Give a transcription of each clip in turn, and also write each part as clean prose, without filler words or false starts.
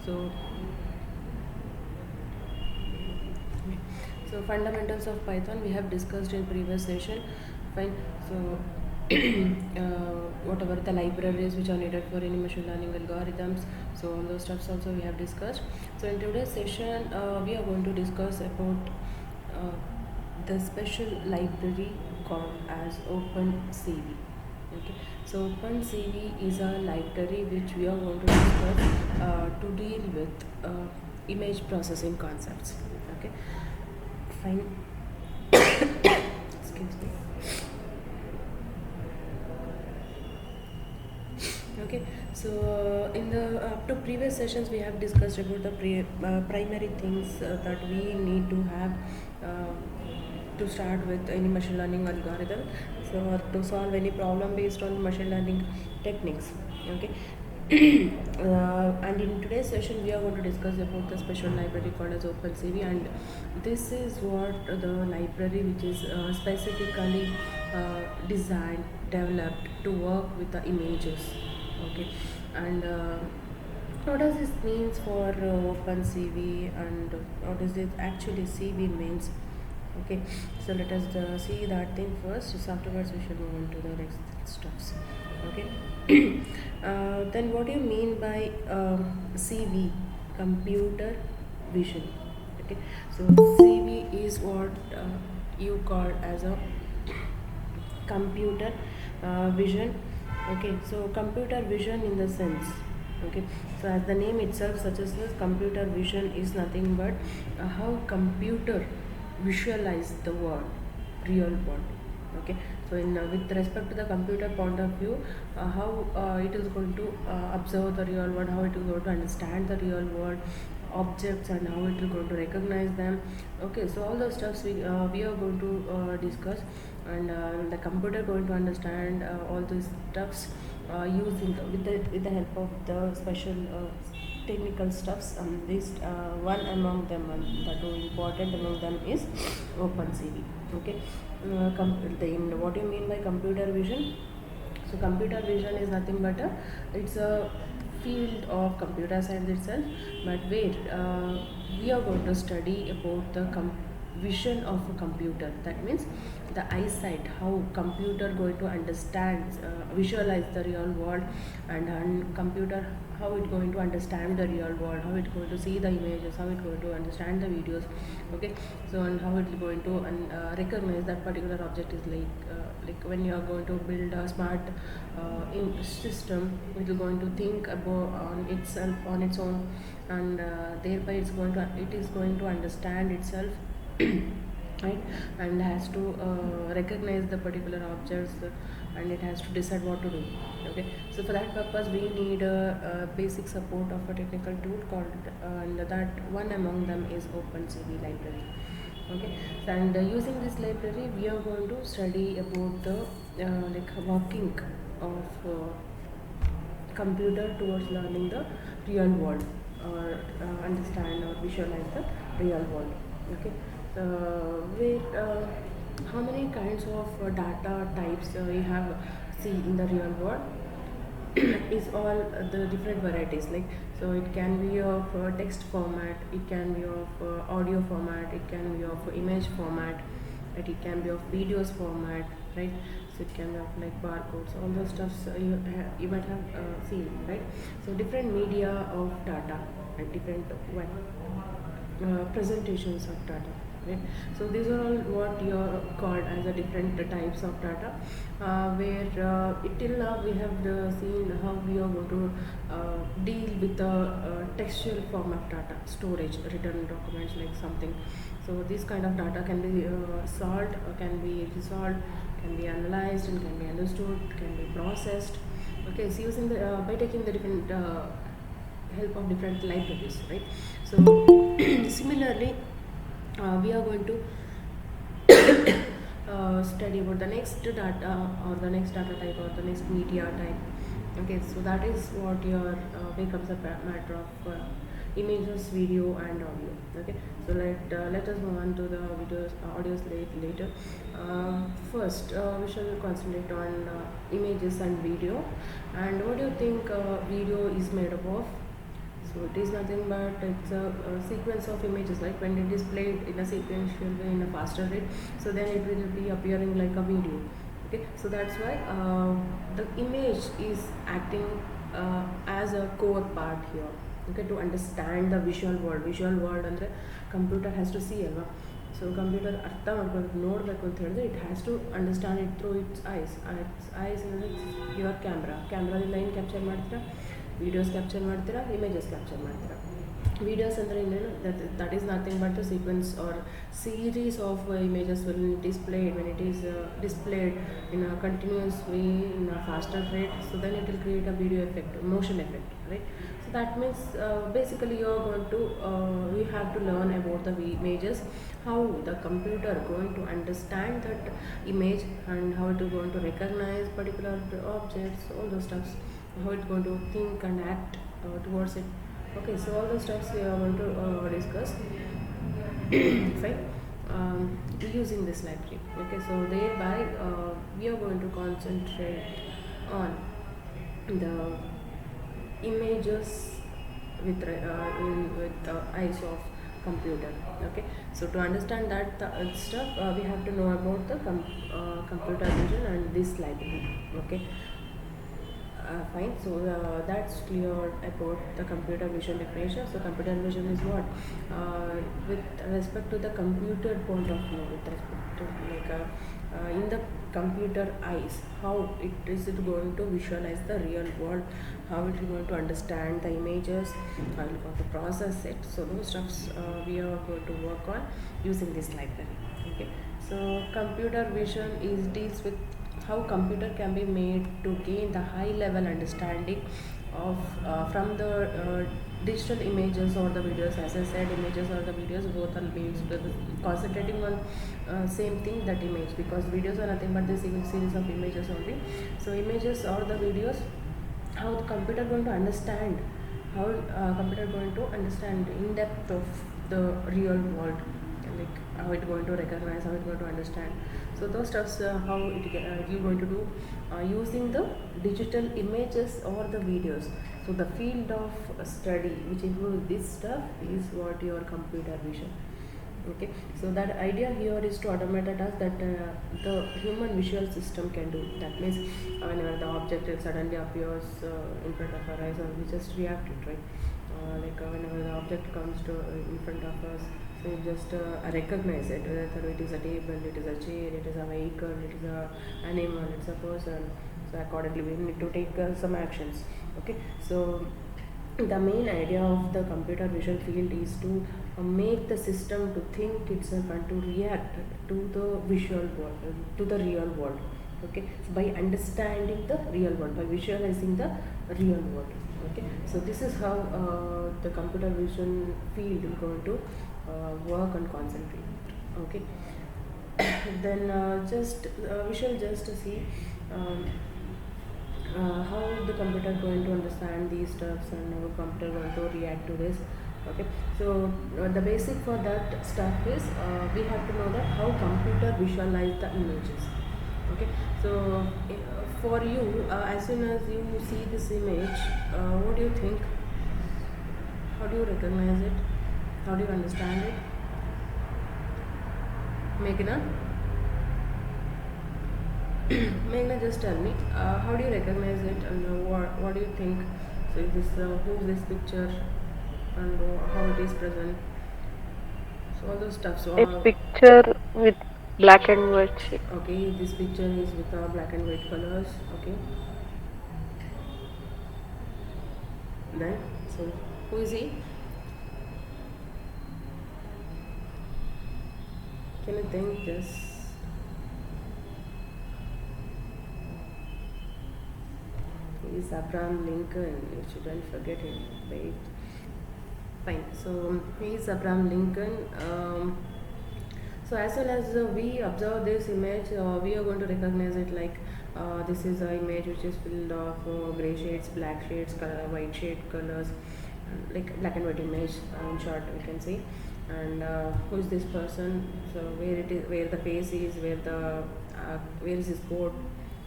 So fundamentals of Python we have discussed in previous session. Fine. So whatever the libraries which are needed for any machine learning algorithms, so all those stuffs also we have discussed. So in today's session we are going to discuss about the special library called as OpenCV. Okay, so OpenCV is a library which we are going to discuss to deal with image processing concepts. Okay, fine. Excuse me. Okay, so in the up to previous sessions we have discussed about the primary things that we need to have to start with any machine learning algorithm, so to solve any problem based on machine learning techniques. Okay. And in today's session we are going to discuss about the special library called as OpenCV, and this is what the library which is specifically designed, developed to work with the images. Okay, and what does this means for OpenCV, and what does it actually CV means? Okay, so let us see that thing first. Just afterwards we should move on to the next stuffs. Okay. Then what do you mean by CV? Computer vision. Okay, so CV is what you call as a computer vision. Okay, so computer vision in the sense, okay, so as the name itself suggests, computer vision is nothing but how computer visualize the world, real world. Okay, so in with respect to the computer point of view, how it is going to observe the real world, how it is going to understand the real world objects, and how it is going to recognize them. Okay, so all those stuffs we are going to discuss, and the computer going to understand all these stuffs using with the help of the special technical stuffs. This one among them, and the two important among them is OpenCV. Okay, what do you mean by computer vision? So computer vision is nothing but it's a field of computer science itself, but where we are going to study about the vision of a computer. That means the eyesight, how computer going to understand, visualize the real world, and computer how it going to understand the real world, how it going to see the images, how it going to understand the videos. Okay, so and how it is going to recognize that particular object is like when you are going to build a smart system, it is going to think about on itself on its own, and thereby it is going to understand itself. Right, and has to recognize the particular objects, and it has to decide what to do. Okay, so for that purpose we need a basic support of a technical tool called and that one among them is OpenCV library. Okay, and using this library we are going to study about the like working of computer towards learning the real world, or understand or visualize the real world. Okay, how many kinds of data types you have see in the real world? Is all the different varieties, like, so it can be of text format, it can be of audio format, it can be of image format, right? It can be of videos format, right? So it can be of like barcodes, all those stuffs you might have seen, right? So different media of data and different presentations of data, right? So these are all what you are called as a different types of data, where till now we have seen how we are going to deal with the textual form of data storage, written documents like something. So this kind of data can be solved, can be resolved, can be analyzed, and can be understood, can be processed. Okay, so using the by taking the different help of different libraries, right? So similarly we are going to study about the next data, or the next data type, or the next media type. Okay, so that is what your becomes a matter of images, video, and audio. Okay, so let us move on to the videos, audios later. First, we shall concentrate on images and video. And what do you think video is made up of? So it is nothing but it's a sequence of images, like when it is played in a sequential way in a faster rate, so then it will be appearing like a video. Okay, so that's why the image is acting as a core part here. Okay, to understand the visual world ಅಂದರೆ computer has to see ಅಲ್ವಾ. So computer ಅರ್ಥ ಮಾಡ್ಕೋಬೇಕು, ನೋಡಬೇಕು ಅಂತ ಹೇಳಿದ್ರೆ it has to understand it through its eyes ಅಂದರೆ your ಕ್ಯಾಮ್ರಾದಿಂದ ಏನು ಕ್ಯಾಪ್ಚರ್ ಮಾಡ್ತೀರಾ, ವೀಡಿಯೋಸ್ ಕ್ಯಾಪ್ಚರ್ ಮಾಡ್ತೀರಾ, ಇಮೇಜಸ್ ಕ್ಯಾಪ್ಚರ್ ಮಾಡ್ತೀರಾ. Videos ಅಂದರೆ ಇನ್ನೇನು, that is nothing but the sequence or series of images when it is displayed in a continuous way in a faster rate, so then it will create a video effect, motion effect, right? So that means basically you are going to we have to learn about the images, how the computer going to understand that image and how it is going to recognize particular objects, all those stuffs, how it's going to think and act towards it. Okay, so all the steps we are going to discuss fine, using this library. Okay, so thereby we are going to concentrate on the images with eyes of computer. Okay, so to understand that stuff we have to know about the computer vision and this library. Okay, fine, so that's clear about the computer vision definition. So computer vision is what, with respect to the computer point of view, with respect to like in the computer eyes, how it is going to visualize the real world, how it is going to understand the images, how it is going to process it. So those stuffs we are going to work on using this library. Okay, so computer vision deals with how computer can be made to gain the high level understanding of from the digital images or the videos. As I said, images or the videos, both are being concentrating on same thing, that image, because videos are nothing but the series of images only. So images or the videos, how the computer going to understand, how computer going to understand in depth of the real world, like how it going to recognize, how it going to understand. So those stuffs how you going to do using the digital images or the videos. So the field of study which includes this stuff is what your computer vision. Okay, so that idea here is to automate a task that the human visual system can do. That means whenever the object suddenly appears in front of our eyes, or we just react it, right? Like whenever the object comes to in front of us, so you just recognize it, whether it is a table, it is a chair, it is a vehicle, it is a animal, it's a person. So accordingly we need to take some actions. Okay, so the main idea of the computer vision field is to make the system to think itself and to react to the visual world, to the real world. Okay, so by understanding the real world, by visualizing the real world. Okay, so this is how the computer vision field is going to work and concentrate. Okay, then we shall just see how the computer going to understand these stuffs and how computer going to react to this. Okay, so the basic for that stuff is we have to know that how computer visualize the images. Okay, so for you, as soon as you see this image, what do you think? How do you recognize it? How do you understand it? Meghna? Meghna, just tell me, how do you recognize it, and what do you think? So is this who's this picture, and how it is present? So all those stuff. So A picture with black and white shape. okay, this picture is with black and white colors. Okay. Then, so who is he? Can you think this? He is Abraham Lincoln. You shouldn't forget him. Wait. Fine. So he is Abraham Lincoln. So as soon as we observe this image, we are going to recognize it like this is an image which is filled of gray shades, black shades, white shade colors, like black and white image. In short, we can say. And who is this person? So where it is, where the face is, where is his coat,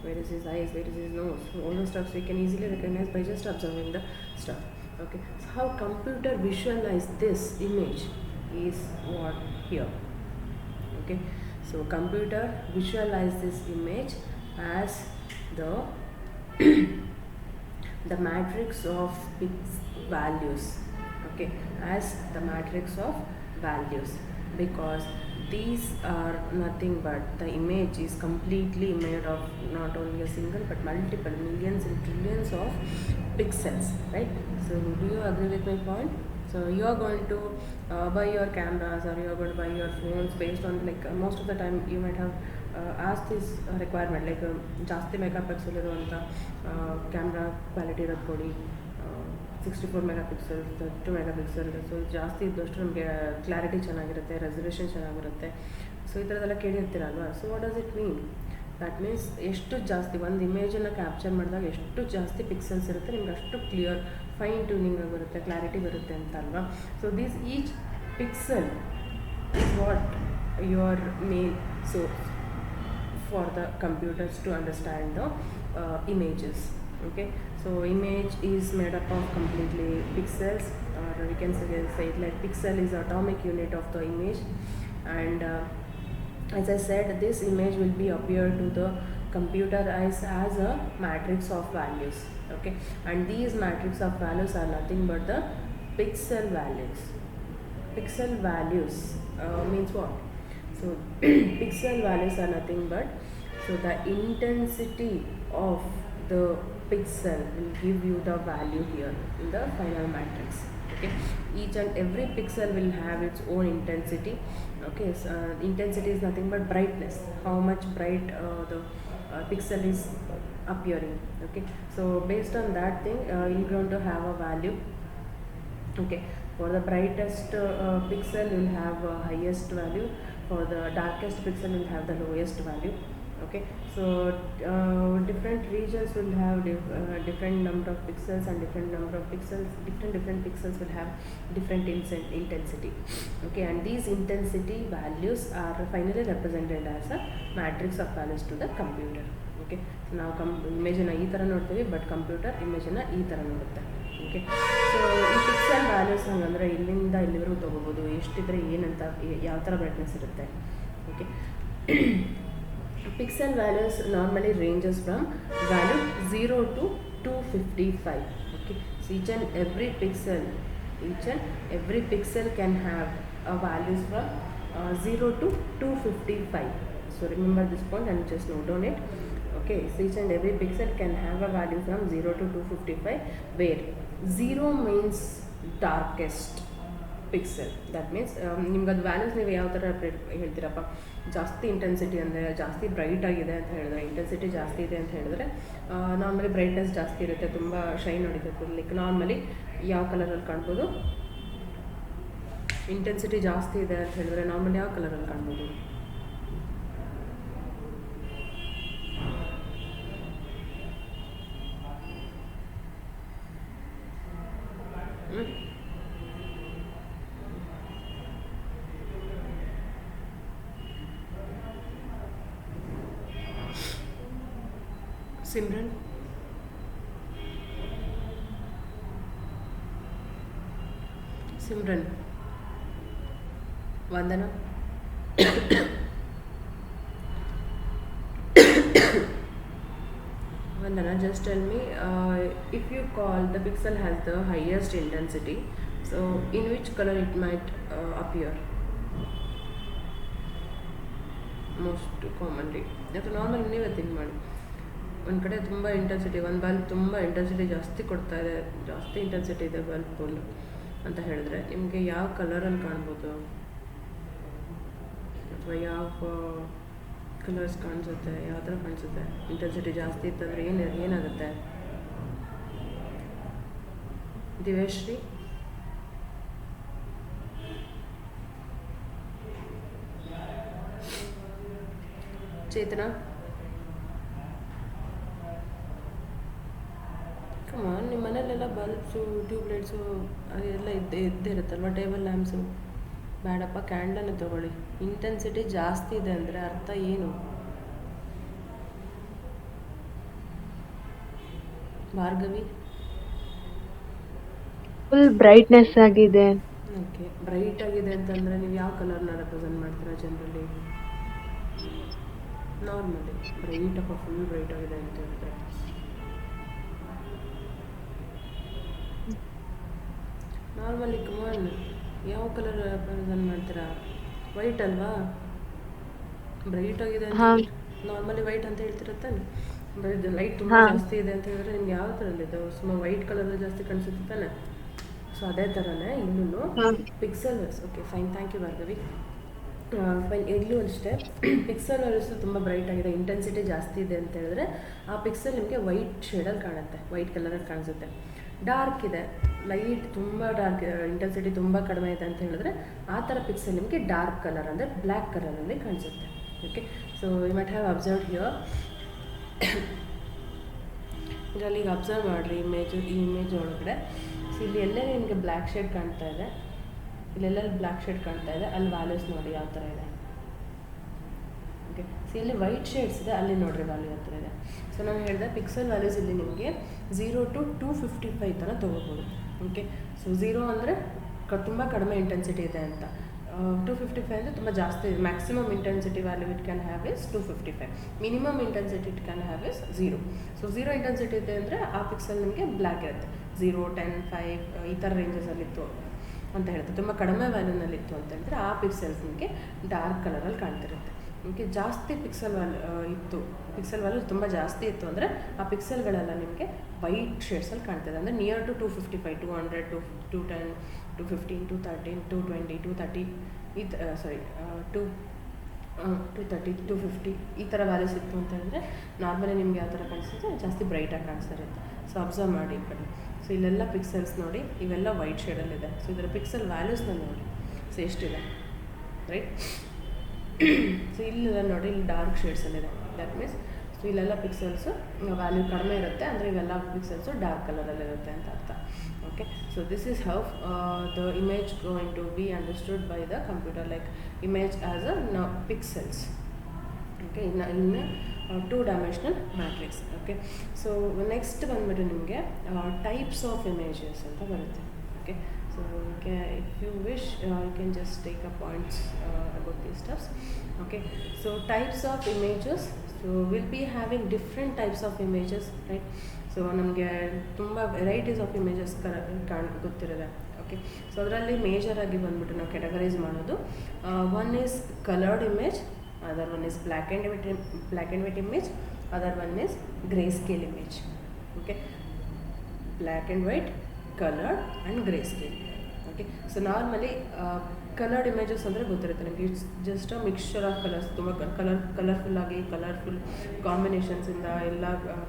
where is his eyes, where is his nose. So all those stuffs we can easily recognize by just observing the stuff. Okay, so how computer visualize this image is what here. Okay, so computer visualize this image as the the matrix of its values. Okay, as the matrix of values, because these are nothing but the image is completely made of not only a single but multiple millions and trillions of pixels, right? So do you agree with my point? So you are going to buy your cameras, or you are going to buy your phones based on, like, most of the time you might have asked this requirement, like ಜಾಸ್ತಿ megapixel ಇರುವಂಥ camera quality ಇರೋದು ಕೊಡಿ, 64 megapixel, 32 megapixel. So ಜಾಸ್ತಿ ಇದ್ದಷ್ಟು ನಮಗೆ clarity ಚೆನ್ನಾಗಿರುತ್ತೆ, resolution ಚೆನ್ನಾಗಿರುತ್ತೆ. So ಈ ಥರದ್ದೆಲ್ಲ ಕೇಳಿರ್ತೀರಲ್ವ. So what does it mean? That means ಎಷ್ಟು ಜಾಸ್ತಿ ಒಂದು ಇಮೇಜನ್ನು ಕ್ಯಾಪ್ಚರ್ ಮಾಡಿದಾಗ ಎಷ್ಟು ಜಾಸ್ತಿ ಪಿಕ್ಸೆಲ್ಸ್ ಇರುತ್ತೆ, ನಿಮ್ಗೆ ಅಷ್ಟು ಕ್ಲಿಯರ್ ಫೈನ್ ಟ್ಯೂನಿಂಗ್ ಬರುತ್ತೆ, ಕ್ಲಾರಿಟಿ ಬರುತ್ತೆ ಅಂತ ಅಲ್ವಾ. So this each pixel is what your main source for the computers to understand the images. Okay, so image is made up of completely pixels, or we can say it like pixel is atomic unit of the image. And as I said, this image will be appear to the computer as a matrix of values. Okay, and these matrix of values are nothing but the pixel values. Pixel values means what? So pixel values are nothing but, so the intensity of the pixel will give you the value here in the final matrix. Okay, each and every pixel will have its own intensity. Okay, so intensity is nothing but brightness, how much bright the pixel is appearing. Okay, so based on that thing you're going to have a value. Okay, for the brightest pixel you will have highest value, for the darkest pixel you will have the lowest value. Okay, so different regions will have different number of pixels, and different number of pixels, different pixels will have different intensity. Okay, and these intensity values are finally represented as a matrix of values to the computer. Okay, so now ಇಮೇಜನ್ನು ಈ ಥರ ನೋಡ್ತೀವಿ, but computer ಇಮೇಜನ್ನು ಈ ಥರ ನೋಡುತ್ತೆ. Okay, so ಈ pixel values ಹಂಗಂದರೆ ಇಲ್ಲಿಂದ ಇಲ್ಲಿವರೆಗೂ ತೊಗೋಬೋದು, ಎಷ್ಟಿದ್ರೆ ಏನಂತ, ಯಾವ ಥರ ಬ್ರೈಟ್ನೆಸ್ ಇರುತ್ತೆ. Okay, pixel values normally ranges from value 0 to 255. Okay, so each and every pixel can have a values from 0 to 255. So remember this point and just note on it. Okay, so each and every pixel can have a value from 0 to 255, where 0 means darkest pixel. That means ನಿಮ್ಗೆ ಅದು values ನೀವು ಯಾವ ಥರ ಹೇಳ್ತೀರಪ್ಪ, ಜಾಸ್ತಿ intensity ಅಂದರೆ ಜಾಸ್ತಿ bright ಆಗಿದೆ ಅಂತ ಹೇಳಿದ್ರೆ, ಇಂಟೆನ್ಸಿಟಿ ಜಾಸ್ತಿ ಇದೆ ಅಂತ ಹೇಳಿದ್ರೆ ನಾರ್ಮಲಿ ಬ್ರೈಟ್ನೆಸ್ ಜಾಸ್ತಿ ಇರುತ್ತೆ, ತುಂಬ ಶೈನ್ ಹೊಡಿಬೇಕು. ಲೈಕ್ ನಾರ್ಮಲಿ ಯಾವ ಕಲರಲ್ಲಿ ಕಾಣ್ಬೋದು, ಇಂಟೆನ್ಸಿಟಿ ಜಾಸ್ತಿ ಇದೆ ಅಂತ ಹೇಳಿದ್ರೆ ನಾರ್ಮಲಿ ಯಾವ ಕಲರಲ್ಲಿ ಕಾಣ್ಬೋದು? ಸಿಮ್ರನ್, ವಂದನಾ, Vandana, just tell me, if you call the pixel has the highest intensity, so in which color it might appear most commonly? ಅಥವಾ ನಾರ್ಮಲ್ ನೀವೇ ಥಿಂಕ್ ಮಾಡಿ. ಒಂದು ಕಡೆ ತುಂಬ ಇಂಟೆನ್ಸಿಟಿ, ಒಂದು ಬಲ್ಬ್ ತುಂಬ ಇಂಟೆನ್ಸಿಟಿ ಜಾಸ್ತಿ ಕೊಡ್ತಾ ಇದೆ, ಜಾಸ್ತಿ ಇಂಟೆನ್ಸಿಟಿ ಇದೆ ಬಲ್ಬ್ ಫುಲ್ ಅಂತ ಹೇಳಿದ್ರೆ ನಿಮಗೆ ಯಾವ ಕಲರಲ್ಲಿ ಕಾಣ್ಬೋದು, ಅಥವಾ ಯಾವ ಕಲರ್ಸ್ ಕಾಣಿಸುತ್ತೆ, ಯಾವ ಥರ ಕಾಣಿಸುತ್ತೆ? ಇಂಟೆನ್ಸಿಟಿ ಜಾಸ್ತಿ ಇತ್ತಂದರೆ ಏನಾಗುತ್ತೆ? ದಿವೇಶ್ರೀ, ಚೇತನ, ಕಮಾನ್, ನಿಮ್ಮ ಮನೇಲೆಲ್ಲ ಬಲ್ಬ್ಸು, ಟ್ಯೂಬ್ಲೈಟ್ಸು ಅದೆಲ್ಲ ಇದ್ದೇ ಇರುತ್ತಲ್ವ, ಟೇಬಲ್ ಲ್ಯಾಂಪ್ಸು. ಬೇಡಪ್ಪ, ಕ್ಯಾಂಡಲೇ ತೊಗೊಳ್ಳಿ. ಇಂಟೆನ್ಸಿಟಿ ಜಾಸ್ತಿ ಇದೆ ಅಂದರೆ ಅರ್ಥ ಏನು? ಭಾರ್ಗವಿ, ಫುಲ್ ಬ್ರೈಟ್ನೆಸ್ ಆಗಿದೆ. ಓಕೆ, ಬ್ರೈಟ್ ಆಗಿದೆ ಅಂತಂದರೆ ನೀವು ಯಾವ ಕಲರ್ನ ರೆಪ್ರೆಸೆಂಟ್ ಮಾಡ್ತೀರಾ ಜನರಲಿ? ನಾರ್ಮಲಿ ಬ್ರೈಟಪ್ಪ, ಫುಲ್ ಬ್ರೈಟ್ ಆಗಿದೆ ಅಂತ ಹೇಳಿದ್ರೆ ನಾರ್ಮಲಿ ಕಮಾನ್ ಯಾವ ಕಲರ್ ರೆಪ್ರೆಸೆಂಟ್ ಮಾಡ್ತೀರಾ? ವೈಟ್ ಅಲ್ವಾ? ಬ್ರೈಟ್ ಆಗಿದೆ ಅಂತ ಹಾ ನಾರ್ಮಲಿ ವೈಟ್ ಅಂತ ಹೇಳ್ತೀರ ತಾನೆ. ಬಟ್ ಲೈಟ್ ತುಂಬ ಹಾ ಜಾಸ್ತಿ ಇದೆ ಅಂತ ಹೇಳಿದ್ರೆ ನಿಮ್ಗೆ ಯಾವ ಥರಲ್ಲಿದೆ? ಸುಮ್ಮ ವೈಟ್ ಕಲರ್ ಜಾಸ್ತಿ ಕಾಣಿಸುತ್ತೆ ತಾನೆ. ಸೊ ಅದೇ ಥರನೇ ಇಲ್ಲೂ ಹಾ ಪಿಕ್ಸೆಲ್ ವರ್ಸ್. Okay fine, thank you Bhargavi. Fine, ಇಲ್ಲೂ ಅಷ್ಟೇ ಪಿಕ್ಸೆಲ್ ವರ್ಸು ತುಂಬ ಬ್ರೈಟ್ ಆಗಿದೆ, ಇಂಟೆನ್ಸಿಟಿ ಜಾಸ್ತಿ ಇದೆ ಅಂತ ಹೇಳಿದ್ರೆ ಆ ಪಿಕ್ಸೆಲ್ ನಿಮಗೆ ವೈಟ್ ಶೇಡಲ್ಲಿ ಕಾಣುತ್ತೆ, ವೈಟ್ ಕಲರಲ್ಲಿ ಕಾಣಿಸುತ್ತೆ. ಡಾರ್ಕ್ ಇದೆ, ಲೈಟ್ ತುಂಬ ಡಾರ್ಕ್ ಇದೆ, ಇಂಟೆನ್ಸಿಟಿ ತುಂಬ ಕಡಿಮೆ ಇದೆ ಅಂತ ಹೇಳಿದ್ರೆ ಆ ಥರ ಪಿಕ್ಸೆಲ್ ನಿಮಗೆ ಡಾರ್ಕ್ ಕಲರ್ ಅಂದರೆ ಬ್ಲ್ಯಾಕ್ ಕಲರಲ್ಲಿ ಕಾಣಿಸುತ್ತೆ. Okay, so you might have observe here. ಇದರಲ್ಲಿ ಈಗ ಅಬ್ಸರ್ವ್ ಮಾಡಿರಿ ಈ ಇಮೇಜ್ ಒಳಗಡೆ. ಸೊ ಇಲ್ಲಿ ಎಲ್ಲೇ ನಿಮಗೆ ಬ್ಲ್ಯಾಕ್ ಶೇಡ್ ಕಾಣ್ತಾ ಇದೆ, ಇಲ್ಲೆಲ್ಲ ಬ್ಲ್ಯಾಕ್ ಶೇಡ್ ಕಾಣ್ತಾ ಇದೆ, ಅಲ್ಲಿ ವ್ಯಾಲ್ಯೂಸ್ ನೋಡಿ ಯಾವ ಥರ ಇದೆ. ಓಕೆ, ಸೊ ಇಲ್ಲಿ ವೈಟ್ ಶೇಡ್ಸ್ ಇದೆ, ಅಲ್ಲಿ ನೋಡಿರಿ ವ್ಯಾಲ್ಯೂ ಯಾವ ಥರ ಇದೆ. ಸೊ ನಾನು ಹೇಳಿದೆ ಪಿಕ್ಸೆಲ್ ವ್ಯಾಲ್ಯೂಸ್ ಇಲ್ಲಿ ನಿಮಗೆ 0 to 255 ಥರ ತೊಗೋಬೋದು. ಓಕೆ, ಸೊ 0 ಅಂದರೆ ತುಂಬ ಕಡಿಮೆ ಇಂಟೆನ್ಸಿಟಿ ಇದೆ ಅಂತ, 255 ಅಂದರೆ ತುಂಬ ಜಾಸ್ತಿ ಇದೆ. Maximum intensity value it can have is 255, minimum intensity it can have is 0. So 0 intensity ಇದೆ ಅಂದರೆ ಆ ಪಿಕ್ಸೆಲ್ ನಿಮಗೆ ಬ್ಲ್ಯಾಕ್ ಇರುತ್ತೆ. 0, 10, 5 ಈ ಥರ ರೇಂಜಸಲ್ಲಿತ್ತು ಅಂತ ಹೇಳ್ತಾರೆ. ತುಂಬ ಕಡಿಮೆ ವ್ಯಾಲ್ಯೂನಲ್ಲಿತ್ತು ಅಂತ ಹೇಳಿದ್ರೆ ಆ ಪಿಕ್ಸೆಲ್ಸ್ ನಿಮಗೆ ಡಾರ್ಕ್ ಕಲರಲ್ಲಿ ಕಾಣ್ತಿರುತ್ತೆ. ನಿಮಗೆ ಜಾಸ್ತಿ ಪಿಕ್ಸೆಲ್ ಪಿಕ್ಸೆಲ್ ವ್ಯಾಲ್ಯೂ ತುಂಬ ಜಾಸ್ತಿ ಇತ್ತು ಅಂದರೆ ಆ ಪಿಕ್ಸೆಲ್ಗಳೆಲ್ಲ ನಿಮಗೆ ವೈಟ್ ಶೇಡ್ಸಲ್ಲಿ ಕಾಣ್ತದೆ. ಅಂದರೆ ನಿಯರ್ ಟು 255, 200, 210, 215, 213, 220, 230 ಈ ತ ಸಾರಿ 230, 250 ಈ ಥರ ವ್ಯಾಲ್ಯೂಸ್ ಇತ್ತು ಅಂತ ಹೇಳಿದ್ರೆ ನಾರ್ಮಲಿ ನಿಮ್ಗೆ ಯಾವ ಥರ ಕಾಣಿಸುತ್ತೆ, ಜಾಸ್ತಿ ಬ್ರೈಟಾಗಿ ಕಾಣಿಸ್ತಿರುತ್ತೆ. ಸೊ ಅಬ್ಸರ್ವ್ ಮಾಡಿ ಈ ಕಡೆ. ಸೊ ಇಲ್ಲೆಲ್ಲ ಪಿಕ್ಸೆಲ್ಸ್ ನೋಡಿ, ಇವೆಲ್ಲ ವೈಟ್ ಶೇಡಲ್ಲಿದೆ. ಸೊ ಇದರ ಪಿಕ್ಸೆಲ್ ವ್ಯಾಲ್ಯೂಸ್ನ ನೋಡಿ, ಸೊ ಎಷ್ಟಿದೆ ರೈಟ್. ಸೊ ಇಲ್ಲೆಲ್ಲ ನೋಡಿ, ಇಲ್ಲಿ ಡಾರ್ಕ್ ಶೇಡ್ಸಲ್ಲಿದೆ. ದಟ್ ಮೀನ್ಸ್ ಸೊ ಇಲ್ಲೆಲ್ಲ ಪಿಕ್ಸೆಲ್ಸು ವ್ಯಾಲ್ಯೂ ಕಡಿಮೆ ಇರುತ್ತೆ, ಅಂದರೆ ಇವೆಲ್ಲ ಪಿಕ್ಸೆಲ್ಸು ಡಾರ್ಕ್ ಕಲರಲ್ಲಿರುತ್ತೆ ಅಂತ ಅರ್ಥ. Okay, so this is how the image going to be understood by the computer, like image as a pixels. Okay, ಇನ್ನು 2-dimensional matrix. Okay, so next ಬಂದ್ಬಿಟ್ಟು ನಿಮಗೆ ಟೈಪ್ಸ್ ಆಫ್ ಇಮೇಜಸ್ ಅಂತ ಬರುತ್ತೆ. Okay, so if you wish you can just take up points about these stuffs. Okay, so types of images, so we'll be having different types of images, right? So ನಮಗೆ ತುಂಬ varieties of images ಗೊತ್ತಿರುತ್ತೆ. Okay, so ಅದರಲ್ಲಿ ಮೇಜರಾಗಿ ಬಂದ್ಬಿಟ್ಟು ನಾವು categorize ಮಾಡೋದು, one is coloured image, other one is black and white image, other one is grey scale image. Okay, black and white, coloured and grey scale. Okay, so normally coloured images ಅಂದರೆ ಗೊತ್ತಿರುತ್ತೆ ನಿಮಗೆ, it's just a mixture of colours, ತುಂಬ ಕಲರ್ಫುಲ್ಲಾಗಿ colourful ಕಾಂಬಿನೇಷನ್ಸಿಂದ ಎಲ್ಲ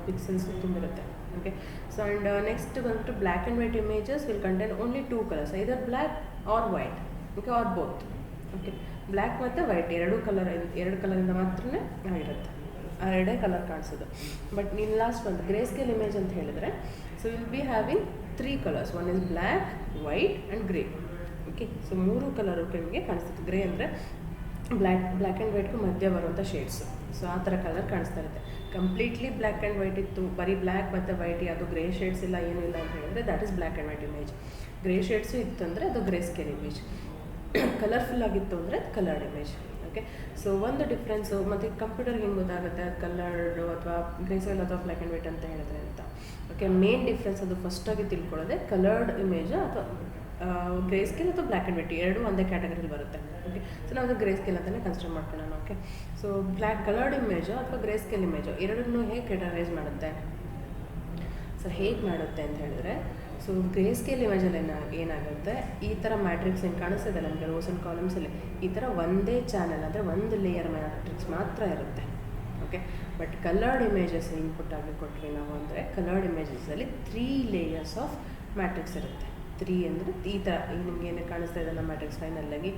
pixels ತುಂಬಿರುತ್ತೆ. Okay, so and next ಬಂದ್ಬಿಟ್ಟು black and white images will contain only 2 colours, either black or white. Okay, or both. Okay, black ಮತ್ತು ವೈಟ್ ಎರಡು ಕಲರಿಂದ ಮಾತ್ರನೇ ಇರುತ್ತೆ, ಎರಡೇ ಕಲರ್ ಕಾಣಿಸೋದು. ಬಟ್ ನೀನು ಲಾಸ್ಟ್ ಒಂದು ಗ್ರೇ ಸ್ಕೇಲ್ ಇಮೇಜ್ ಅಂತ ಹೇಳಿದ್ರೆ, so will be having 3 colours, one is black, white and grey. Okay, so 3 colour ನಿಮಗೆ ಕಾಣಿಸ್ತದೆ. ಗ್ರೇ ಅಂದರೆ ಬ್ಲ್ಯಾಕ್ ಆ್ಯಂಡ್ ವೈಟ್ಗೂ ಮಧ್ಯೆ ಬರುವಂಥ ಶೇಡ್ಸು. ಸೊ ಆ ಥರ ಕಲರ್ ಕಾಣಿಸ್ತಾ ಇರುತ್ತೆ. ಕಂಪ್ಲೀಟ್ಲಿ ಬ್ಲ್ಯಾಕ್ ಆ್ಯಂಡ್ ವೈಟ್ ಇತ್ತು, ಬರೀ ಬ್ಲ್ಯಾಕ್ ಮತ್ತು ವೈಟ್, ಅದು ಗ್ರೇ ಶೇಡ್ಸ್ ಇಲ್ಲ ಏನೂ ಇಲ್ಲ ಅಂತ ಹೇಳಿದ್ರೆ that is black and white image. Grey shades ಇತ್ತು ಅಂದರೆ ಅದು ಗ್ರೇ ಸ್ಕೇಲ್ ಇಮೇಜ್. ಕಲರ್ಫುಲ್ ಆಗಿತ್ತು ಅಂದರೆ ಅದು ಕಲರ್ಡ್ ಇಮೇಜ್. ಓಕೆ, ಸೊ ಒಂದು ಡಿಫ್ರೆನ್ಸು. ಮತ್ತು ಕಂಪ್ಯೂಟರ್ಗೆ ಹೆಂಗೆ ಗೊತ್ತಾಗುತ್ತೆ ಅದು ಕಲರ್ಡು ಅಥವಾ ಗ್ರೇ ಸ್ಕೇಲ್ ಅಥವಾ ಬ್ಲ್ಯಾಕ್ ಆ್ಯಂಡ್ ವೈಟ್ ಅಂತ ಹೇಳಿದ್ರೆ ಅಂತ. ಓಕೆ, ಮೇನ್ ಡಿಫ್ರೆನ್ಸ್ ಅದು ಫಸ್ಟಾಗಿ ತಿಳ್ಕೊಳ್ಳೋದೆ ಕಲರ್ಡ್ ಇಮೇಜ್ ಅಥವಾ ಗ್ರೇ ಸ್ಕೇಲ್ ಅಥವಾ ಬ್ಲ್ಯಾಕ್ ಆ್ಯಂಡ್ ವೈಟ್ ಎರಡೂ ಒಂದೇ ಕ್ಯಾಟಗರಿಲಿ ಬರುತ್ತೆ. ಓಕೆ, ಸೊ ನಾವು ಅದು ಗ್ರೇ ಸ್ಕೇಲ್ ಅಂತಲೇ ಕನ್ಸಿಡರ್ ಮಾಡ್ಕೊಳ್ಳೋಣ. ಓಕೆ, ಸೊ ಕಲರ್ಡ್ ಇಮೇಜು ಅಥವಾ ಗ್ರೇ ಸ್ಕೇಲ್ ಇಮೇಜು ಎರಡನ್ನೂ ಹೇಗೆ ಕ್ಯಾಟಗರೈಸ್ ಮಾಡುತ್ತೆ, ಸೊ ಹೇಗೆ ಮಾಡುತ್ತೆ ಅಂತ ಹೇಳಿದ್ರೆ, ಸೊ ಗ್ರೇ ಸ್ಕೇಲ್ ಇಮೇಜಲ್ಲಿ ಏನಾಗುತ್ತೆ, ಈ ಥರ ಮ್ಯಾಟ್ರಿಕ್ಸ್ ಏನು ಕಾಣಿಸ್ತದೆ ನಮಗೆ ರೋಸ್ ಆ್ಯಂಡ್ ಕಾಲಮ್ಸಲ್ಲಿ, ಈ ಥರ ಒಂದೇ ಚಾನಲ್ ಅಂದರೆ ಒಂದು ಲೇಯರ್ ಮ್ಯಾಟ್ರಿಕ್ಸ್ ಮಾತ್ರ ಇರುತ್ತೆ. Okay, but coloured images input ಆಗಿ ಕೊಟ್ಟರೆ ನಾವು ಅಂದರೆ ಕಲರ್ಡ್ ಇಮೇಜಸಲ್ಲಿ 3 ಲೇಯರ್ಸ್ ಆಫ್ ಮ್ಯಾಟ್ರಿಕ್ಸ್ ಇರುತ್ತೆ. 3 ಅಂದರೆ ಈ ಥರ ಈಗ ನಿಮ್ಗೆ ಏನು ಕಾಣಿಸ್ತಾ ಇದೆಲ್ಲ ಮ್ಯಾಟ್ರಿಕ್ಸ್ ಫೈನಲಾಗಿ.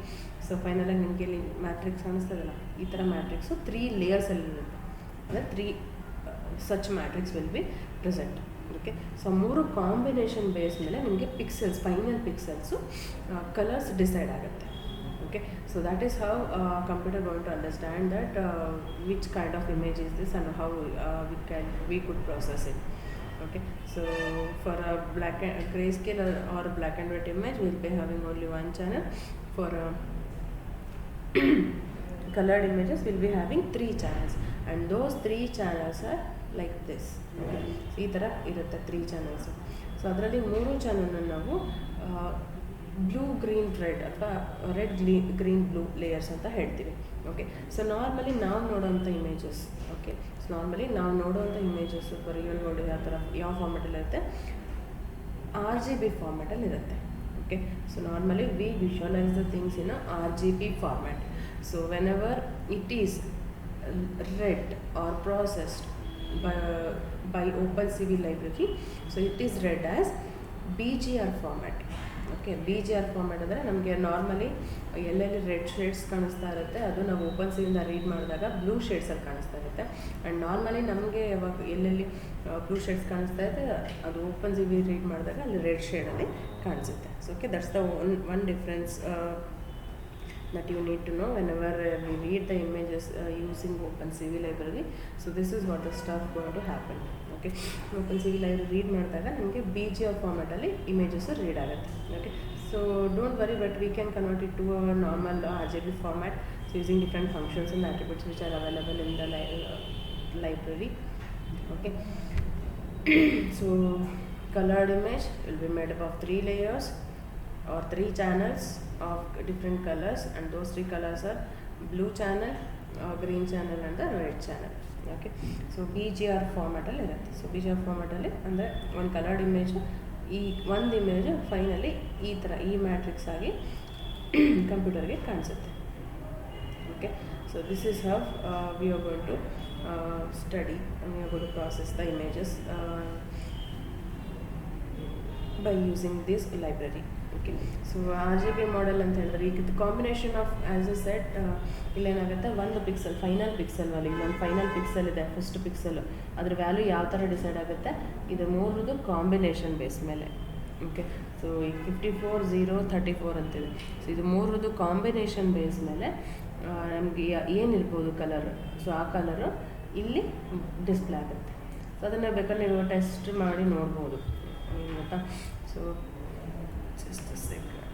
ಸೊ ಫೈನಲಾಗಿ ನಿಮಗೆ ಇಲ್ಲಿ ಮ್ಯಾಟ್ರಿಕ್ಸ್ ಕಾಣಿಸ್ತಾ ಇದೆಯಲ್ಲ, ಈ ಥರ ಮ್ಯಾಟ್ರಿಕ್ಸು 3 ಲೇಯರ್ಸಲ್ಲಿ ಇರುತ್ತೆ. ಅಂದರೆ 3 such matrix will be present. Okay, so 3 combination base ಮೇಲೆ ನಿಮಗೆ ಪಿಕ್ಸೆಲ್ಸ್, ಫೈನಲ್ ಪಿಕ್ಸೆಲ್ಸು ಕಲರ್ಸ್ ಡಿಸೈಡ್ ಆಗುತ್ತೆ. Okay, so that is how computer going to understand that which kind of image is this and how we could process it. Okay, so for a black and grayscale or black and white image, we'll be having only one channel. For colored images, we'll be having three channels, and those three channels are like this. Okay, ಈ ಥರ ಇರುತ್ತೆ three channels. So ಅದರಲ್ಲಿ ಮೂರು ಚಾನಲ್ನ ನಾವು blue green red ಅಥವಾ red green blue layers ಅಂತ ಹೇಳ್ತೀವಿ. ಓಕೆ, ಸೊ ನಾರ್ಮಲಿ ನಾವು ನೋಡೋವಂಥ ಇಮೇಜಸ್, ಓಕೆ, ಸೊ ನಾರ್ಮಲಿ ನಾವು ನೋಡೋವಂಥ ಇಮೇಜಸ್ ರಿಯಲ್ ವರ್ಲ್ಡ್ ಯಾವ ಫಾರ್ಮೆಟಲ್ಲಿ ಇರುತ್ತೆ, RGB ಫಾರ್ಮೆಟಲ್ಲಿ ಇರುತ್ತೆ. Okay, so normally we visualize the things in a RGB format. So whenever it is read or processed by OpenCV library, so it is read as BGR format. Okay, BGR format ಅಂದರೆ ನಮಗೆ normally ಎಲ್ಲೆಲ್ಲಿ red shades ಕಾಣಿಸ್ತಾ ಇರುತ್ತೆ ಅದು ನಾವು OpenCVಯಿಂದ read ಮಾಡಿದಾಗ blue ಶೇಡ್ಸಲ್ಲಿ ಕಾಣಿಸ್ತಾ ಇರುತ್ತೆ. ಆ್ಯಂಡ್ ನಾರ್ಮಲಿ ನಮಗೆ ಯಾವಾಗ ಎಲ್ಲೆಲ್ಲಿ ಬ್ಲೂ ಶೇಡ್ಸ್ ಕಾಣಿಸ್ತಾ ಇದೆ ಅದು OpenCV ರೀಡ್ ಮಾಡಿದಾಗ ಅಲ್ಲಿ ರೆಡ್ ಶೇಡಲ್ಲಿ ಕಾಣಿಸುತ್ತೆ. So okay, that's the one difference that you need to know whenever we read the images using OpenCV library. So this is what the stuff going to happen. Okay, OpenCV library read ಮಾಡಿದಾಗ ನಮಗೆ BGR ಫಾರ್ಮೆಟಲ್ಲಿ images read ಆಗುತ್ತೆ. Okay, so don't worry, but we can convert it to a normal RGB format, so using different functions and attributes which are available in the library. Okay, so colored image will be made up of 3 layers or 3 channels of different colors, and those 3 colors are blue channel, green channel and the red channel. Okay, so BGR format ಅಲ್ಲಿ ಇರುತ್ತೆ. So BGR format ಅಲ್ಲಿ ಅಂದರೆ ಒಂದು coloured image, ಈ ಒಂದು image finally ಈ ಥರ ಈ ಮ್ಯಾಟ್ರಿಕ್ಸ್ ಆಗಿ ಕಂಪ್ಯೂಟರ್ಗೆ ಕಾಣಿಸುತ್ತೆ. Okay, so this is how we are going to study and we are going to process the images by using this library. Okay, so RGB model ಅಂತ ಹೇಳಿದ್ರೆ ಈಗ ಇದು combination of, as a set, ಇಲ್ಲೇನಾಗುತ್ತೆ, ಒಂದು pixel final pixel value, ಒಂದು final pixel ಇದೆ, first pixel, ಅದ್ರ value ಯಾವ ಥರ ಡಿಸೈಡ್ ಆಗುತ್ತೆ, ಇದು ಮೂರದು ಕಾಂಬಿನೇಷನ್ ಬೇಸ್ ಮೇಲೆ. ಓಕೆ, ಸೊ ಈಗ 54, 0, 34 ಅಂತಿದೆ. ಸೊ ಇದು ಮೂರದು ಕಾಂಬಿನೇಷನ್ ಬೇಸ್ ಮೇಲೆ ನಮಗೆ ಏನಿರ್ಬೋದು ಕಲರ್, ಸೊ ಆ ಕಲರು ಇಲ್ಲಿ ಡಿಸ್ಪ್ಲೇ ಆಗುತ್ತೆ. ಸೊ ಅದನ್ನು ಬೇಕಾದ್ರೆ ನೀವು ಟೆಸ್ಟ್ ಮಾಡಿ ನೋಡ್ಬೋದು ಗೊತ್ತಾ. ಸೊ ಜಸ್ಟ್ ಅ ಸೆಕೆಂಡ್,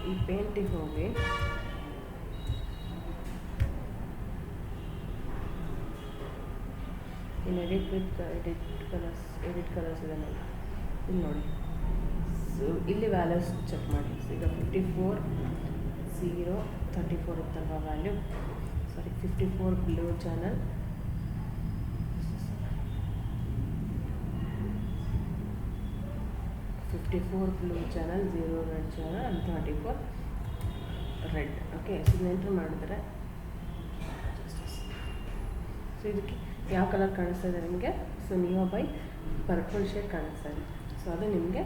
ಈ ಪೇಂಟಿಗೆ ಹೋಗಿ ಇನ್ನು ಎಡಿಟ್ ಕಲರ್ಸ್ ಇದೆ ನೋಡಿ, ಇಲ್ಲಿ ನೋಡಿ. ಸೊ ಇಲ್ಲಿ ವ್ಯಾಲ್ಯೂಸ್ ಚೆಕ್ ಮಾಡಿ. ಸೊ ಈಗ 54, 0, 34 ಇತ್ತಲ್ವ value, sorry 54 blue channel, 54 blue channel, 0 red channel and 34 red. Okay, so ಇದನ್ನ ಎಂಟ್ರ್ ಮಾಡಿದ್ರೆ ಸೊ ಇದಕ್ಕೆ ಯಾವ ಕಲರ್ ಕಾಣಿಸ್ತಾ ಇದೆ ನಿಮಗೆ, so nearby purple shade ಕಾಣಿಸ್ತಾ ಇದೆ. ಸೊ ಅದು ನಿಮಗೆ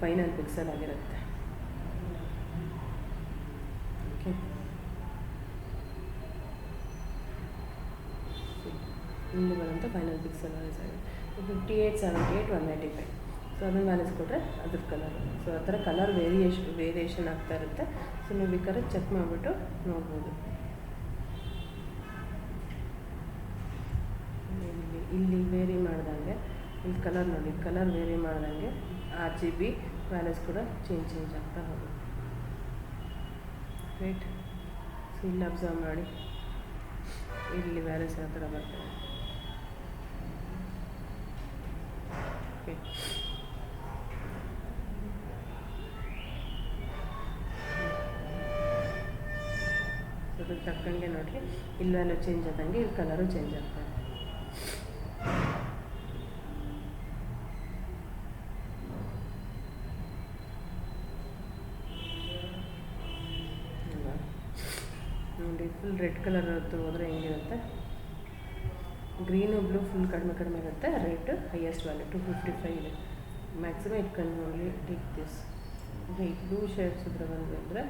ಫೈನಲ್ ಪಿಕ್ಸೆಲ್ ಆಗಿರುತ್ತೆ. ಓಕೆ, ಇಲ್ಲಿ ಬರೋಂಥ ಫೈನಲ್ ಪಿಕ್ಸೆಲ್ ವ್ಯಾಲ್ಯೂಸ್ ಆಗಿದೆ 58, 78, 195. ಸೊ ಅದನ್ನು ವ್ಯಾಲ್ಯೂಸ್ ಕೊಟ್ಟರೆ ಅದ್ರ ಕಲರ್. ಸೊ ಆ ಥರ ಕಲರ್ ವೇರಿಯೇಷನ್ ಆಗ್ತಾ ಇರುತ್ತೆ. ಸೊ ನೀವು ಬೇಕಾದ್ರೆ ಚೆಕ್ ಮಾಡಿಬಿಟ್ಟು ನೋಡ್ಬೋದು. ಇಲ್ಲಿ ವೇರಿ ಮಾಡ್ದಂಗೆ ಇಲ್ಲಿ ಕಲರ್ ನೋಡಿ, ಕಲರ್ ವೇರಿ ಮಾಡ್ದಂಗೆ RGB ವ್ಯಾಲ್ಯೂಸ್ ಕೂಡ ಚೇಂಜ್ ಆಗ್ತಾ ಹೋಗುತ್ತೆ. ರೈಟ್, ಸೊ ಇಲ್ಲಿ ಅಬ್ಸರ್ವ್ ಮಾಡಿ, ಇಲ್ಲಿ ವ್ಯಾಲ್ಯೂಸ್ ಯಾವ ಥರ ಬರ್ತದೆ. ಓಕೆ, ಅದಕ್ಕೆ ತಕ್ಕಂಗೆ ನೋಡಿರಿ, ಇಲ್ಲಿ ವ್ಯಾಲ್ಯೂ ಚೇಂಜ್ ಆದಂಗೆ ಇಲ್ಲಿ ಕಲರು ಚೇಂಜ್ ಆಗ್ತದೆ. ನೋಡಿ, ಫುಲ್ ರೆಡ್ ಕಲರ್ ಹೋದರೆ ಹೆಂಗಿರುತ್ತೆ, ಗ್ರೀನು ಬ್ಲೂ ಫುಲ್ ಕಡಿಮೆ ಇರುತ್ತೆ, ರೆಡ್ ಹೈಯೆಸ್ಟ್ ವ್ಯಾಲ್ಯೂ 255 ಇದೆ. Maximum it can only take this. ಈ ಬ್ಲೂ ಶೇಡ್ಸ್ ಇದ್ರೆ ಬಂದು ಅಂದರೆ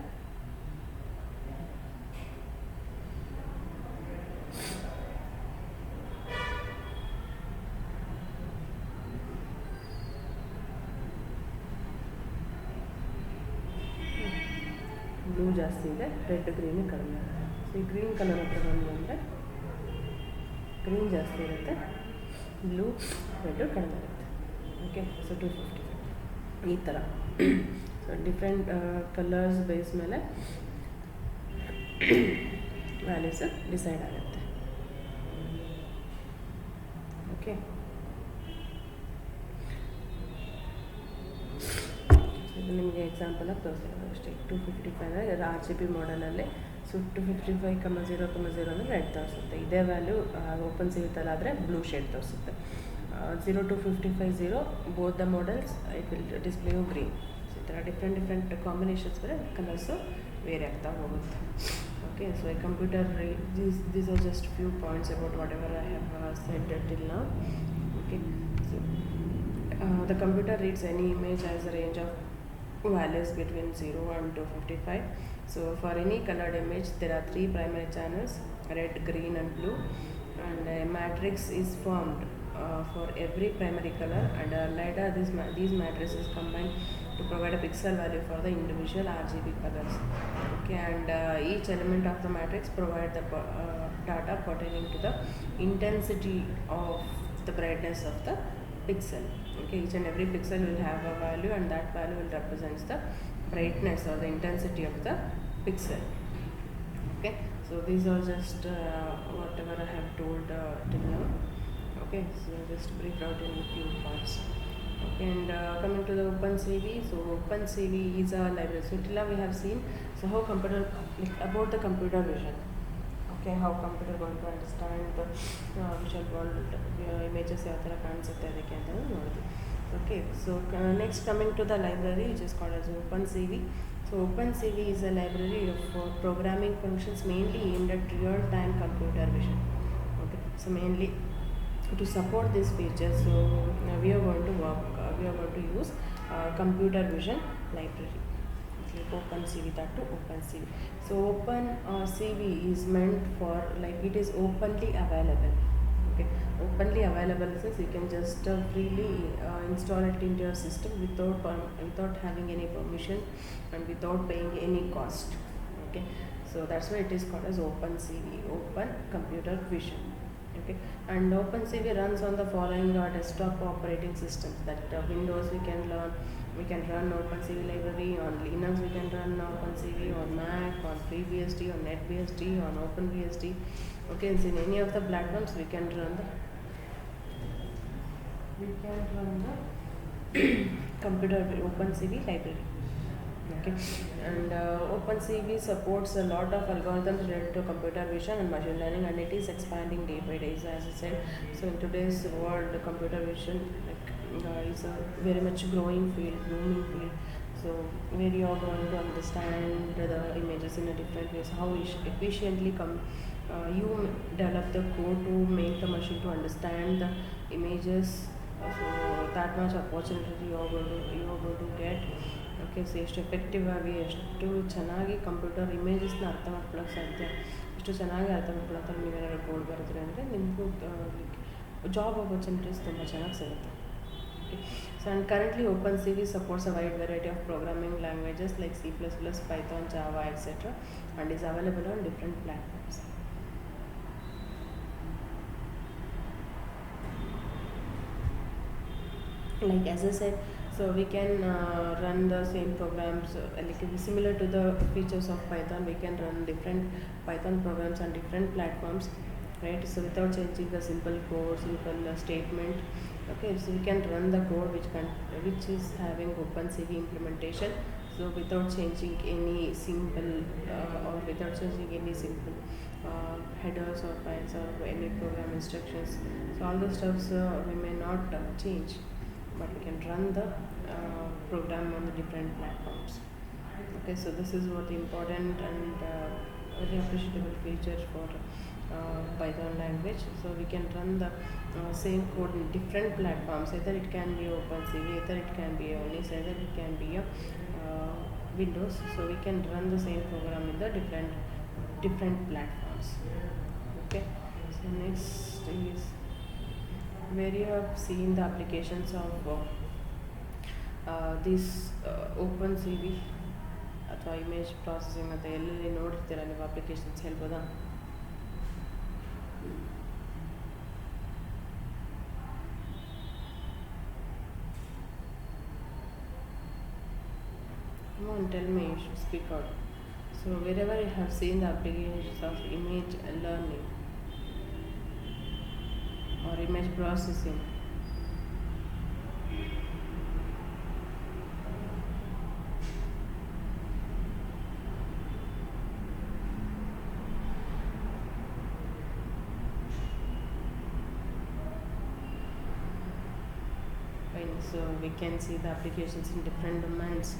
ಬ್ಲೂ ಜಾಸ್ತಿ ಇದೆ, ರೆಡ್ ಗ್ರೀನು ಕಡಿಮೆ ಇದೆ. ಸೊ ಈ ಗ್ರೀನ್ ಕಲರ್ ಹತ್ರ ಬಂದರೆ ಗ್ರೀನ್ ಜಾಸ್ತಿ ಇರುತ್ತೆ, ಬ್ಲೂ ರೆಡ್ಡು ಕಡಿಮೆ ಇರುತ್ತೆ. ಓಕೆ ಸೊ 255 ಈ ಥರ ಸೊ ಡಿಫ್ರೆಂಟ್ ಕಲರ್ಸ್ ಬೇಸ್ ಮೇಲೆ ವ್ಯಾಲ್ಯೂಸ್ ಡಿಸೈಡ್ ಆಗುತ್ತೆ. ಓಕೆ, ಇದು ನಿಮಗೆ ಎಕ್ಸಾಂಪಲ್ ಆಗಿ ತೋರಿಸಿರೋದು ಅಷ್ಟೇ. 255 ಅಂದರೆ RGB ಮಾಡಲಲ್ಲಿ. ಸೊ 255,0,0 ಅಂದರೆ ರೆಡ್ ತೋರಿಸುತ್ತೆ. ಇದೇ ವ್ಯಾಲ್ಯೂ OpenCV ಆದರೆ ಬ್ಲೂ ಶೇಡ್ ತೋರಿಸುತ್ತೆ. 0 both the models it will display green. So ಈ ಥರ ಡಿಫ್ರೆಂಟ್ ಕಾಂಬಿನೇಷನ್ಸ್ ಬೇರೆ ಕಲರ್ಸು ವೇರಿ ಆಗ್ತಾ ಹೋಗುತ್ತೆ. Okay, so a computer these are just few points about whatever I have said till now. Okay, so the computer reads any image as a range of values between 0 and 255. So for any colored image there are 3 primary channels, red, green and blue, and a matrix is formed for every primary color, and later these matrices combine to provide a pixel value for the individual RGB colors. Okay, and each element of the matrix provide the data pertaining to the intensity of the brightness of the pixel. Okay, each and every pixel will have a value, and that value will represent the brightness or the intensity of the pixel. Okay, so these are just whatever I have told till now. Okay, so just brief out in a few parts. Okay, and coming to the OpenCV, so OpenCV is a library. So till now we have seen how computer, like about the computer vision. Okay, how computer going to understand the visual world, images ಯಾವ ಥರ ಕಾಣಿಸುತ್ತೆ ಅದಕ್ಕೆ ಅಂತ ನೋಡಿದ್ವಿ. Okay, so next coming to the library which is called as OpenCV. So OpenCV is a library of programming functions mainly aimed at real-time computer vision. Okay, so mainly to support this feature, so we are going to use computer vision library, like OpenCV, that to OpenCV. So OpenCV is meant for, like, it is openly available. Okay, openly available says you can just freely install it into your system without having any permission and without paying any cost. Okay, so that's why it is called as OpenCV, Open Computer Vision. Okay, and OpenCV runs on the following desktop operating systems, that Windows we can run OpenCV library, on Linux we can run OpenCV, on Mac, on FreeBSD, on NetBSD, on OpenBSD. Okay, so in any of the platforms we can run the computer OpenCV library. Okay, and OpenCV supports a lot of algorithms related to computer vision and machine learning, and it is expanding day by day, as I said. So in today's world, computer vision is a very much growing field, booming field. So where you are going to understand the images in a different ways, how efficiently you develop the code to make the machine to understand the images. So that much opportunity you are going to get. Okay, so ಎಷ್ಟು effective ಆಗಿ ಎಷ್ಟು ಚೆನ್ನಾಗಿ computer ಇಮೇಜಸ್ನ ಅರ್ಥ ಮಾಡ್ಕೊಳ್ಳೋಕೆ ಸಾಧ್ಯ, ಎಷ್ಟು ಚೆನ್ನಾಗಿ ಅರ್ಥ ಮಾಡ್ಕೊಳ್ಳೋ ನೀವೇನಾದ್ರು ಕೋಡ್ ಬರೆದ್ರೆ ಅಂದರೆ ನಿಮಗೂ ಜಾಬ್ ಆಪರ್ಚುನಿಟೀಸ್ ತುಂಬ ಚೆನ್ನಾಗಿ ಸಿಗುತ್ತೆ. Okay, so and currently OpenCV supports a wide variety of programming languages like C++, Python, Java, etc. and is available on different platforms. Like as I said, so we can run the same programs like similar to the features of Python. We can run different Python programs on different platforms, right? So without changing the simple code, simple statement. Okay, so we can run the code which is having OpenCV implementation, so without changing any simple headers or files or any program instructions. So all the stuffs we may not change, but we can run the program on the different platforms. Okay, so this is what important and very appreciable feature for Python language. So we can run the same code in different platforms. Either it can be OpenCV, either it can be Unix, either it can be Windows. So we can run the same program in the different platforms. Okay, so next is where you have seen the applications of this OpenCV ಅಥವಾ image processing ಅಂತ ಎಲ್ಲೆಲ್ಲಿ ನೋಡಿರ್ತೀರ ನೀವು applications ಹೇಳ್ಬೋದಾ? Come on, tell me, you should speak out. So wherever you have seen the applications of image learning or image processing, fine. So we can see the applications in different domains.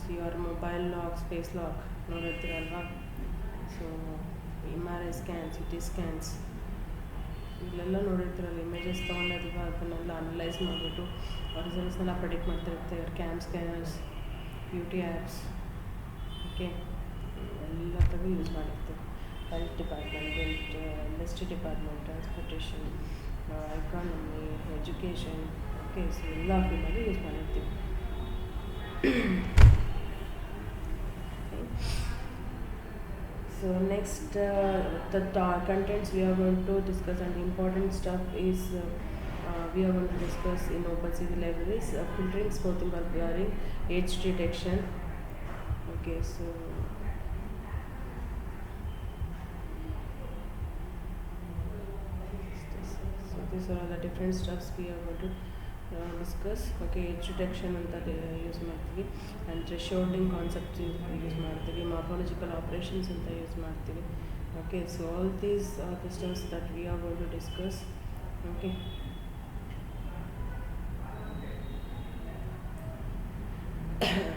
So your mobile lock, space lock, ನೋಡಿರ್ತೀರಲ್ವಾ. So MRI scans, CT scans ಇಲ್ಲೆಲ್ಲ ನೋಡಿರ್ತೀರಲ್ಲ, images ತೊಗೊಂಡಿದ್ವ ಅದನ್ನೆಲ್ಲ analyse ಮಾಡಿಬಿಟ್ಟು ರಿಸಲ್ಟ್ಸ್ನೆಲ್ಲ predict ಮಾಡ್ತಿರುತ್ತೆ. Cam scanners, beauty apps, okay, ಎಲ್ಲದಕ್ಕೂ use ಮಾಡಿರ್ತೀವಿ. Health department, industry department, transportation, economy, education, okay. So ಎಲ್ಲ ಫೀಲ್ಡಲ್ಲಿ ಯೂಸ್ ಮಾಡಿರ್ತೀವಿ. So next, the contents we are going to discuss and important stuff is we are going to discuss in OpenCV libraries, filtering, smoothing or blurring, edge detection. Okay, so these are all the different stuffs we are going to discuss. Okay, edge detection ಅಂತ use ಮಾಡ್ತೀವಿ, and thresholding concept use ಮಾಡ್ತೀವಿ, morphological operations ಅಂತ use ಮಾಡ್ತೀವಿ. Okay, so all these are the stuffs that we are going to discuss. Okay,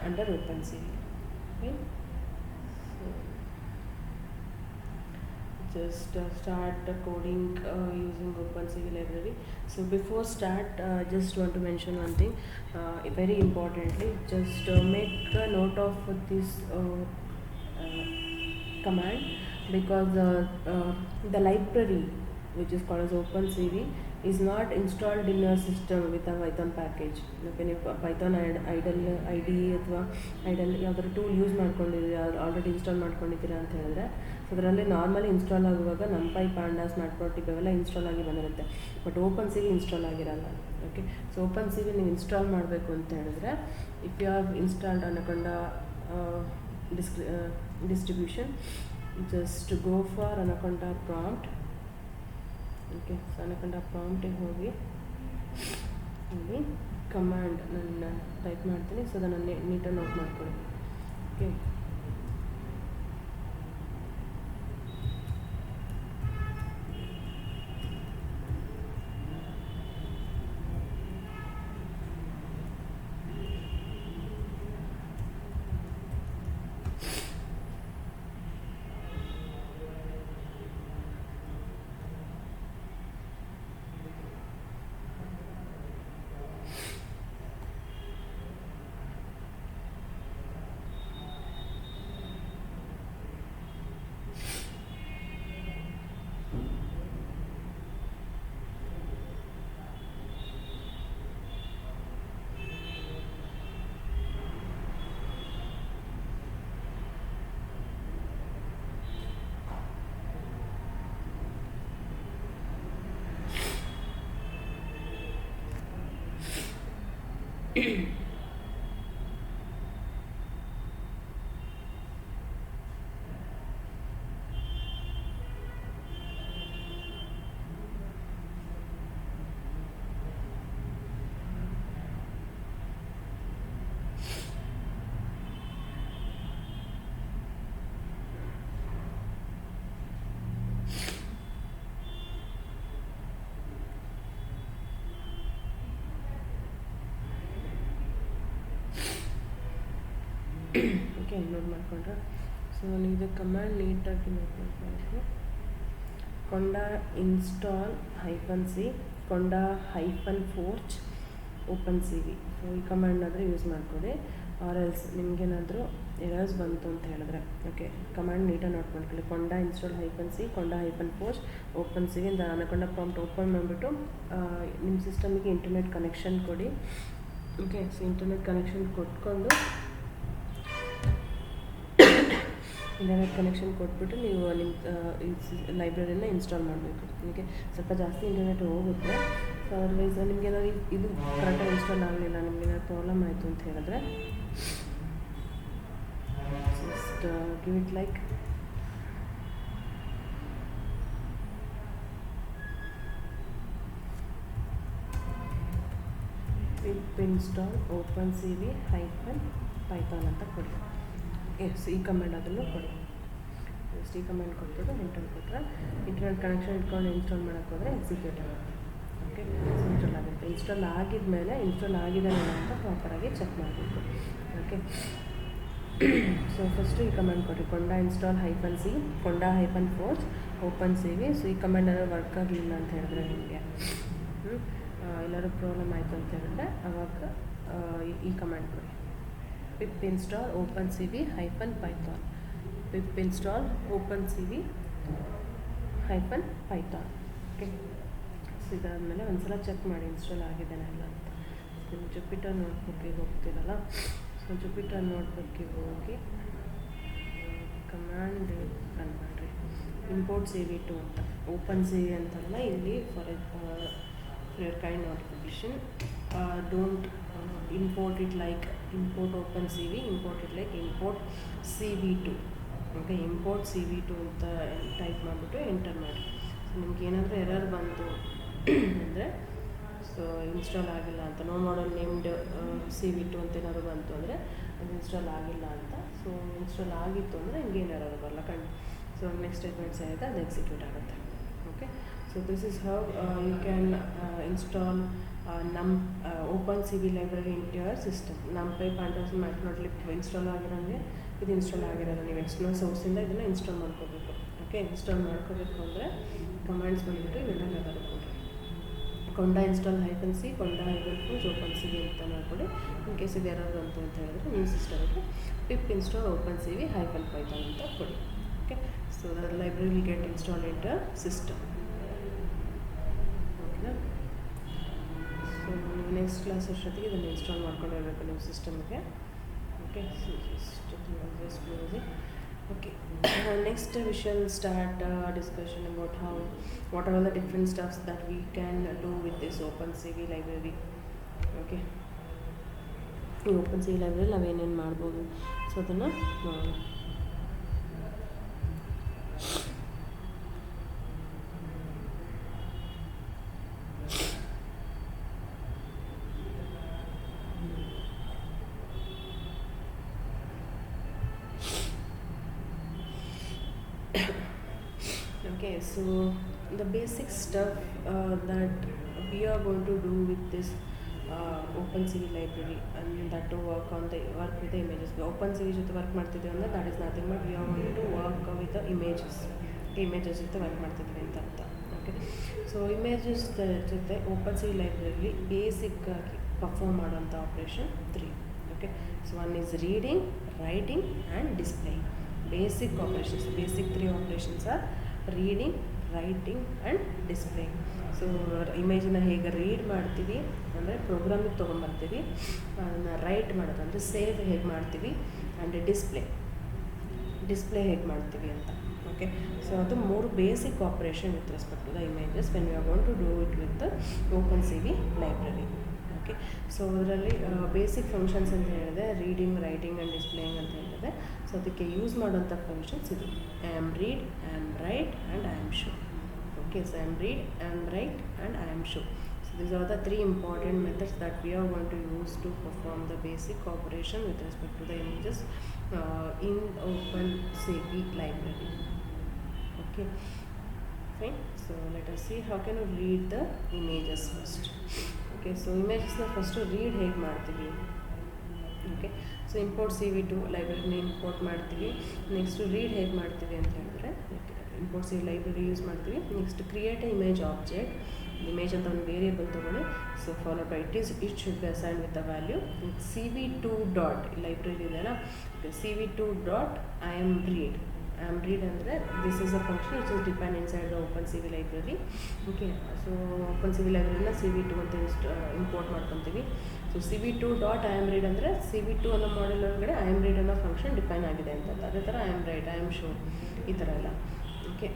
under OpenCV. Okay, so just start the coding using OpenCV library. So before start, just want to mention one thing, very importantly, just make a note of this command, because the library which is called as OpenCV is not installed in your system with a Python package. Okay, ನೀವು Python ID ಅಥವಾ idle ಯಾವ್ದಾದ್ರು tool use ಮಾಡ್ಕೊಂಡಿದ್ದೀರಾ, already install ಮಾಡ್ಕೊಂಡಿದ್ದೀರಾ ಅಂತ ಹೇಳಿದ್ರೆ, so ಅದರಲ್ಲಿ normally install ಆಗುವಾಗ ನಂಪೈ, pandas, ಮ್ಯಾಟ್ಪ್ಲಾಟ್ಲಿಬ್ ಅವೆಲ್ಲ ಇನ್ಸ್ಟಾಲ್ ಆಗಿ ಬಂದಿರುತ್ತೆ. ಬಟ್ OpenCV ಇನ್ಸ್ಟಾಲ್ ಆಗಿರಲ್ಲ. ಓಕೆ, ಸೊ OpenCV ನೀವು ಇನ್ಸ್ಟಾಲ್ ಮಾಡಬೇಕು ಅಂತ ಹೇಳಿದ್ರೆ, if you have installed Anaconda distribution, just go for anaconda prompt. Okay, so anaconda prompt ಹೋಗಿ ಇಲ್ಲಿ ಕಮಾಂಡ್ ನಾನು ಟೈಪ್ ಮಾಡ್ತೀನಿ, ಸೊ ಅದನ್ನು ನೀಟಾಗಿ ನೋಟ್ ಮಾಡ್ಕೊಳ್ಳಿ. ಓಕೆ, ಓಕೆ, ನೋಟ್ ಮಾಡಿಕೊಂಡ್ರೆ. ಸೊ ಇದು ಕಮಾಂಡ್ ನೀಟಾಗಿ ನೋಟ್ ಮಾಡ್ಕೊಬೇಕು. ಕೊಂಡ ಇನ್ಸ್ಟಾಲ್ -c ಕೊಂಡ -forge OpenCV. ಸೊ ಈ ಕಮಾಂಡ್ನಾದರೂ ಯೂಸ್ ಮಾಡಿಕೊಡಿ, ಆರ್ ಎಲ್ಸ್ ನಿಮಗೇನಾದರೂ ಎರರ್ಸ್ ಬಂತು ಅಂತ ಹೇಳಿದ್ರೆ. ಓಕೆ, ಕಮಾಂಡ್ ನೀಟಾಗಿ ನೋಟ್ ಮಾಡ್ಕೊಳ್ಳಿ. ಕೊಂಡ ಇನ್ಸ್ಟಾಲ್ -c ಕೊಂಡ -forge OpenCV ಅಂತ ಅನಕೊಂಡ ಪ್ರಾಂಪ್ಟ್ ಓಪನ್ ಮಾಡಿಬಿಟ್ಟು ನಿಮ್ಮ ಸಿಸ್ಟಮಿಗೆ ಇಂಟರ್ನೆಟ್ ಕನೆಕ್ಷನ್ ಕೊಡಿ. ಓಕೆ, ಸೊ ಇಂಟರ್ನೆಟ್ ಕನೆಕ್ಷನ್ ಕೊಟ್ಕೊಂಡು ಇಂಟರ್ನೆಟ್ ಕನೆಕ್ಷನ್ ಕೊಟ್ಬಿಟ್ಟು ನೀವು ನಿಮ್ಮ ಲೈಬ್ರರಿನ ಇನ್ಸ್ಟಾಲ್ ಮಾಡಬೇಕು. ನಿಮಗೆ ಸ್ವಲ್ಪ ಜಾಸ್ತಿ ಇಂಟರ್ನೆಟ್ ಹೋಗುತ್ತೆ. ಸೊ ಅದರ್ವೈಸ್ ನಿಮಗೇನಾದ್ರು ಇದು ಕರೆಕ್ಟಾಗಿ ಇನ್ಸ್ಟಾಲ್ ಆಗಲಿಲ್ಲ, ನಿಮಗೇನಾದ್ರು ಪ್ರಾಬ್ಲಮ್ ಆಯಿತು ಅಂತ ಹೇಳಿದ್ರೆ give it like pip install OpenCV hyphen python ಅಂತ ಕೊಡಿ. ಎಸ್ ಈ ಕಮೆಂಟ್ ಅದನ್ನು ಕೊಡಿ. ಜಸ್ಟ್ ಈ ಕಮೆಂಟ್ ಕೊಟ್ಬಿಟ್ಟು ಇಂಟರ್ನೆಟ್ ಕೊಟ್ಟರೆ ಇಂಟರ್ನೆಟ್ ಕನೆಕ್ಷನ್ ಇಟ್ಕೊಂಡು ಇನ್ಸ್ಟಾಲ್ ಮಾಡೋಕ್ಕೆ ಹೋದರೆ ಎಕ್ಸಿಕ್ಯೂಟ್ ಆಗುತ್ತೆ. ಓಕೆ, ಸೊ ಇನ್ಸ್ಟಾಲ್ ಆಗುತ್ತೆ. ಇನ್ಸ್ಟಾಲ್ ಆಗಿದ್ಮೇಲೆ ಇನ್ಸ್ಟಾಲ್ ಆಗಿದೆ ಅಂತ ಪ್ರಾಪರಾಗಿ ಚೆಕ್ ಮಾಡಬೇಕು. ಓಕೆ, ಸೊ ಫಸ್ಟು ಈ ಕಮೆಂಟ್ ಕೊಡಿ, conda install -c conda -forge OpenCV. So ಈ ಕಮೆಂಟ್ ಏನಾದ್ರು ವರ್ಕ್ ಆಗಲಿಲ್ಲ ಅಂತ ಹೇಳಿದ್ರೆ ನಿಮಗೆ ಎಲ್ಲರೂ ಪ್ರಾಬ್ಲಮ್ ಆಯಿತು ಅಂತ ಹೇಳಿದ್ರೆ ಅವಾಗ ಈ ಕಮೆಂಟ್ ಕೊಡಿ, pip install OpenCV -python pip install OpenCV -python. Okay, so ಇದಾದಮೇಲೆ ಒಂದ್ಸಲ ಚೆಕ್ ಮಾಡಿ ಇನ್ಸ್ಟಾಲ್ ಆಗಿದ್ದೇನೆ ಇಲ್ಲ ಅಂತ. ನಿಮ್ಮ ಜುಪಿಟರ್ ನೋಟ್ಬುಕ್ಕಿಗೆ ಹೋಗ್ತೀರಲ್ಲ, ಸೊ ಜುಪಿಟರ್ ನೋಟ್ಬುಕ್ಕಿಗೆ ಹೋಗಿ ಕಮಾಂಡ್ ರನ್ ಮಾಡಿರಿ, ಇಂಪೋರ್ಟ್ CV2 ಅಂತ. OpenCV ಅಂತಲ್ಲ ಇಲ್ಲಿ for your kind notification, don't import it like import OpenCV, import it like import CV2. Okay, import CV2 ಅಂತ ಟೈಪ್ ಮಾಡಿಬಿಟ್ಟು ಎಂಟರ್ ಮಾಡಿ. ಸೊ ನಿಮ್ಗೆ ಏನಾದರೂ ಎರರ್ ಬಂತು ಅಂದರೆ, ಸೊ ಇನ್ಸ್ಟಾಲ್ ಆಗಿಲ್ಲ ಅಂತ, ನೋ ಮಾಡಲ್ ನೇಮ್ಡ್ CV2 ಅಂತ ಏನಾದರೂ ಬಂತು ಅಂದರೆ ಅದು ಇನ್ಸ್ಟಾಲ್ ಆಗಿಲ್ಲ ಅಂತ. ಸೊ ಇನ್ಸ್ಟಾಲ್ ಆಗಿತ್ತು ಅಂದರೆ ನಿಮ್ಗೇನು ಎರರ್ ಬರಲ್ಲ ಸೊ ನೆಕ್ಸ್ಟ್ ಸ್ಟೇಟ್ಮೆಂಟ್ಸ್ ಆಗುತ್ತೆ, ಅದು ಎಕ್ಸಿಕ್ಯೂಟ್ ಆಗುತ್ತೆ. Okay, so this is how you can install OpenCV library into your system. numpy pandas matplotlib install ಆಗಿರೋಂಗೆ ಇದು ಇನ್ಸ್ಟಾಲ್ ಆಗಿರೋದು. ನೀವು ಎಕ್ಸ್ಟರ್ನಲ್ ಸೋರ್ಸಿಂದ ಇದನ್ನು ಇನ್ಸ್ಟಾಲ್ ಮಾಡ್ಕೋಬೇಕು. ಓಕೆ, ಇನ್ಸ್ಟಾಲ್ ಮಾಡ್ಕೋಬೇಕು ಅಂದರೆ ಕಮಾಂಡ್ಸ್ ಬಂದುಬಿಟ್ಟು ಇವೆಲ್ಲ ಕೊಡಿ, conda install -c conda -forge OpenCV ಅಂತ ನೋಡ್ಕೊಳ್ಳಿ. ಇನ್ ಕೇಸ್ ಇದು ಯಾರಾದ್ರು ಬಂತು ಅಂತ ಹೇಳಿದ್ರೆ ನೀವು ಸಿಸ್ಟಮ್ಗೆ pip install OpenCV -python ಅಂತ ಕೊಡಿ. Okay, so the library will get installed into your system. So next class ಅಷ್ಟೊತ್ತಿಗೆ ಇದನ್ನು ಇನ್ಸ್ಟಾಲ್ ಮಾಡ್ಕೊಂಡಿರಬೇಕು ನಿಮ್ಮ ಸಿಸ್ಟಮ್ಗೆ. Okay, just close it. Okay, next we shall start discussion about what are the different stuffs that we can do with this OpenCV library. Okay, ಈ OpenCV library ನಾವೇನೇನು ಮಾಡ್ಬೋದು so ಅದನ್ನು ನೋಡೋಣ. Okay, so the basic stuff that we are going to do with this OpenCV library, and that to work with the images. OpenCV ಜೊತೆ work ಮಾಡ್ತಿದ್ದೀವಿ ಅಂದರೆ that is nothing but we are going to work with the images ಜೊತೆ work ಮಾಡ್ತಿದ್ದೀವಿ ಅಂತ ಅರ್ಥ. Okay, so images ಜೊತೆ OpenCV ಲೈಬ್ರರಿಲಿ basic ಆಗಿ ಪರ್ಫಾರ್ಮ್ ಮಾಡೋಂಥ operation 3. Okay, so one is reading, writing and displaying. Basic operations, basic 3 operations are reading, writing and displaying. So ಇಮೇಜನ್ನ ಹೇಗೆ ರೀಡ್ ಮಾಡ್ತೀವಿ ಅಂದರೆ ಪ್ರೋಗ್ರಾಮಿಗೆ ತೊಗೊಂಬರ್ತೀವಿ, ಅದನ್ನು ರೈಟ್ ಮಾಡೋದು ಅಂದರೆ ಸೇವ್ ಹೇಗೆ ಮಾಡ್ತೀವಿ, ಆ್ಯಂಡ್ ಡಿಸ್ಪ್ಲೇ ಹೇಗೆ ಮಾಡ್ತೀವಿ ಅಂತ. ಓಕೆ, ಸೊ ಅದು 3 basic operation with respect to the images when you are going to do it with OpenCV library. Okay, so ಅದರಲ್ಲಿ ಬೇಸಿಕ್ ಫಂಕ್ಷನ್ಸ್ ಅಂತ ಹೇಳಿದೆ, ರೀಡಿಂಗ್, ರೈಟಿಂಗ್ ಆ್ಯಂಡ್ ಡಿಸ್ಪ್ಲೇಯಿಂಗ್ ಅಂತ ಹೇಳಿದೆ. ಸೊ ಅದಕ್ಕೆ ಯೂಸ್ ಮಾಡೋಂಥ ಫಂಕ್ಷನ್ಸ್ ಇದು I am read, I am write and I am show. Okay, so I am read, I am write and I am show. So these are the 3 important methods that we are going to use to perform the basic operation with respect to the images in OpenCV library. Okay, fine. So let us see how can we read the images first. Okay, so images na first read ಹೇಗೆ ಮಾಡ್ತೀವಿ. Okay, so import CV2 ಲೈಬ್ರರಿನ import ಮಾಡ್ತೀವಿ. Next read ಹೇಗೆ ಮಾಡ್ತೀವಿ ಅಂತ ಹೇಳಿದ್ರೆ import CV library use ಮಾಡ್ತೀವಿ. Next create a image object, image ಅಂತ ಒಂದು ವೇರಿಯೇಬಲ್ ತೊಗೊಳ್ಳಿ. So followed by it should be assigned with a value CV2 dot library ಇದೆಯಲ್ಲ, CV2 dot I am read ಅಂದರೆ this is a function which is depend inside the OpenCV library. Okay, so OpenCV ಲೈಬ್ರರಿನ CV2 ಅಂತ import ಮಾಡ್ಕೊತೀವಿ. So CV2 dot I am read ಅಂದರೆ CV2 ಅನ್ನೋ model ಒಳಗಡೆ I am read ಅನ್ನೋ function depend ಆಗಿದೆ ಅಂತ. ಅದೇ ಥರ I am write, I am show ಈ ಥರ ಎಲ್ಲ. Okay,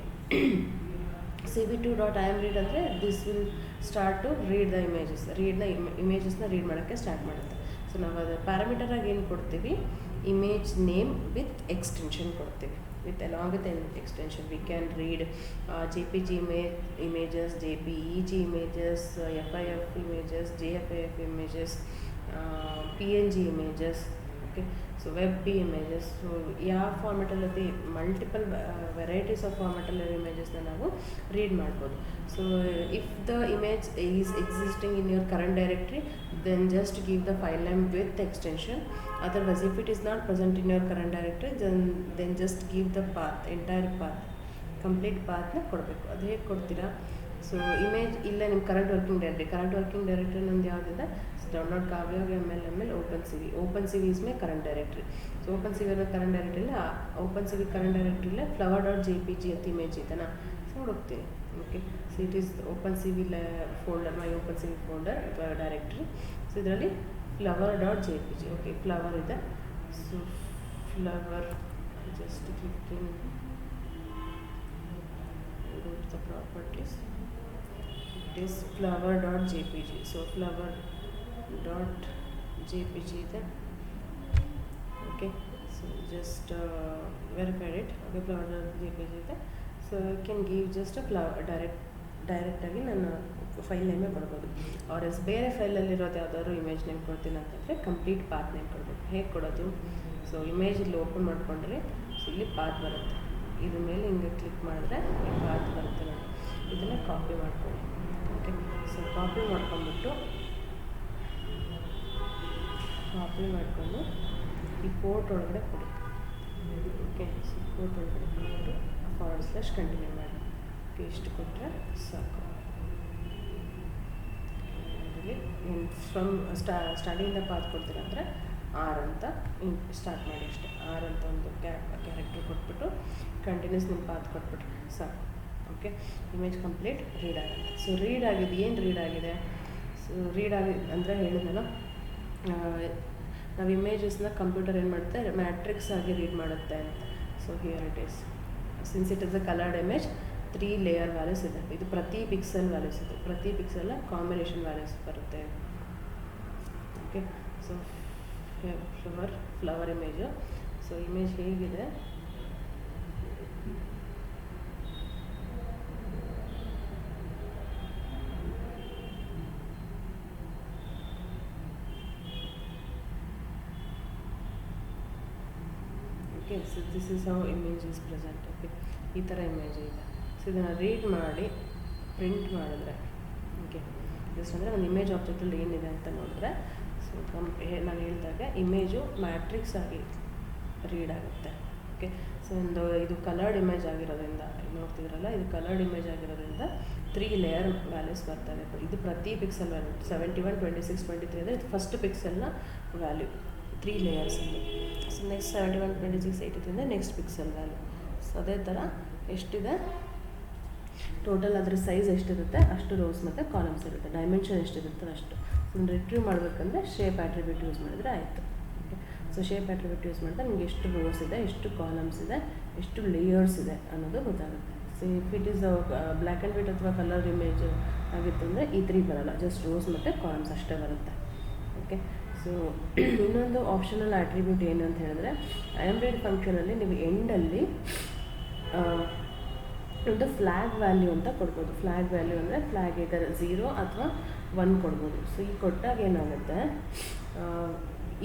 CV2 dot I am read ಅಂದರೆ this will start to read the ಇಮೇಜಸ್ನ ರೀಡ್ ಮಾಡೋಕ್ಕೆ ಸ್ಟಾರ್ಟ್ ಮಾಡುತ್ತೆ. ಸೊ ನಾವು ಅದು ಪ್ಯಾರಾಮೀಟರಾಗಿ ಏನು ಕೊಡ್ತೀವಿ, ಇಮೇಜ್ ನೇಮ್ ವಿತ್ ಎಕ್ಸ್ಟೆನ್ಷನ್ ಕೊಡ್ತೀವಿ. With along with extension we can read JPG images, JPEG images, FIF images, JFIF images, PNG images. Okay, so WebP images. So ಯಾವ ಫಾರ್ಮೆಟಲ್ಲಿ ಮಲ್ಟಿಪಲ್ ವೆರೈಟೀಸ್ ಆಫ್ ಫಾರ್ಮೆಟಲ್ಲಿ ಇಮೇಜಸ್ನ ನಾವು read ಮಾಡ್ಬೋದು. So if the image is existing in your current directory, then just give the file name with extension. Otherwise, if it is not present in your current directory, then just give the path, entire path, complete pathನ ಕೊಡಬೇಕು. ಅದು ಹೇಗೆ ಕೊಡ್ತೀರಾ? So image ಇಲ್ಲ ನಿಮ್ಮ current working directory ನಂದು ಯಾವುದಿದೆ? Download Kavya ML OpenCV is my current directory. So OpenCV current ಡೈರೆಕ್ಟ್ರಿಲಿ OpenCV current ಡೈರೆಕ್ಟ್ರಿಲಿ flower.jpg ಅಂತ ಇಮೇಜ್ ಇದೆನಾ? ಸೊ ಹುಡುಕ್ತೀನಿ. Okay, so it is OpenCV folder, my OpenCV folder directory. So ಇದರಲ್ಲಿ flower.jpg. ಓಕೆ, ಫ್ಲವರ್ ಇದೆ. So flower, just clicking, go to the properties. It is flower.jpg. So flower.jpg ಇದೆ. Okay, so just verified it. Okay, flower.jpg ಇದೆ. So you can give just ಡೈರೆಕ್ಟಾಗಿ ನಾನು file ನೇಮೇ ಕೊಡ್ಬೋದು. R S ಬೇರೆ ಫೈಲಲ್ಲಿರೋದು ಯಾವುದಾದ್ರು image name ಕೊಡ್ತೀನಿ ಅಂತಂದರೆ ಕಂಪ್ಲೀಟ್ ಪಾತ್ ನೇಮ್ ಕೊಡ್ಬೇಕು. ಹೇಗೆ ಕೊಡೋದು? ಸೊ ಇಮೇಜ್ ಇಲ್ಲಿ ಓಪನ್ ಮಾಡ್ಕೊಂಡ್ರೆ ಸೊ ಇಲ್ಲಿ ಪಾತ್ ಬರುತ್ತೆ. ಇದ್ರ ಮೇಲೆ ಹಿಂಗೆ ಕ್ಲಿಕ್ ಮಾಡಿದ್ರೆ ಈ ಪಾತ್ ಬರುತ್ತೆ ನೋಡಿ. ಇದನ್ನು ಕಾಪಿ ಮಾಡ್ಕೊಳ್ಳಿ. ಓಕೆ, ಸೊ ಕಾಪಿ ಮಾಡ್ಕೊಂಡು ಈ ಪೋರ್ಟ್ ಒಳಗಡೆ ಕೊಡಿ. ಓಕೆ, ಸೊ ಪೋರ್ಟ್ ಒಳಗಡೆ ಕೊಟ್ಟು / ಕಂಟಿನ್ಯೂ ಮಾಡಿ. ಓಕೆ, ಇಷ್ಟು ಕೊಟ್ಟರೆ ಸಾಕು. ಫ್ರಮ್ ಸ್ಟಾರ್ಟಿಂದ ಪಾತ್ ಕೊಡ್ತೀರ ಅಂದರೆ ಆರ್ ಅಂತ ಸ್ಟಾರ್ಟ್ ಮಾಡಿ ಅಷ್ಟೇ. ಆರ್ ಅಂತ ಒಂದು ಕ್ಯಾರೆಕ್ಟರ್ ಕೊಟ್ಬಿಟ್ಟು ಕಂಟಿನ್ಯೂಸ್ ನಿಮ್ಮ ಪಾತ್ ಕೊಟ್ಬಿಟ್ರೆ ಸಾಕು. ಓಕೆ, ಇಮೇಜ್ ಕಂಪ್ಲೀಟ್ ರೀಡ್ ಆಗುತ್ತೆ. ಸೊ ರೀಡ್ ಆಗಿದೆ. ಏನು ರೀಡ್ ಆಗಿದೆ? ಸೊ ರೀಡ್ ಆಗಿದೆ ಅಂದರೆ ಹೇಳಿದ್ನಲ್ಲ, ನಾವು ಇಮೇಜಸ್ನ ಕಂಪ್ಯೂಟರ್ ಏನು ಮಾಡುತ್ತೆ, ಮ್ಯಾಟ್ರಿಕ್ಸ್ ಆಗಿ ರೀಡ್ ಮಾಡುತ್ತೆ ಅಂತ. So here it is, since it is a coloured image, 3 layer values ಇದೆ. ಇದು ಪ್ರತಿ ಪಿಕ್ಸೆಲ್ ವ್ಯಾಲ್ಯೂಸ್ ಇದೆ. ಪ್ರತಿ ಪಿಕ್ಸೆಲ್ನ ಕಾಂಬಿನೇಷನ್ ವ್ಯಾಲ್ಯೂಸ್ ಬರುತ್ತೆ. Okay, so flower image. So image ಹೇಗಿದೆ? Okay, so this is how image is present. Okay, ಈ ಥರ ಇಮೇಜ್ ಇದೆ. ಸೊ ಇದನ್ನು ರೀಡ್ ಮಾಡಿ ಪ್ರಿಂಟ್ ಮಾಡಿದ್ರೆ, ಓಕೆ, ಜಸ್ಟ್ ಅಂದರೆ ಒಂದು ಇಮೇಜ್ ಆಬ್ಜೆಕ್ಟಲ್ಲಿ ಏನಿದೆ ಅಂತ ನೋಡಿದ್ರೆ, ಸೊ ನಾನು ಹೇಳಿದಾಗ ಇಮೇಜು ಮ್ಯಾಟ್ರಿಕ್ಸ್ ಆಗಿ ರೀಡ್ ಆಗುತ್ತೆ. ಓಕೆ, ಸೊ ಇದು ಕಲರ್ಡ್ ಇಮೇಜ್ ಆಗಿರೋದ್ರಿಂದ ನೋಡ್ತಿದ್ರಲ್ಲ, ಇದು ಕಲರ್ಡ್ ಇಮೇಜ್ ಆಗಿರೋದ್ರಿಂದ 3 ಲೇಯರ್ ವ್ಯಾಲ್ಯೂಸ್ ಬರ್ತದೆ. ಇದು ಪ್ರತಿ ಪಿಕ್ಸೆಲ್ ವ್ಯಾಲ್ಯೂ 71, 26, 23 ಅಂದರೆ ಇದು ಫಸ್ಟ್ ಪಿಕ್ಸೆಲ್ನ ವ್ಯಾಲ್ಯೂ 3 ಲೇಯರ್ಸಲ್ಲಿ. ಸೊ ನೆಕ್ಸ್ಟ್ 71, 26, 83 ಅಂದರೆ ನೆಕ್ಸ್ಟ್ ಪಿಕ್ಸೆಲ್ ವ್ಯಾಲ್ಯೂ. ಸೊ ಅದೇ ಥರ ಎಷ್ಟಿದೆ ಟೋಟಲ್, ಅದ್ರ ಸೈಜ್ ಎಷ್ಟಿರುತ್ತೆ ಅಷ್ಟು ರೋಸ್ ಮತ್ತು ಕಾಲಮ್ಸ್ ಇರುತ್ತೆ. ಡೈಮೆನ್ಷನ್ ಎಷ್ಟಿರುತ್ತೆ ಅಷ್ಟು. ಸೊ ರಿಟ್ರೀವ್ ಮಾಡಬೇಕಂದ್ರೆ ಶೇಪ್ ಆಟ್ರಿಬ್ಯೂಟ್ ಯೂಸ್ ಮಾಡಿದ್ರೆ ಆಯಿತು. Okay, so shape attribute use ಮಾಡಿದ್ರೆ ನಿಮಗೆ ಎಷ್ಟು ರೋಸ್ ಇದೆ, ಎಷ್ಟು ಕಾಲಮ್ಸ್ ಇದೆ, ಎಷ್ಟು ಲೇಯರ್ಸ್ ಇದೆ ಅನ್ನೋದು ಗೊತ್ತಾಗುತ್ತೆ. So if it is black and white ಅಥವಾ ಕಲರ್ ಇಮೇಜ್ ಆಗಿತ್ತು ಅಂದರೆ ಈ 3 ಬರೋಲ್ಲ, ಜಸ್ಟ್ ರೋಸ್ ಮತ್ತು ಕಾಲಮ್ಸ್ ಅಷ್ಟೇ ಬರುತ್ತೆ. ಓಕೆ, ಸೊ ಇನ್ನೊಂದು ಆಪ್ಷನಲ್ ಆಟ್ರಿಬ್ಯೂಟ್ ಏನು ಅಂತ ಹೇಳಿದ್ರೆ, ಐಎಮ್ರೀಡ್ ಫಂಕ್ಷನಲ್ಲಿ ನೀವು ಎಂಡಲ್ಲಿ ಒಂದು ಫ್ಲ್ಯಾಗ್ ವ್ಯಾಲ್ಯೂ ಅಂತ ಕೊಡ್ಬೋದು. ಫ್ಲ್ಯಾಗ್ ವ್ಯಾಲ್ಯೂ ಅಂದರೆ ಫ್ಲ್ಯಾಗ್ ಇದರ 0 ಅಥವಾ 1 ಕೊಡ್ಬೋದು. ಸೊ ಈ ಕೊಟ್ಟಾಗ ಏನಾಗುತ್ತೆ,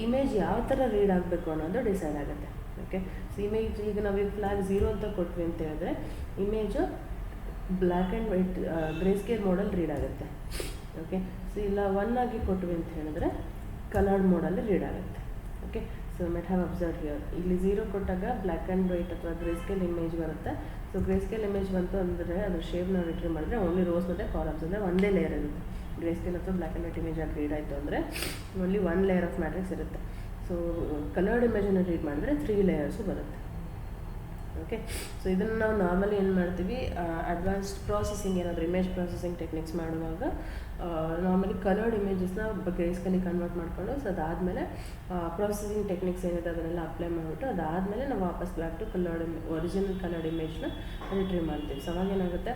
ಇಮೇಜ್ ಯಾವ ಥರ ರೀಡ್ ಆಗಬೇಕು ಅನ್ನೋದು ಡಿಸೈಡ್ ಆಗುತ್ತೆ. ಓಕೆ, ಸೊ ಇಮೇಜ್ ಈಗ ನಾವು ಫ್ಲ್ಯಾಗ್ 0 ಅಂತ ಕೊಟ್ವಿ ಅಂತ ಹೇಳಿದ್ರೆ image black and white grey scale ಮೋಡಲ್ ರೀಡ್ ಆಗುತ್ತೆ. ಓಕೆ, ಸೊ ಇಲ್ಲ 1 ಆಗಿ ಕೊಟ್ವಿ ಅಂತ ಹೇಳಿದ್ರೆ ಕಲರ್ಡ್ ಮೋಡಲ್ಲಿ ರೀಡ್ ಆಗುತ್ತೆ. Okay, so might have observe here, ಇಲ್ಲಿ 0 ಕೊಟ್ಟಾಗ ಬ್ಲ್ಯಾಕ್ ಆ್ಯಂಡ್ ವೈಟ್ ಅಥವಾ ಗ್ರೇ ಸ್ಕೇಲ್ ಇಮೇಜ್ ಬರುತ್ತೆ. ಸೊ ಗ್ರೇ ಸ್ಕೇಲ್ ಇಮೇಜ್ ಬಂತು ಅಂದರೆ ಅದ್ರ ಶೇಪ್ನ ರಿಟ್ರೀವ್ ಮಾಡಿದ್ರೆ ಓನ್ಲಿ ರೋಸ್ ಮತ್ತು ಕಾಲಮ್ಸ್ ಅಂದರೆ ಒಂದೇ ಲೇಯರ್ ಇರುತ್ತೆ. ಗ್ರೇ ಸ್ಕೇಲ್ ಅಥವಾ ಬ್ಲ್ಯಾಕ್ ಆ್ಯಂಡ್ ವೈಟ್ ಇಮೇಜ್ ಆಗಿ ರೀಡ್ ಆಯಿತು ಅಂದರೆ ಓನ್ಲಿ 1 ಲೇಯರ್ ಆಫ್ ಮ್ಯಾಟ್ರಿಕ್ಸ್ ಇರುತ್ತೆ. ಸೊ ಕಲರ್ಡ್ ಇಮೇಜನ್ನು ರೀಡ್ ಮಾಡಿದ್ರೆ 3 ಲೇಯರ್ಸು ಬರುತ್ತೆ. ಓಕೆ, ಸೊ ಇದನ್ನು ನಾವು ನಾರ್ಮಲಿ ಏನು ಮಾಡ್ತೀವಿ, ಅಡ್ವಾನ್ಸ್ಡ್ ಪ್ರಾಸೆಸಿಂಗ್ ಏನಾದರೂ ಇಮೇಜ್ ಪ್ರಾಸೆಸಿಂಗ್ ಟೆಕ್ನಿಕ್ಸ್ ಮಾಡುವಾಗ ನಾರ್ಮಲಿ ಕಲರ್ಡ್ ಇಮೇಜಸ್ನ ಗ್ರೇಸ್ಕಲ್ಲಿ ಕನ್ವರ್ಟ್ ಮಾಡಿಕೊಂಡು, ಸೊ ಅದಾದಮೇಲೆ ಪ್ರಾಸೆಸಿಂಗ್ ಟೆಕ್ನಿಕ್ಸ್ ಏನಿದೆ ಅದನ್ನೆಲ್ಲ ಅಪ್ಲೈ ಮಾಡಿಬಿಟ್ಟು ಅದಾದಮೇಲೆ ನಾವು ವಾಪಸ್ ಬ್ಯಾಕ್ ಟು ಒರಿಜಿನಲ್ ಕಲರ್ಡ್ ಇಮೇಜ್ನ ರಿಟ್ರೀವ್ ಮಾಡ್ತೀವಿ. ಸೊ ಅವಾಗ ಏನಾಗುತ್ತೆ,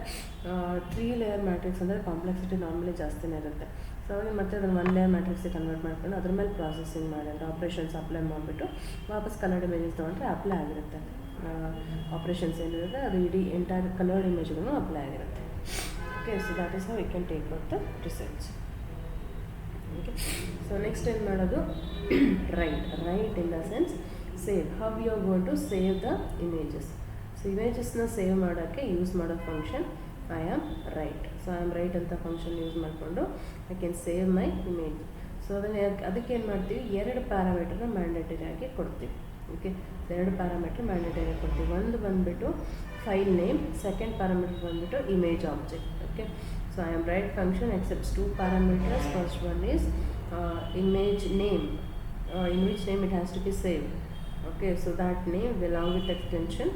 3 ಲೇಯರ್ ಮ್ಯಾಟ್ರಿಕ್ಸ್ ಅಂದರೆ ಕಾಂಪ್ಲೆಕ್ಸಿಟಿ ನಾರ್ಮಲಿ ಜಾಸ್ತಿನೇ ಇರುತ್ತೆ. ಸೊ ಅವಾಗ ಮತ್ತೆ ಅದನ್ನು 1 ಲೇಯರ್ ಮ್ಯಾಟ್ರಿಕ್ಸಿಗೆ ಕನ್ವರ್ಟ್ ಮಾಡ್ಕೊಂಡು ಅದ್ರ ಮೇಲೆ ಪ್ರಾಸೆಸಿಂಗ್ ಮಾಡಿ ಅಂದರೆ ಆಪ್ರೇಷನ್ಸ್ ಅಪ್ಲೈ ಮಾಡಿಬಿಟ್ಟು ವಾಪಸ್ ಕಲರ್ಡ್ ಇಮೇಜಸ್ ತೊಗೊಂಡ್ರೆ ಅಪ್ಲೈ ಆಗಿರುತ್ತೆ. ಆಪ್ರೇಷನ್ಸ್ ಏನಿರುತ್ತೆ ಅದು ಇಡೀ ಎಂಟೈರ್ ಕಲರ್ಡ್ ಇಮೇಜ್ಗೂ ಅಪ್ಲೈ ಆಗಿರುತ್ತೆ. Okay, so that is how we can take out the results. Okay, so next ಏನು ಮಾಡೋದು, write in the sense save. How you are going to save the images. So ಇಮೇಜಸ್ನ save ಮಾಡೋಕ್ಕೆ use ಮಾಡೋ function I am write. So I am write ಅಂತ function use ಮಾಡಿಕೊಂಡು I can save my image. So ಅದಕ್ಕೆ ಏನು ಮಾಡ್ತೀವಿ, 2 ಪ್ಯಾರಾಮೀಟರ್ನ mandatory ಆಗಿ ಕೊಡ್ತೀವಿ. ಓಕೆ, 2 ಪ್ಯಾರಾಮೀಟರ್ ಮ್ಯಾಂಡೇಟರಿ ಆಗಿ ಕೊಡ್ತೀವಿ. ಒಂದು ಬಂದುಬಿಟ್ಟು ಫೈಲ್ ನೇಮ್, ಸೆಕೆಂಡ್ ಪ್ಯಾರಾಮೀಟರ್ ಬಂದುಬಿಟ್ಟು image object. Okay, so I am write function accepts 2 parameters. First one is image name, in which name it has to be saved. Okay, so that name along with extension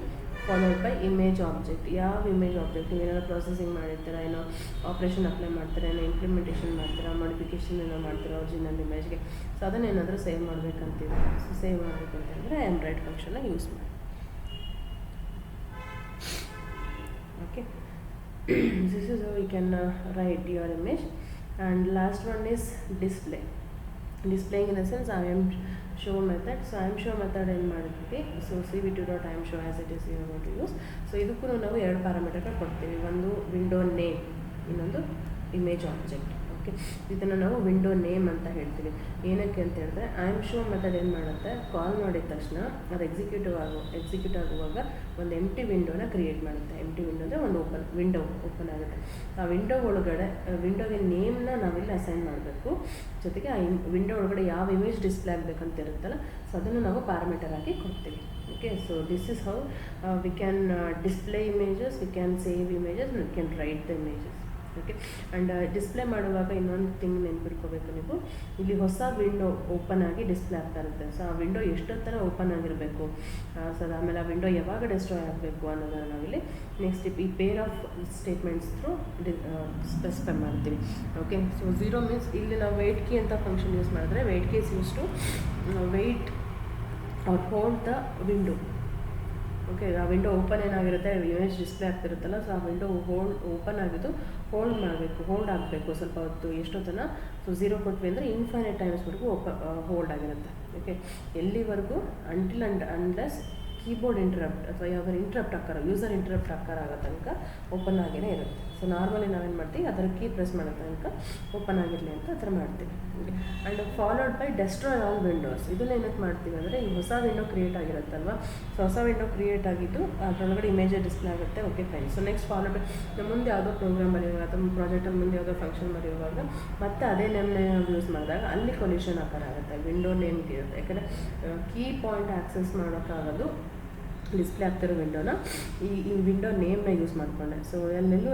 followed by image object. ಯಾವ image object ನೀವೇನಾದ್ರು processing ಮಾಡಿರ್ತೀರ, ಏನೋ operation apply ಮಾಡ್ತೀರಾ, ಏನೋ implementation ಮಾಡ್ತೀರಾ, modification ಏನೋ ಮಾಡ್ತೀರಾ original ಇಮೇಜ್ಗೆ. So ಅದನ್ನೇನಾದರೂ ಸೇವ್ ಮಾಡಬೇಕಂತೀವಿ. ಸೊ ಸೇವ್ ಮಾಡಬೇಕು ಅಂತಂದರೆ ಐ ಆಮ್ ರೈಟ್ ಫಂಕ್ಷನ್ನ ಯೂಸ್ ಮಾಡಿ. Okay, this is how we can write your image. And last one is displaying in the sense I am show method. So I am show method ಏನು ಮಾಡಿದ್ವಿ, so cv2.iamShow as it is you are going to use. So ಇದಕ್ಕೂ ನಾವು 2 parameter ಕೊಡ್ತೀವಿ. ಒಂದು window name, ಇನ್ನೊಂದು image object. Okay, ಇದನ್ನು ನಾವು window name ಅಂತ ಹೇಳ್ತೀವಿ. ಏನಕ್ಕೆ ಅಂತ ಹೇಳಿದ್ರೆ ಐ ಆಮ್ ಶೋ ಮೆಥಡ್ ಏನು ಮಾಡುತ್ತೆ, ಕಾಲ್ ಮಾಡಿದ ತಕ್ಷಣ ಅದು ಎಕ್ಸಿಕ್ಯೂಟ್ ಆಗುವಾಗ ಒಂದು ಎಂಟಿ ವಿಂಡೋನ ಕ್ರಿಯೇಟ್ ಮಾಡುತ್ತೆ. ಎಂಟಿ ವಿಂಡೋ ಅಂದರೆ ಒಂದು ವಿಂಡೋ ಓಪನ್ ಆಗುತ್ತೆ. ಆ ವಿಂಡೋ ಒಳಗಡೆ ವಿಂಡೋಗೆ ನೇಮ್ನ ನಾವಿಲ್ಲಿ ಅಸೈನ್ ಮಾಡಬೇಕು. ಜೊತೆಗೆ ಆ ವಿಂಡೋ ಒಳಗಡೆ ಯಾವ ಇಮೇಜ್ ಡಿಸ್ಪ್ಲೇ ಆಗಬೇಕಂತ ಇರುತ್ತಲ್ಲ, ಸೊ ಅದನ್ನು ನಾವು ಪ್ಯಾರಾಮೀಟರ್ ಆಗಿ ಕೊಡ್ತೀವಿ. Okay, so this is how we can display images, we can save images, we can write the images. Okay, and display ಮಾಡುವಾಗ ಇನ್ನೊಂದು ಥಿಂಗ್ ನೆನ್ಪಿಟ್ಕೋಬೇಕು ನೀವು, ಇಲ್ಲಿ ಹೊಸ ವಿಂಡೋ ಓಪನ್ ಆಗಿ ಡಿಸ್ಪ್ಲೇ ಆಗ್ತಾ ಇರುತ್ತೆ. ಸೊ ಆ ವಿಂಡೋ ಎಷ್ಟೊತ್ತರ ಓಪನ್ ಆಗಿರಬೇಕು, ಸೊ ಆಮೇಲೆ ಆ ವಿಂಡೋ ಯಾವಾಗ ಡಿಸ್ಟ್ರಾಯ್ ಆಗಬೇಕು ಅನ್ನೋದನ್ನು ನಾವಿಲ್ಲಿ ನೆಕ್ಸ್ಟ್ ಈ pair of statements through specify ಮಾಡ್ತೀವಿ. ಓಕೆ, ಸೊ 0 ಮೀನ್ಸ್ ಇಲ್ಲಿ ನಾವು ವೆಯ್ಟ್ ಕೀ ಅಂತ ಫಂಕ್ಷನ್ ಯೂಸ್ ಮಾಡಿದ್ರೆ wait key is use to wait or hold the window. Okay, ಆ ವಿಂಡೋ ಓಪನ್ ಏನಾಗಿರುತ್ತೆ, ಇಮೇಜ್ ಡಿಸ್ಪ್ಲೇ ಆಗ್ತಿರುತ್ತಲ್ಲ, ಸೊ ಆ ವಿಂಡೋ ಓಪನ್ ಆಗಿದ್ದು ಹೋಲ್ಡ್ ಆಗಬೇಕು ಸ್ವಲ್ಪ ಹೊತ್ತು. ಎಷ್ಟೊತ್ತನ, ಸೊ 0 ಕೊಟ್ವಿ ಅಂದರೆ ಇನ್ಫೈನೈಟ್ ಟೈಮ್ಸ್ವರೆಗೂ ಹೋಲ್ಡ್ ಆಗಿರುತ್ತೆ. ಓಕೆ, ಎಲ್ಲಿವರೆಗೂ until and unless keyboard interrupt ಅಥವಾ ಯಾವ್ದಾರು ಇಂಟ್ರಪ್ಟ್ ಆಕಾರ, ಯೂಸರ್ ಇಂಟ್ರಪ್ಟ್ ಆಕಾರ ಆಗೋ ತನಕ ಓಪನ್ ಆಗೇ ಇರುತ್ತೆ. ಸೊ ನಾರ್ಮಲಿ ನಾವೇನು ಮಾಡ್ತೀವಿ, ಅದರ ಕೀ ಪ್ರೆಸ್ ಮಾಡೋ ತನಕ ಓಪನ್ ಆಗಿರಲಿ ಅಂತ ಆ ಥರ ಮಾಡ್ತೀವಿ. Okay, and followed by destroy all Windows. ಇದನ್ನ ಏನಕ್ಕೆ ಮಾಡ್ತೀವಿ ಅಂದರೆ ಈ ಹೊಸ ವಿಂಡೋ ಕ್ರಿಯೇಟ್ ಆಗಿರುತ್ತಲ್ವ, ಸೊ ಹೊಸ ವಿಂಡೋ ಕ್ರಿಯೇಟ್ ಆಗಿದ್ದು ಅದರೊಳಗಡೆ ಇಮೇಜ್ ಡಿಸ್ಪ್ಲೇ ಆಗುತ್ತೆ. Okay fine. So next followed by ಮುಂದೆ ಯಾವುದೋ ಪ್ರೋಗ್ರಾಮ್ ಬರೆಯುವಾಗ ಅಥವಾ ಪ್ರಾಜೆಕ್ಟಲ್ಲಿ ಮುಂದೆ ಯಾವುದೋ ಫಂಕ್ಷನ್ ಬರೆಯುವಾಗ ಮತ್ತೆ ಅದೇ ನೇಮ್ನ ಯೂಸ್ ಮಾಡಿದಾಗ ಅಲ್ಲಿ ಕೊಲ್ಯೂಷನ್ ಆಕಾರ ಆಗುತ್ತೆ, ವಿಂಡೋ ನೇಮ್ಗೆ ಇರುತ್ತೆ. ಯಾಕಂದರೆ ಕೀ ಪಾಯಿಂಟ್ ಆಕ್ಸೆಸ್ ಮಾಡೋಕ್ಕಾಗೋದು ಡಿಸ್ಪ್ಲೇ ಆಗ್ತಿರೋ ವಿಂಡೋನ ಈ ವಿಂಡೋ ನೇಮ್ನ ಯೂಸ್ ಮಾಡಿಕೊಂಡೆ. ಸೊ ಎಲ್ಲೆಲ್ಲೂ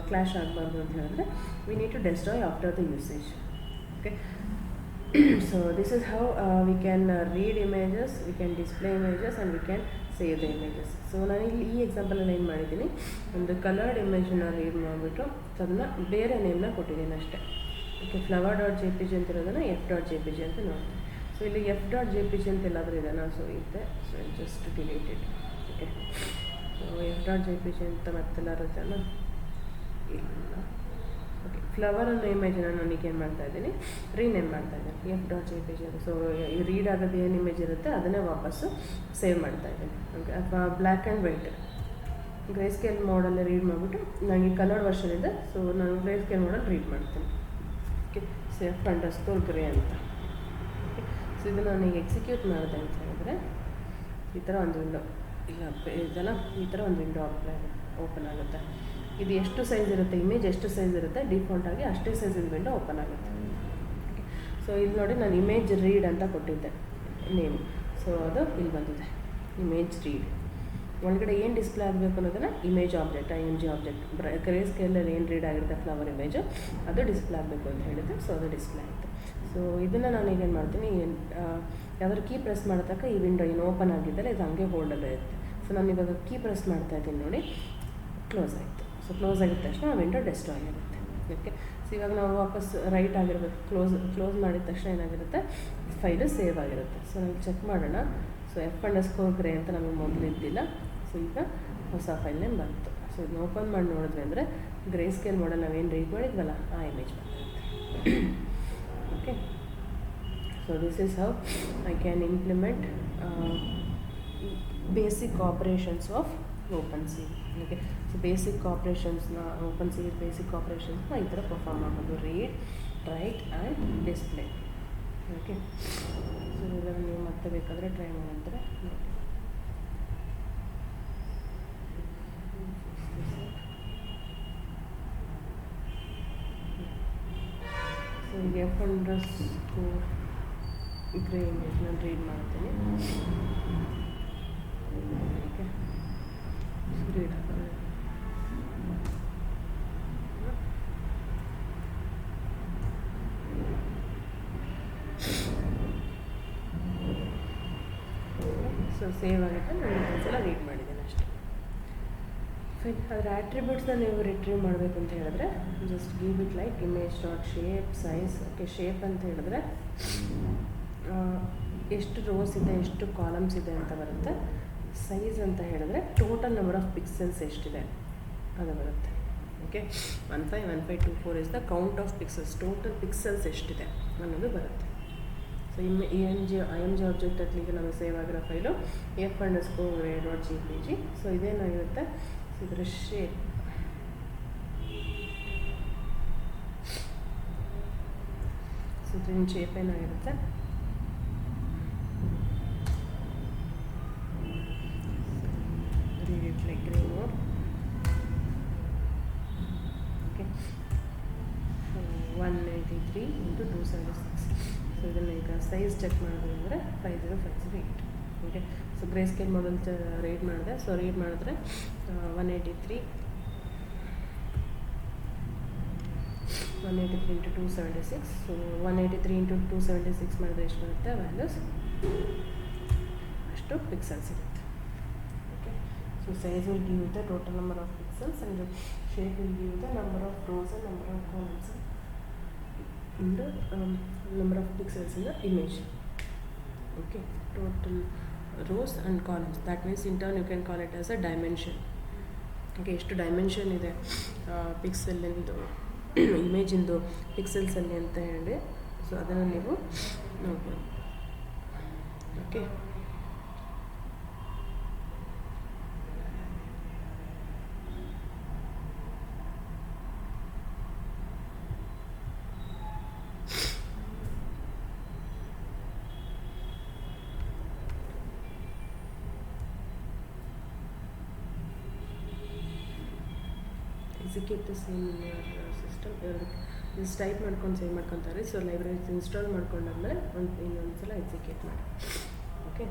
ಕ್ಲಾಶ್ ಆಗಬಾರ್ದು ಅಂತ ಹೇಳಿದ್ರೆ we need to destroy after the usage. Okay, so this is how we can read images, we can display images and we can save the images. So ನಾನು ಇಲ್ಲಿ ಈ ಎಕ್ಸಾಂಪಲಲ್ಲಿ ಏನು ಮಾಡಿದ್ದೀನಿ, ಒಂದು ಕಲರ್ಡ್ ಇಮೇಜನ್ನ ರೀಡ್ ಮಾಡಿಬಿಟ್ಟು ಅದನ್ನು ಬೇರೆ ನೇಮ್ನ ಕೊಟ್ಟಿದ್ದೀನಿ ಅಷ್ಟೇ. ಓಕೆ, flower.jpg ಅಂತ ಇರೋದನ್ನು f.jpg ಅಂತ ನೋಡ್ತೀನಿ. ಸೊ ಇಲ್ಲಿ f.jpg ಅಂತ ಎಲ್ಲಾದರೂ ಇದೆನಾ, ಸೊ ಇದೆ. So just delete it. Okay, so f.jpg ಅಂತ ಮತ್ತೆಲ್ಲಾರು ಇದೆಯಲ್ಲ, ಇಲ್ಲ. ಓಕೆ, ಫ್ಲವರ್ ಅನ್ನೋ ಇಮೇಜನ್ನು ನನಗೆ ಏನು ಮಾಡ್ತಾ ಇದ್ದೀನಿ, ರೀನೇಮ್ ಮಾಡ್ತಾ ಇದ್ದೀನಿ f.jpg ಅಂತ. ಸೊ ರೀಡ್ ಆಗೋದು ಏನು ಇಮೇಜ್ ಇರುತ್ತೆ ಅದನ್ನೇ ವಾಪಸ್ಸು ಸೇವ್ ಮಾಡ್ತಾ ಇದ್ದೀನಿ. ಓಕೆ, ಅಥವಾ black and white grey scale ಮೋಡಲ್ಲೇ ರೀಡ್ ಮಾಡಿಬಿಟ್ಟು ನನಗೆ ಕಲರ್ಡ್ ವರ್ಷನ್ ಇದೆ, ಸೊ ನಾನು ಗ್ರೇ ಸ್ಕೇಲ್ ಮೋಡಲ್ಲಿ ರೀಡ್ ಮಾಡ್ತೀನಿ. ಓಕೆ, ಸೊ f_grey ಅಂತ. ಓಕೆ, ಸೊ ಇದು ನನಗೆ ಎಕ್ಸಿಕ್ಯೂಟ್ ಮಾಡಿದೆ ಅಂತ ಹೇಳಿದ್ರೆ ಈ ಥರ ಒಂದು ವಿಂಡೋ ಇದೆಲ್ಲ ಈ ಥರ ಒಂದು ವಿಂಡೋ ಓಪನ್ ಆಗುತ್ತೆ. ಇದು ಎಷ್ಟು ಸೈಜ್ ಇರುತ್ತೆ, ಇಮೇಜ್ ಎಷ್ಟು ಸೈಜ್ ಇರುತ್ತೆ ಡಿಫಾಲ್ಟಾಗಿ ಅಷ್ಟೇ ಸೈಜಿನ ವಿಂಡೋ ಓಪನ್ ಆಗುತ್ತೆ. ಓಕೆ, ಸೊ ಇಲ್ಲಿ ನೋಡಿ ನಾನು ಇಮೇಜ್ ರೀಡ್ ಅಂತ ಕೊಟ್ಟಿದ್ದೆ ನೇಮ್, ಸೊ ಅದು ಇಲ್ಲಿ ಬಂದಿದೆ ಇಮೇಜ್ ರೀಡ್. ಒಳಗಡೆ ಏನು ಡಿಸ್ಪ್ಲೇ ಆಗಬೇಕು ಅನ್ನೋದನ್ನು image object IMG object grey ಸ್ಕೇಲಲ್ಲಿ ಏನು ರೀಡ್ ಆಗಿರುತ್ತೆ ಫ್ಲವರ್ ಇಮೇಜು ಅದು ಡಿಸ್ಪ್ಲೇ ಆಗಬೇಕು ಅಂತ ಹೇಳಿದೆ. ಸೊ ಅದು ಡಿಸ್ಪ್ಲೇ ಆಯಿತು. ಸೊ ಇದನ್ನು ನಾನು ಈಗೇನು ಮಾಡ್ತೀನಿ, ಯಾವ್ದಾದ್ರು ಕೀ ಪ್ರೆಸ್ ಮಾಡೋತಕ್ಕ ಈ ವಿಂಡೋ ಏನು ಓಪನ್ ಆಗಿದ್ದರೆ ಇದು ಹಂಗೆ ಹೋಲ್ಡಲ್ಲೇ ಇರುತ್ತೆ. ಸೊ ನಾನು ಇವಾಗ ಕೀ ಪ್ರೆಸ್ ಮಾಡ್ತಾ ಇದ್ದೀನಿ ನೋಡಿ, ಕ್ಲೋಸ್ ಆಯಿತು. ಸೊ ಕ್ಲೋಸ್ ಆಗಿದ ತಕ್ಷಣ ಆ ವಿಂಡೋ ಡೆಸ್ಟ್ರಾಯ್ ಆಗುತ್ತೆ. ಓಕೆ, ಸೊ ಇವಾಗ ನಾವು ವಾಪಸ್ ರೈಟ್ ಆಗಿರಬೇಕು. ಕ್ಲೋಸ್ ಮಾಡಿದ ತಕ್ಷಣ ಏನಾಗಿರುತ್ತೆ, ಫೈಲು ಸೇವ್ ಆಗಿರುತ್ತೆ. ಸೊ ನಾವು ಚೆಕ್ ಮಾಡೋಣ. ಸೊ f_grey ಅಂತ ನಮಗೆ ಮೊದಲು ಇದ್ದಿಲ್ಲ, ಸೊ ಈಗ ಹೊಸ ಫೈಲ್ ನೇಮ್ ಬಂತು. ಸೊ ಇದನ್ನ ಓಪನ್ ಮಾಡಿ ನೋಡಿದ್ವಿ ಅಂದರೆ ಗ್ರೇ ಸ್ಕೇಲ್ ಮಾಡಲ್ ನಾವೇನು ರೀಡ್ ಮಾಡಿದ್ವಲ್ಲ ಆ ಇಮೇಜ್ ಬಂದಿರುತ್ತೆ. Okay, so this is how I can implement basic operations of OpenCV. Okay, so basic operations OpenCV basic operations ಈ ಥರ ಪರ್ಫಾರ್ಮ್ ಮಾಡೋದು, read, right and display. Okay, so ಇದನ್ನು ನೀವು ಮತ್ತೆ ಬೇಕಾದರೆ ಟ್ರೈ ಮಾಡ್ತಾರೆ. ಸೊ ಈಗ F__ ಗ್ರೇ ಇಮೇಜ್ ನಾನು ರೀಡ್ ಮಾಡ್ತೀನಿ. ಓಕೆ, ರೀಡ್ ಆಗೋದು. ಸೊ ಸೇವ್ ಆಗುತ್ತೆ, ನಾನು ಒಂದ್ಸಲ ರೀಡ್ ಮಾಡಿದ್ದೇನೆ ಅಷ್ಟೇ. ಫೈನ್. ಅದರ ಆಟ್ರಿಬ್ಯೂಟ್ಸ್ನ ನೀವು ರಿಟ್ರೀವ್ ಮಾಡಬೇಕು ಅಂತ ಹೇಳಿದ್ರೆ just give it like image dot shape size. Okay, shape ಅಂತ ಹೇಳಿದ್ರೆ ಎಷ್ಟು ರೋಸ್ ಇದೆ, ಎಷ್ಟು ಕಾಲಮ್ಸ್ ಇದೆ ಅಂತ ಬರುತ್ತೆ. ಸೈಜ್ ಅಂತ ಹೇಳಿದ್ರೆ ಟೋಟಲ್ ನಂಬರ್ ಆಫ್ ಪಿಕ್ಸೆಲ್ಸ್ ಎಷ್ಟಿದೆ ಅದು ಬರುತ್ತೆ. Okay, 15154 is the count of pixels, total pixels ಎಷ್ಟಿದೆ ಅನ್ನೋದು ಬರುತ್ತೆ. ಸೊ IMG ಆಬ್ಜೆಕ್ಟಲ್ಲಿ ಈಗ ನಮಗೆ ಸೇವ್ ಆಗಿರೋ ಫೈಲು F__grey.jpg. ಸೊ ಇದೇನಾಗಿರುತ್ತೆ, ಇದರ ಶೇಪ್, ಸೊ ಇದ್ರಿಂದ ಶೇಪ್ ಏನಾಗಿರುತ್ತೆ, read it like grey mode. Okay, so 183 into 276. So ಇದನ್ನು ಈಗ ಸೈಜ್ ಚೆಕ್ ಮಾಡಿದ್ರೆ ಅಂದರೆ 50508. ಓಕೆ, ಸೊ ಗ್ರೇ ಸ್ಕೇಲ್ ಮಾಡಲ್ ರೀಡ್ ಮಾಡಿದೆ. ಸೊ ರೀಡ್ ಮಾಡಿದ್ರೆ 183 into 276. ಸೊ 183 into 276 ಮಾಡಿದ್ರೆ ಎಷ್ಟು ಬರುತ್ತೆ ವ್ಯಾಲ್ಯೂಸ್, ಅಷ್ಟು ಪಿಕ್ಸೆಲ್ಸ್ ಇರುತ್ತೆ. Okay, so size will give the total number of pixels and shape will give the number of rose and number of columns in the number of pixels in the image. Okay, total rows and columns, that means in turn you can call it as a dimension. Okay, ಎಷ್ಟು dimension ಇದೆ ಪಿಕ್ಸೆಲ್ಲಿಂದು ಇಮೇಜಿಂದು ಪಿಕ್ಸೆಲ್ಸಲ್ಲಿ ಅಂತ ಹೇಳಿ, so ಅದನ್ನು ನೀವು ನೋಡ್ಬೋದು. Okay, execute the same in your system. Just type ಮಾಡ್ಕೊಂಡು save ಮಾಡ್ಕೊತಾರೆ. So libraries install ಮಾಡ್ಕೊಂಡಾದ್ಮೇಲೆ ಇನ್ನೊಂದು ಸಲ ಎಕ್ಸಿಕ್ಯೂಟ್ ಮಾಡಿ. Okay,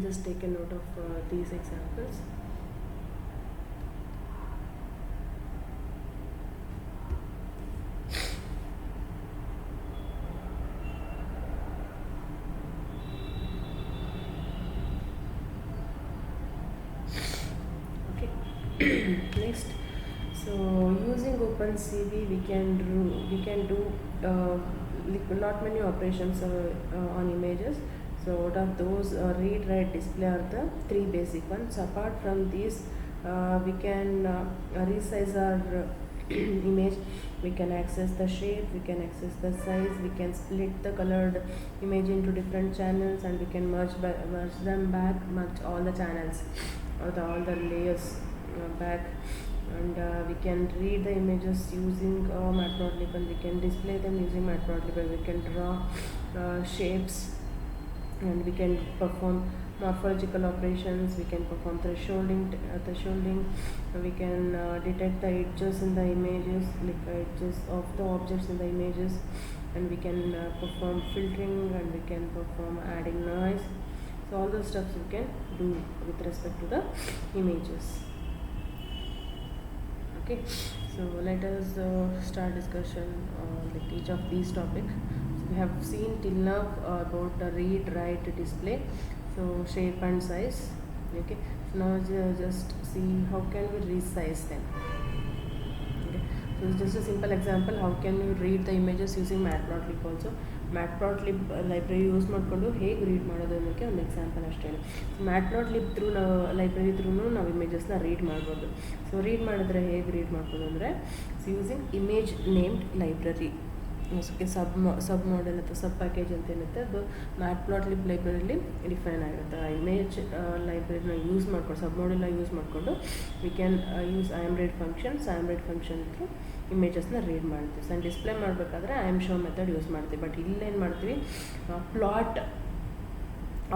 just take A note of these examples. Next, so using OpenCV we can do not many operations on images. So out of those, read, write, display are the three basic ones. Apart from these, we can resize our image, we can access the shape, we can access the size, we can split the colored image into different channels, and we can merge them back, merge all the channels or all the layers back, and we can read the images using Matplotlib, and we can display them using Matplotlib. We can draw shapes, and we can perform morphological operations, we can perform thresholding, we can detect the edges in the images, like edges of the objects in the images, and we can perform filtering, and we can perform adding noise. So all those steps we can do with respect to the images. Okay, so let us start discussion like each of these topics. So we have seen till now about the read, write, display, so shape and size. Okay, so now just see how can we resize them. Okay, so just a simple example, how can you read the images using Matplotlib also. Matplotlib library use ಮಾಡಿಕೊಂಡು ಹೇಗೆ read ಮಾಡೋದು ಅನ್ನೋಕ್ಕೆ ಒಂದು example ಅಷ್ಟೇ. Matplotlib through ನಾವು library through ನಾವು ಇಮೇಜಸ್ನ read ಮಾಡ್ಬೋದು. ಸೊ ರೀಡ್ ಮಾಡಿದ್ರೆ ಹೇಗೆ ರೀಡ್ ಮಾಡ್ಬೋದು ಅಂದರೆ using image named library. So sub model ಅಥವಾ ಸಬ್ ಪ್ಯಾಕೇಜ್ ಅಂತ ಏನಿರುತ್ತೆ ಅದು ಮ್ಯಾಟ್ಪ್ಲಾಟ್ಲಿಬ್ ಲೈಬ್ರರಿಲಿ ಡಿಫೈನ್ ಆಗಿರುತ್ತೆ. ಆ ಇಮೇಜ್ ಲೈಬ್ರರಿನ ಯೂಸ್ ಮಾಡ್ಕೊಂಡು ಸಬ್ ಮಾಡೆಲ್ನ ಯೂಸ್ ಮಾಡಿಕೊಂಡು we can use IAMRead function through ಇಮೇಜಸ್ನ ರೀಡ್ ಮಾಡ್ತೀವಿ. ಸೊ ಡಿಸ್ಪ್ಲೇ ಮಾಡಬೇಕಾದ್ರೆ IAMShow ಮೆಥಡ್ ಯೂಸ್ ಮಾಡ್ತೀವಿ. ಬಟ್ ಇಲ್ಲೇನು ಮಾಡ್ತೀವಿ, ಪ್ಲಾಟ್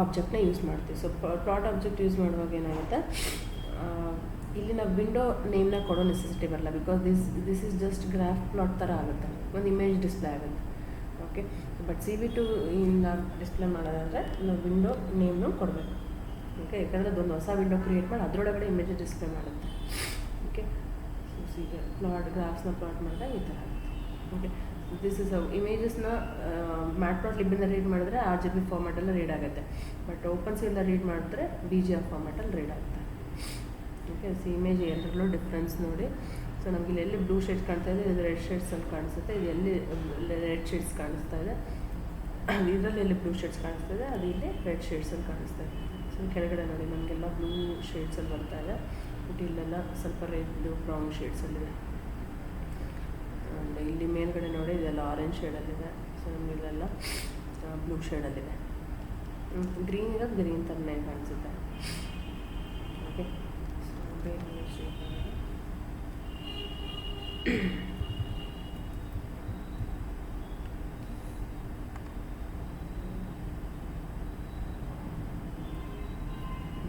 ಆಬ್ಜೆಕ್ಟ್ನ ಯೂಸ್ ಮಾಡ್ತೀವಿ. ಸೊ ಪ್ಲಾಟ್ ಆಬ್ಜೆಕ್ಟ್ ಯೂಸ್ ಮಾಡುವಾಗ ಏನಾಗುತ್ತೆ, ಇಲ್ಲಿ ನಾವು ವಿಂಡೋ ನೇಮ್ನ ಕೊಡೋ ನೆಸೆಸಿಟಿ ಬರಲ್ಲ. Because this is just graph plot ಥರ ಆಗುತ್ತೆ, ಒಂದು ಇಮೇಜ್ ಡಿಸ್ಪ್ಲೇ ಆಗುತ್ತೆ. ಓಕೆ, ಬಟ್ CV2 ಇಂದ ಡಿಸ್ಪ್ಲೇ ಮಾಡೋದಾದರೆ ನಾವು ವಿಂಡೋ ನೇಮ್ನು ಕೊಡಬೇಕು. ಓಕೆ, ಯಾಕಂದರೆ ಅದೊಂದು ಹೊಸ ವಿಂಡೋ ಕ್ರಿಯೇಟ್ ಮಾಡಿ ಅದರೊಳಗಡೆ ಇಮೇಜ್ ಡಿಸ್ಪ್ಲೇ ಮಾಡುತ್ತೆ. ಓಕೆ, ಸೊ ಈಗ ಗ್ರಾಫ್ಸ್ನ ಪ್ಲಾಟ್ ಮಾಡಿದಾಗ ಈ ಥರ ಆಗುತ್ತೆ. ಓಕೆ, ದಿಸ್ ಇಸ್ ಇಮೇಜಸ್ನ ಮ್ಯಾಟ್ಪ್ಲಾಟ್ಲಿಬ್ಬಿಂದ ರೀಡ್ ಮಾಡಿದ್ರೆ RGB ಫಾರ್ಮ್ಯಾಟಲ್ಲಿ ರೀಡ್ ಆಗುತ್ತೆ. ಬಟ್ OpenCV ರೀಡ್ ಮಾಡಿದ್ರೆ BGR ಫಾರ್ಮ್ಯಾಟಲ್ಲಿ ರೀಡ್ ಆಗುತ್ತೆ. ಓಕೆ, ಸೊ ಇಮೇಜ್ ಎರಡರಲ್ಲೂ ಡಿಫ್ರೆನ್ಸ್ ನೋಡಿ. ಸೊ ನಮಗೆ ಇಲ್ಲಿ ಎಲ್ಲಿ ಬ್ಲೂ ಶೇಡ್ಸ್ ಕಾಣ್ತಾ ಇದೆ, ಇದು ರೆಡ್ ಶೇಡ್ಸಲ್ಲಿ ಕಾಣಿಸುತ್ತೆ. ಇದು ಎಲ್ಲಿ ರೆಡ್ ಶೇಡ್ಸ್ ಕಾಣಿಸ್ತಾ ಇದೆ, ಇದರಲ್ಲಿ ಎಲ್ಲಿ ಬ್ಲೂ ಶೇಡ್ಸ್ ಕಾಣಿಸ್ತಾ ಇದೆ, ಅದು ಇಲ್ಲಿ ರೆಡ್ ಶೇಡ್ಸಲ್ಲಿ ಕಾಣಿಸ್ತಾ ಇದೆ. ಸೊ ಕೆಳಗಡೆ ನೋಡಿ ನಮಗೆಲ್ಲ ಬ್ಲೂ ಶೇಡ್ಸಲ್ಲಿ ಬರ್ತಾ ಇದೆ, ಬಟ್ ಇಲ್ಲೆಲ್ಲ ಸ್ವಲ್ಪ ರೆಡ್ ಬ್ರೌನ್ ಶೇಡ್ಸಲ್ಲಿದೆ. ಆ್ಯಂಡ್ ಇಲ್ಲಿ ಮೇಲ್ಗಡೆ ನೋಡಿ ಇದೆಲ್ಲ ಆರೆಂಜ್ ಶೇಡಲ್ಲಿದೆ. ಸೊ ನಮಗಿಲ್ಲೆಲ್ಲ ಬ್ಲೂ ಶೇಡಲ್ಲಿದೆ. ಗ್ರೀನ್ ಇರೋದು ಗ್ರೀನ್ ಥರನೇ ಕಾಣಿಸುತ್ತೆ. ಓಕೆ, ಬೇರೆ shade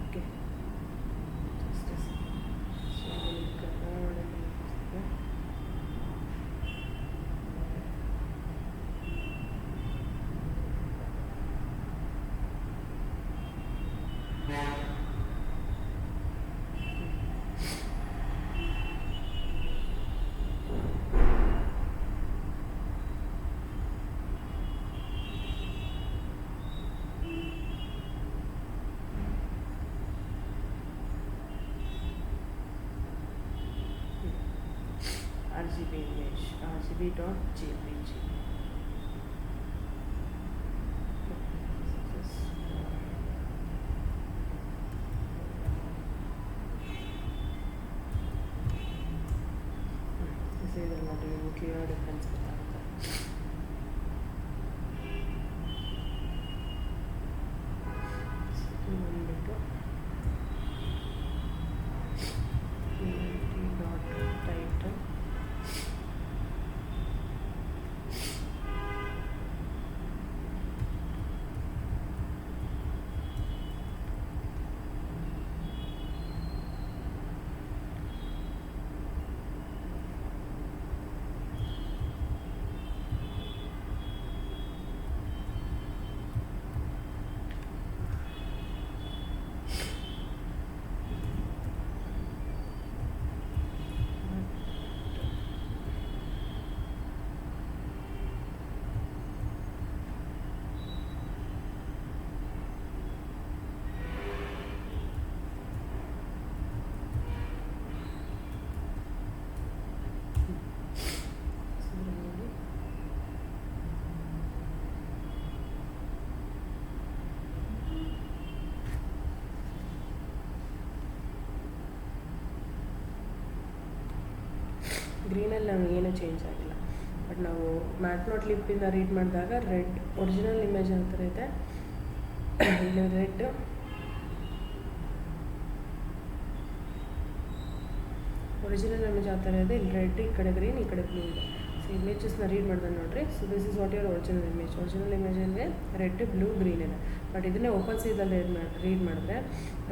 okay, RGB image, RGB.jpg. ಇದೆಲ್ಲ ನೋಡಿ ಕ್ಲಿಯರ್ ಡಿಫ್ರೆನ್ಸ್ ಗೊತ್ತಾಗುತ್ತೆ. ಬಂದ್ಬಿಟ್ಟು title ಗ್ರೀನಲ್ಲಿ ನಮಗೆ ಏನೂ ಚೇಂಜ್ ಆಗಿಲ್ಲ. ಬಟ್ ನಾವು ಮ್ಯಾಟ್ಪ್ಲಾಟ್ಲಿಬ್ಬಿಂದ ರೀಡ್ ಮಾಡಿದಾಗ ರೆಡ್ ಒರಿಜಿನಲ್ ಇಮೇಜ್ ಅಂತ ಇದೆ, ಇಲ್ಲಿ ರೆಡ್ ಒರಿಜಿನಲ್ ಇಮೇಜ್ ಆ ಥರ ಇದೆ, ಇಲ್ಲಿ ರೆಡ್, ಈ ಕಡೆ ಗ್ರೀನ್, ಈ ಕಡೆ ಬ್ಲೂ ಇದೆ. ಸೊ ಇಮೇಜಸ್ನ ರೀಡ್ ಮಾಡಿದ್ರೆ ನೋಡಿರಿ. So this is what your original image ಅಂದರೆ ರೆಡ್, ಬ್ಲೂ, ಗ್ರೀನ್ ಇದೆ. ಬಟ್ ಇದನ್ನೇ OpenCVದಲ್ಲಿ ರೀಡ್ ಮಾಡಿದ್ರೆ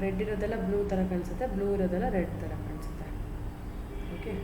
ರೆಡ್ ಇರೋದೆಲ್ಲ ಬ್ಲೂ ಥರ ಕಾಣಿಸುತ್ತೆ, ಬ್ಲೂ ಇರೋದೆಲ್ಲ ರೆಡ್ ಥರ ಕಾಣಿಸುತ್ತೆ. Okay,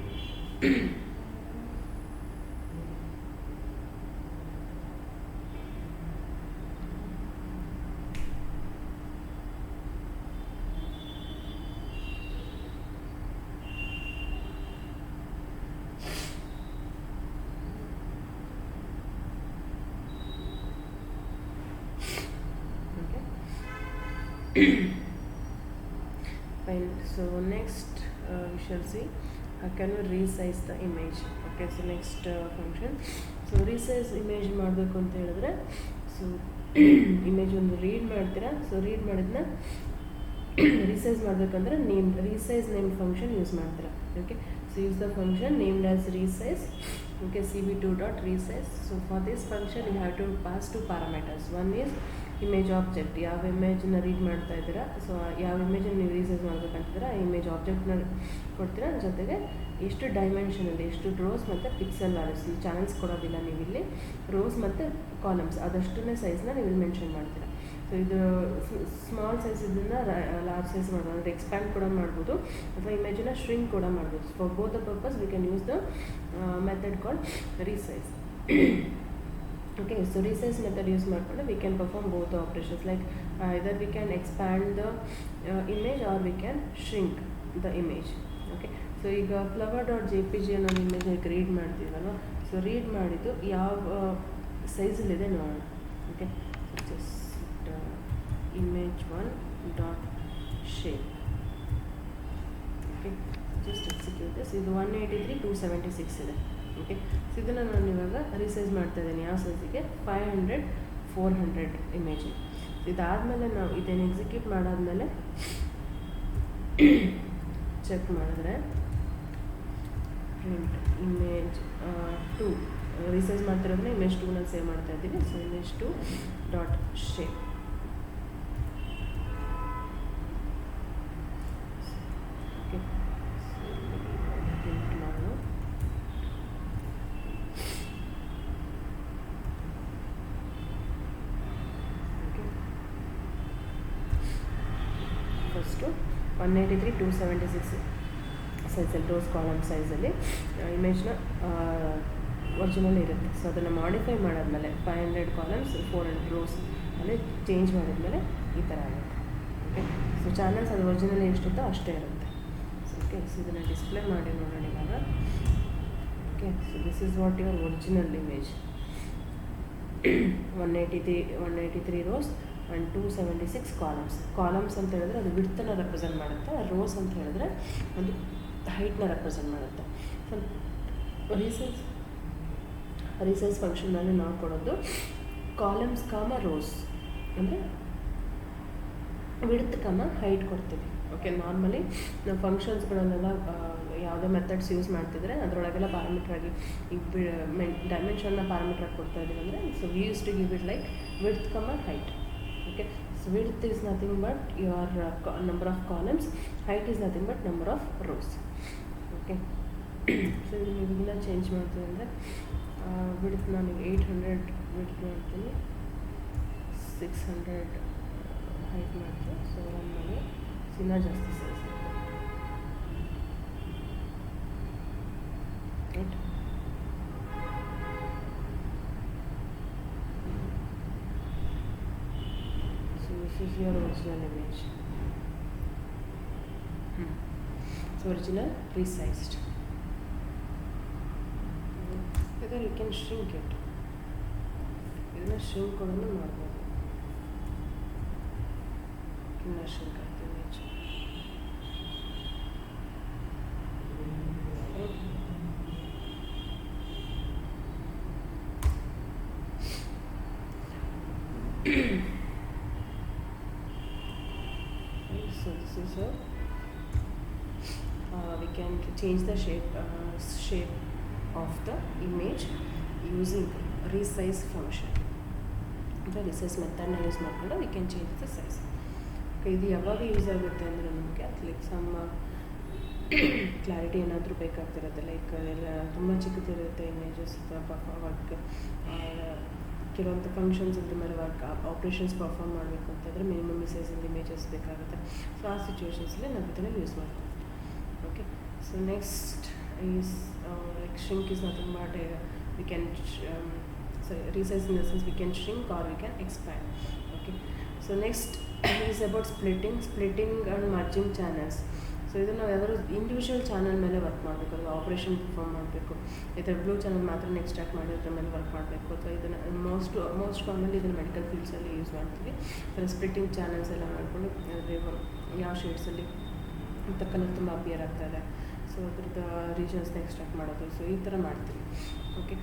fine. So next we shall see how can we resize the image. Okay, so next function, so resize image ಮಾಡಬೇಕು ಅಂತ ಹೇಳಿದ್ರೆ ಸೊ ಇಮೇಜ್ ಒಂದು ರೀಡ್ ಮಾಡ್ತೀರಾ. ಸೊ ರೀಡ್ ಮಾಡಿದ್ನ ರೀಸೈಸ್ ಮಾಡಬೇಕಂದ್ರೆ ರೀಸೈಸ್ ನೇಮ್ ಫಂಕ್ಷನ್ ಯೂಸ್ ಮಾಡ್ತೀರಾ. Okay, so use the function named as resize. Okay, cv2.resize. So for this function you have to pass two parameters. One is image object, ಯಾವ ಇಮೇಜನ್ನ read ಮಾಡ್ತಾ ಇದ್ದೀರಾ, so ಯಾವ ಇಮೇಜನ್ನು ನೀವು resize ಮಾಡಬೇಕಂತಿದ್ದೀರಾ ಆ image ಆಬ್ಜೆಕ್ಟ್ನ ಕೊಡ್ತೀರಾ. ಜೊತೆಗೆ ಎಷ್ಟು ಡೈಮೆನ್ಷನಲ್ಲಿ, ಎಷ್ಟು ರೋಸ್ ಮತ್ತು ಪಿಕ್ಸೆಲ್ ವ್ಯಾಲ್ಯೂಸ್, ಈ ಚಾನಲ್ಸ್ ಕೊಡೋದಿಲ್ಲ ನೀವಿಲ್ಲಿ, ರೋಸ್ ಮತ್ತು ಕಾಲಮ್ಸ್ ಅದಷ್ಟನ್ನೇ ಸೈಜ್ನ ನೀವು ಇಲ್ಲಿ ಮೆನ್ಷನ್ ಮಾಡ್ತೀರಾ. ಸೊ ಇದು ಸ್ಮಾಲ್ ಸೈಜ್ ಇದನ್ನು ಲಾರ್ಜ್ ಸೈಜ್ ಮಾಡ್ಬೋದು, ಅಂದರೆ ಎಕ್ಸ್ಪ್ಯಾಂಡ್ ಕೂಡ ಮಾಡ್ಬೋದು ಅಥವಾ ಇಮೇಜನ್ನು ಶ್ರಿಂಕ್ ಕೂಡ ಮಾಡ್ಬೋದು. For both the purpose we can use the method called resize. Okay, so resize method use ಮಾಡಿಕೊಂಡು we can perform both the operations, like either we can expand the image or we can shrink the image. Okay, so ಈಗ flower.jpg ಅನ್ನೋ ಇಮೇಜ್ read ಮಾಡ್ತೀವಲ್ವ, so read ಮಾಡಿದ್ದು ಯಾವ ಸೈಜಲ್ಲಿದೆ ನೋಡೋಣ. Okay, just image1.shape. Okay, just execute this. ಇದು 183/276 ಇದೆ. ಓಕೆ, ಸೊ ಇದನ್ನು ನಾನು ಇವಾಗ ರೀಸೈಸ್ ಮಾಡ್ತಾ ಇದ್ದೀನಿ. ಯಾವ ಸೈಜಿಗೆ? 500/400 ಇಮೇಜ್. ಇದಾದಮೇಲೆ ನಾವು ಇದನ್ನು ಎಕ್ಸಿಕ್ಯೂಟ್ ಮಾಡಾದಮೇಲೆ ಚೆಕ್ ಮಾಡಿದ್ರೆ ಪ್ರಿಂಟ್ ಇಮೇಜ್ 2 ರೀಸೈಸ್ ಮಾಡ್ತಿರೋದನ್ನ ಇಮೇಜ್ 2ನಲ್ಲಿ ಸೇವ್ ಮಾಡ್ತಾ ಇದ್ದೀವಿ. So image2.shape. ಓಕೆ, ಪ್ರಿಂಟ್ ಮಾಡೋಣ. ಓಕೆ, ಫಸ್ಟು 183/276 ಸೈಜಲ್ಲಿ, ರೋಸ್ ಕಾಲಮ್ ಸೈಜಲ್ಲಿ ಇಮೇಜ್ನ ಒರಿಜಿನಲ್ ಇರುತ್ತೆ. ಸೊ ಅದನ್ನು ಮಾಡಿಫೈ ಮಾಡಾದ್ಮೇಲೆ 500 ಕಾಲಮ್ಸ್ 400 ರೋಸ್ ಅಲ್ಲಿ ಚೇಂಜ್ ಮಾಡಿದ್ಮೇಲೆ ಈ ಥರ ಆಗುತ್ತೆ. ಓಕೆ, ಸೊ ಚಾನಲ್ಸ್ ಅದು ಒರಿಜಿನಲ್ ಎಷ್ಟಿತ್ತೋ ಅಷ್ಟೇ ಇರುತ್ತೆ. ಸೊ ಓಕೆ, ಸೊ ಇದನ್ನು ಡಿಸ್ಪ್ಲೇ ಮಾಡಿ ನೋಡೋಣ ಇವಾಗ. Okay, so this is what your original image. 183 rose and 276 columns. Columns ಅಂತ ಹೇಳಿದ್ರೆ ಅದು ವಿಡ್ತನ್ನು ರೆಪ್ರೆಸೆಂಟ್ ಮಾಡುತ್ತೆ, ರೋಸ್ ಅಂತ ಹೇಳಿದ್ರೆ ಅದು ಹೈಟ್ನ ರೆಪ್ರೆಸೆಂಟ್ ಮಾಡುತ್ತೆ. ಸೊ ರೀಸೈಸ್ ಫಂಕ್ಷನ್ನಲ್ಲಿ ನಾವು ಕೊಡೋದು ಕಾಲಮ್ಸ್ ಕಾಮ ರೋಸ್, ಅಂದರೆ ವಿಡ್ತ್ ಕಾಮ ಹೈಟ್ ಕೊಡ್ತೀವಿ. ಓಕೆ, ನಾರ್ಮಲಿ ನಾವು ಫಂಕ್ಷನ್ಸ್ಗಳನ್ನೆಲ್ಲ ಯಾವುದೇ ಮೆಥಡ್ಸ್ ಯೂಸ್ ಮಾಡ್ತಿದ್ರೆ ಅದರೊಳಗೆಲ್ಲ ಪಾರಾಮೀಟ್ರಾಗಿ ಈಗ ಡೈಮೆನ್ಷನ್ನ ಪಾರಾಮೀಟ್ರಾಗಿ ಕೊಡ್ತಾ ಇದ್ದೀವಿ ಅಂದರೆ, so we use to give it like width comma height. Okay, so width is nothing but your number of columns, height is nothing but number of rows. Okay, so ಇದು ನೀವಿಲ್ಲ change ಮಾಡ್ತೀವಿ ಅಂದರೆ width ನಾನು 800 width ಮಾಡ್ತೀನಿ, 600 height ಮಾಡ್ತೀನಿ. So ನಮಗೆ ಇನ್ನೂ ಜಾಸ್ತಿ size right. So this is your original image. So original resized. Either you can shrink it. ಇದನ್ನ shrink ಕೂಡ ಮಾಡ್ಬೋದು. ಇನ್ನು shrink ಆಗುತ್ತೆ image. So this is a we can change the shape of the image using resize function. The resize method na use ಮಾಡ್ಕೊಂಡು we can change the size. ಇದು ಯಾವಾಗ use ಆಗುತ್ತೆ ಅಂದರೆ ನಮಗೆ ಲೈಕ್ ಸಮ್ ಕ್ಲಾರಿಟಿ ಏನಾದರೂ ಬೇಕಾಗ್ತಿರುತ್ತೆ, like ಎಲ್ಲ ತುಂಬ ಚಿಕ್ಕದಿರುತ್ತೆ images work, ಕೆಲವೊಂದು ಫಂಕ್ಷನ್ಸ್ ಇದ್ರ ಮೇಲೆ ವರ್ಕ್ ಆಪ್ರೇಷನ್ಸ್ ಪರ್ಫಾರ್ಮ್ ಮಾಡಬೇಕು ಅಂತಂದರೆ ಮಿನಿಮಮ್ ಸೈಜಿಂದ ಇಮೇಜಸ್ ಬೇಕಾಗುತ್ತೆ. ಸೊ ಆ ಸಿಚುವೇಷನ್ಸಲ್ಲಿ ನಾವು ಇದನ್ನು ಯೂಸ್ ಮಾಡ್ತೀವಿ. Okay, so next is like shrink is nothing but we can resize in the sense we can shrink or we can expand. Okay, so next is about splitting and merging channels. So ಇದನ್ನು ನಾವು ಯಾವ್ದಾದ್ರು individual channel ಮೇಲೆ work ಮಾಡಬೇಕು, ಅಥವಾ operation perform ಮಾಡಬೇಕು, ಅಥವಾ blue channel ಮಾತ್ರ extract ಮಾಡಿದ್ರ ಮೇಲೆ ವರ್ಕ್ ಮಾಡಬೇಕು, ಅಥವಾ ಇದನ್ನು ಮೋಸ್ಟ್ ಕಾಮನ್ಲಿ ಇದನ್ನು ಮೆಡಿಕಲ್ ಫೀಲ್ಡ್ಸಲ್ಲಿ ಯೂಸ್ ಮಾಡ್ತೀವಿ. ಸ್ಪ್ಲಿಟ್ಟಿಂಗ್ ಚಾನಲ್ಸ್ ಎಲ್ಲ ಮಾಡಿಕೊಂಡು ಯಾವ ಶೇಡ್ಸಲ್ಲಿ ಇಂಥ ಕಲರ್ ತುಂಬ ಅಪಿಯರ್ ಆಗ್ತಾಯಿದೆ, ಸೊ ಅದ್ರದ್ದು ರೀಜನ್ಸ್ನ ಎಕ್ಸ್ಟ್ರಾಕ್ಟ್ ಮಾಡೋದು, ಸೊ ಈ ಥರ ಮಾಡ್ತೀವಿ. ಓಕೆ,